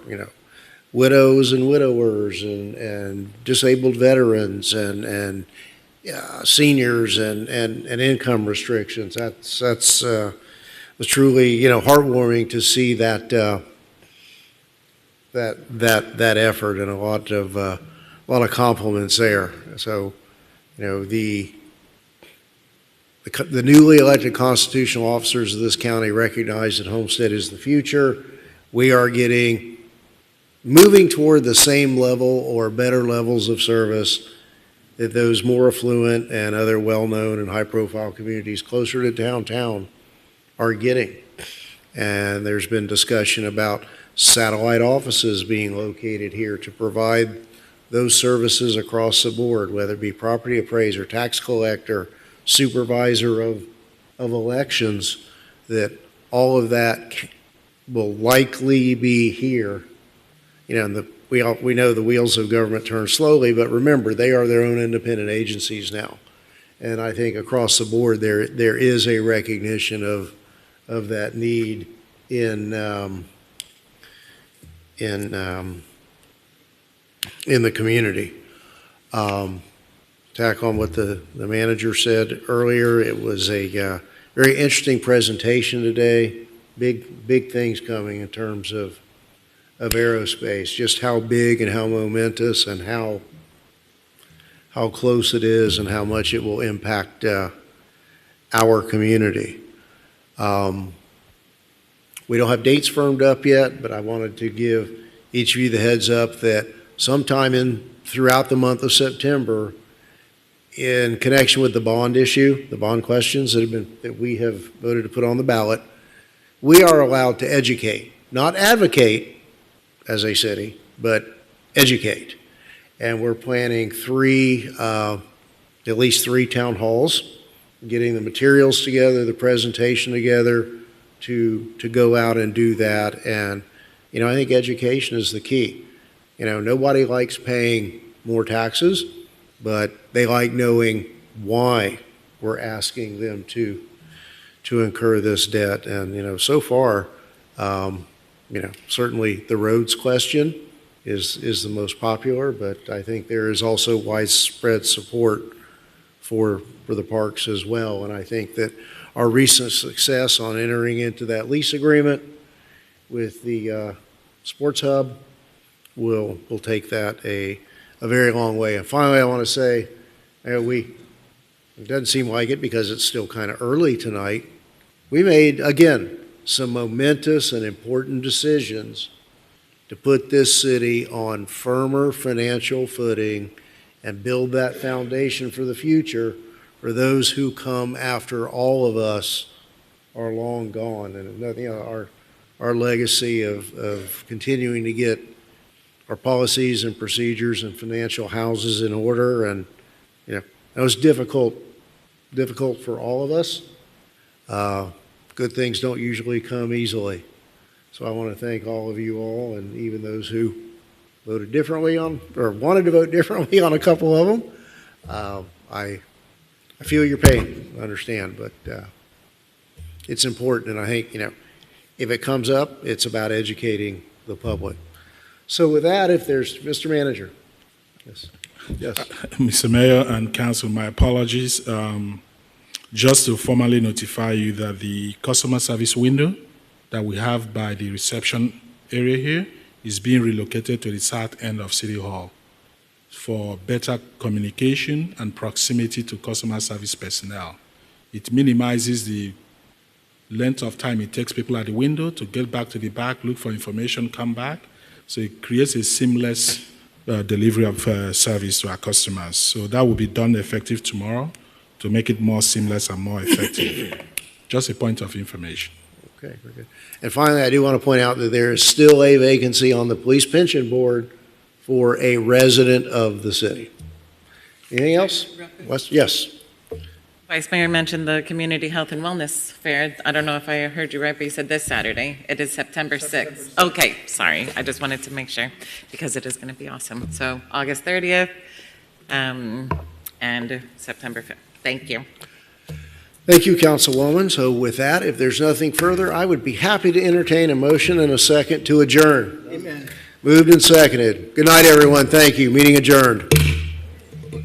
widows and widowers and disabled veterans and seniors and income restrictions. That's was truly, heartwarming to see that, that effort, and a lot of compliments there. So, the newly elected constitutional officers of this county recognize that Homestead is the future. We are moving toward the same level or better levels of service that those more affluent and other well-known and high-profile communities closer to downtown are getting. And there's been discussion about satellite offices being located here to provide those services across the board, whether it be property appraiser, tax collector, supervisor of elections, that all of that will likely be here. And we know the wheels of government turn slowly, but remember, they are their own independent agencies now. And I think across the board, there is a recognition of that need in the community. Tack on what the manager said earlier, it was a very interesting presentation today. Big things coming in terms of aerospace, just how big and how momentous and how close it is and how much it will impact our community. We don't have dates firmed up yet, but I wanted to give each of you the heads up that sometime throughout the month of September, in connection with the bond issue, the bond questions that we have voted to put on the ballot, we are allowed to educate, not advocate as a city, but educate. And we're planning at least three town halls, getting the materials together, the presentation together to go out and do that. And, I think education is the key. Nobody likes paying more taxes, but they like knowing why we're asking them to incur this debt. And, so far, certainly the roads question is the most popular, but I think there is also widespread support for the parks as well. And I think that our recent success on entering into that lease agreement with the sports hub will take that a very long way. And finally, I want to say, it doesn't seem like it because it's still kind of early tonight. We made, again, some momentous and important decisions to put this city on firmer financial footing and build that foundation for the future for those who come after all of us are long gone. And our legacy of continuing to get our policies and procedures and financial houses in order, and that was difficult for all of us. Good things don't usually come easily. So I want to thank all of you all, and even those who voted differently or wanted to vote differently on a couple of them. I feel your pain, I understand, but it's important, and I think, if it comes up, it's about educating the public. So with that, if there's, Mr. Manager. Yes. Mr. Mayor and Council, my apologies. Just to formally notify you that the customer service window that we have by the reception area here is being relocated to the south end of City Hall for better communication and proximity to customer service personnel. It minimizes the length of time it takes people at the window to get back to the back, look for information, come back. So it creates a seamless delivery of service to our customers. So that will be done effective tomorrow to make it more seamless and more effective. Just a point of information. Okay, very good. And finally, I do want to point out that there is still a vacancy on the police pension board for a resident of the city. Anything else? Yes. Vice Mayor mentioned the Community Health and Wellness Fair. I don't know if I heard you right, but you said this Saturday. It is September 6th. Okay, sorry. I just wanted to make sure because it is going to be awesome. So August 30th and September 5th. Thank you. Thank you, Councilwoman. So with that, if there's nothing further, I would be happy to entertain a motion and a second to adjourn. Amen. Moved and seconded. Good night, everyone. Thank you. Meeting adjourned.